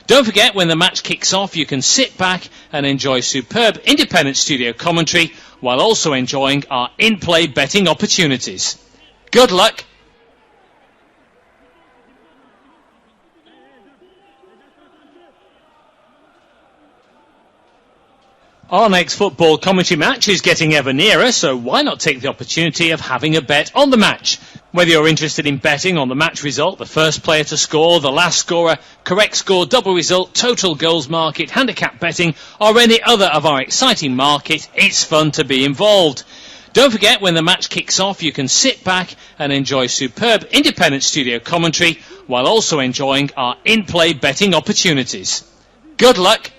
Don't forget, when the match kicks off, you can sit back and enjoy superb independent studio commentary while also enjoying our in-play betting opportunities. Good luck. Our next football commentary match is getting ever nearer, so why not take the opportunity of having a bet on the match? Whether you're interested in betting on the match result, the first player to score, the last scorer, correct score, double result, total goals market, handicap betting, or any other of our exciting market, it's fun to be involved. Don't forget, when the match kicks off, you can sit back and enjoy superb independent studio commentary while also enjoying our in-play betting opportunities. Good luck.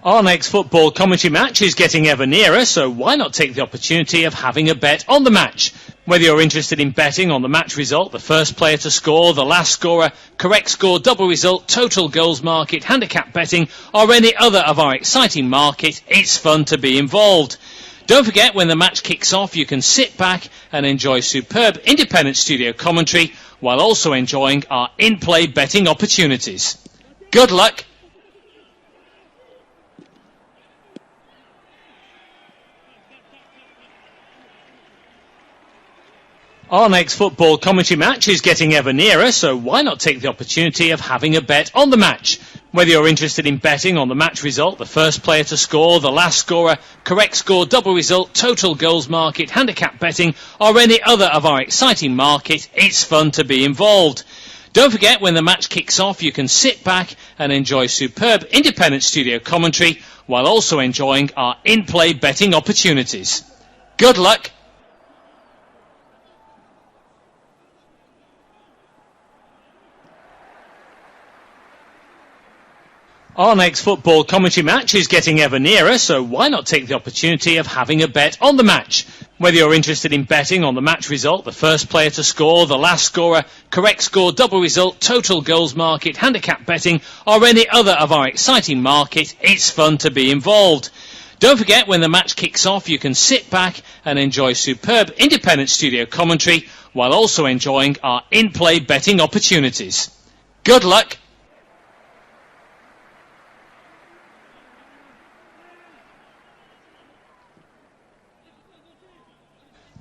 Our next football commentary match is getting ever nearer, so why not take the opportunity of having a bet on the match? Whether you're interested in betting on the match result, the first player to score, the last scorer, correct score, double result, total goals market, handicap betting, or any other of our exciting market, it's fun to be involved. Don't forget, when the match kicks off, you can sit back and enjoy superb independent studio commentary while also enjoying our in-play betting opportunities. Good luck. Our next football commentary match is getting ever nearer, so why not take the opportunity of having a bet on the match? Whether you're interested in betting on the match result, the first player to score, the last scorer, correct score, double result, total goals market, handicap betting, or any other of our exciting market, it's fun to be involved. Don't forget, when the match kicks off, you can sit back and enjoy superb independent studio commentary while also enjoying our in-play betting opportunities. Good luck. Our next football commentary match is getting ever nearer, so why not take the opportunity of having a bet on the match? Whether you're interested in betting on the match result, the first player to score, the last scorer, correct score, double result, total goals market, handicap betting, or any other of our exciting market, it's fun to be involved. Don't forget, when the match kicks off, you can sit back and enjoy superb independent studio commentary while also enjoying our in-play betting opportunities. Good luck.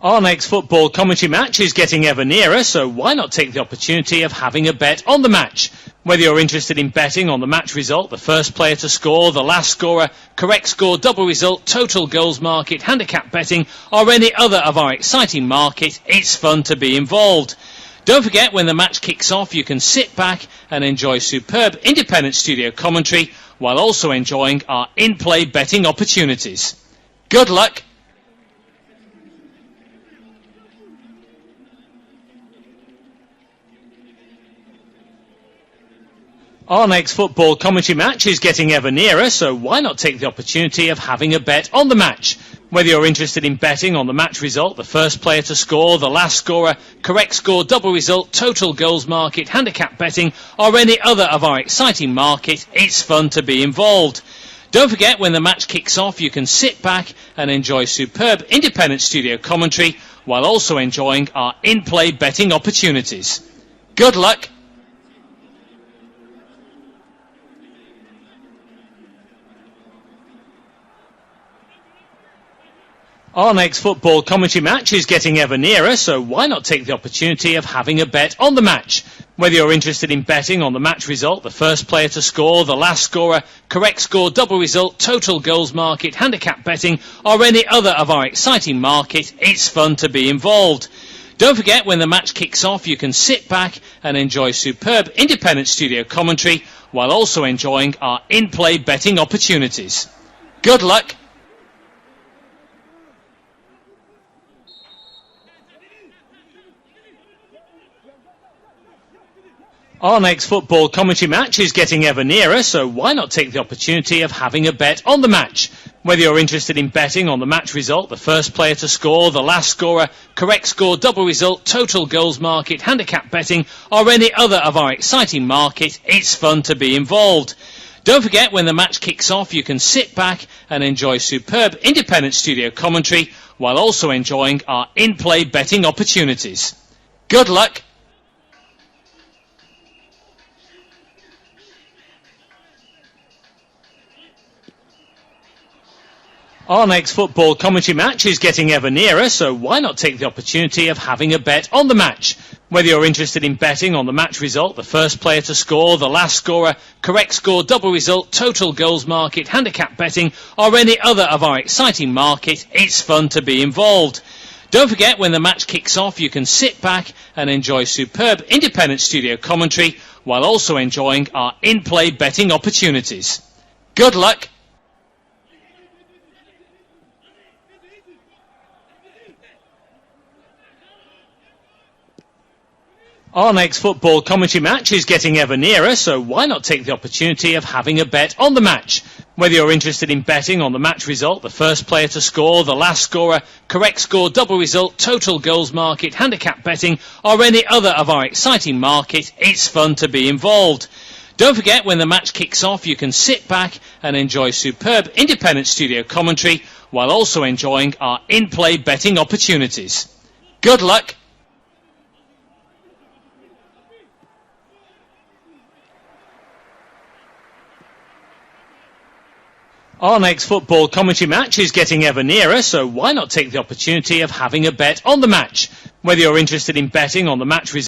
Our next football commentary match is getting ever nearer, so why not take the opportunity of having a bet on the match? Whether you're interested in betting on the match result, the first player to score, the last scorer, correct score, double result, total goals market, handicap betting, or any other of our exciting market, it's fun to be involved. Don't forget, when the match kicks off, you can sit back and enjoy superb independent studio commentary while also enjoying our in-play betting opportunities. Good luck. Our next football commentary match is getting ever nearer, so why not take the opportunity of having a bet on the match? Whether you're interested in betting on the match result, the first player to score, the last scorer, correct score, double result, total goals market, handicap betting, or any other of our exciting market, it's fun to be involved. Don't forget, when the match kicks off, you can sit back and enjoy superb independent studio commentary while also enjoying our in-play betting opportunities. Good luck. Our next football commentary match is getting ever nearer, so why not take the opportunity of having a bet on the match? Whether you're interested in betting on the match result, the first player to score, the last scorer, correct score, double result, total goals market, handicap betting, or any other of our exciting market, it's fun to be involved. Don't forget, when the match kicks off, you can sit back and enjoy superb independent studio commentary while also enjoying our in-play betting opportunities. Good luck. Our next football commentary match is getting ever nearer, so why not take the opportunity of having a bet on the match? Whether you're interested in betting on the match result, the first player to score, the last scorer, correct score, double result, total goals market, handicap betting, or any other of our exciting market, it's fun to be involved. Don't forget, when the match kicks off, you can sit back and enjoy superb independent studio commentary while also enjoying our in-play betting opportunities. Good luck. Our next football commentary match is getting ever nearer, so why not take the opportunity of having a bet on the match? Whether you're interested in betting on the match result, the first player to score, the last scorer, correct score, double result, total goals market, handicap betting, or any other of our exciting market, it's fun to be involved. Don't forget, when the match kicks off, you can sit back and enjoy superb independent studio commentary while also enjoying our in-play betting opportunities. Good luck. Our next football commentary match is getting ever nearer, so why not take the opportunity of having a bet on the match? Whether you're interested in betting on the match result, the first player to score, the last scorer, correct score, double result, total goals market, handicap betting, or any other of our exciting market, it's fun to be involved. Don't forget, when the match kicks off, you can sit back and enjoy superb independent studio commentary while also enjoying our in-play betting opportunities. Good luck. Our next football commentary match is getting ever nearer, so why not take the opportunity of having a bet on the match? Whether you're interested in betting on the match result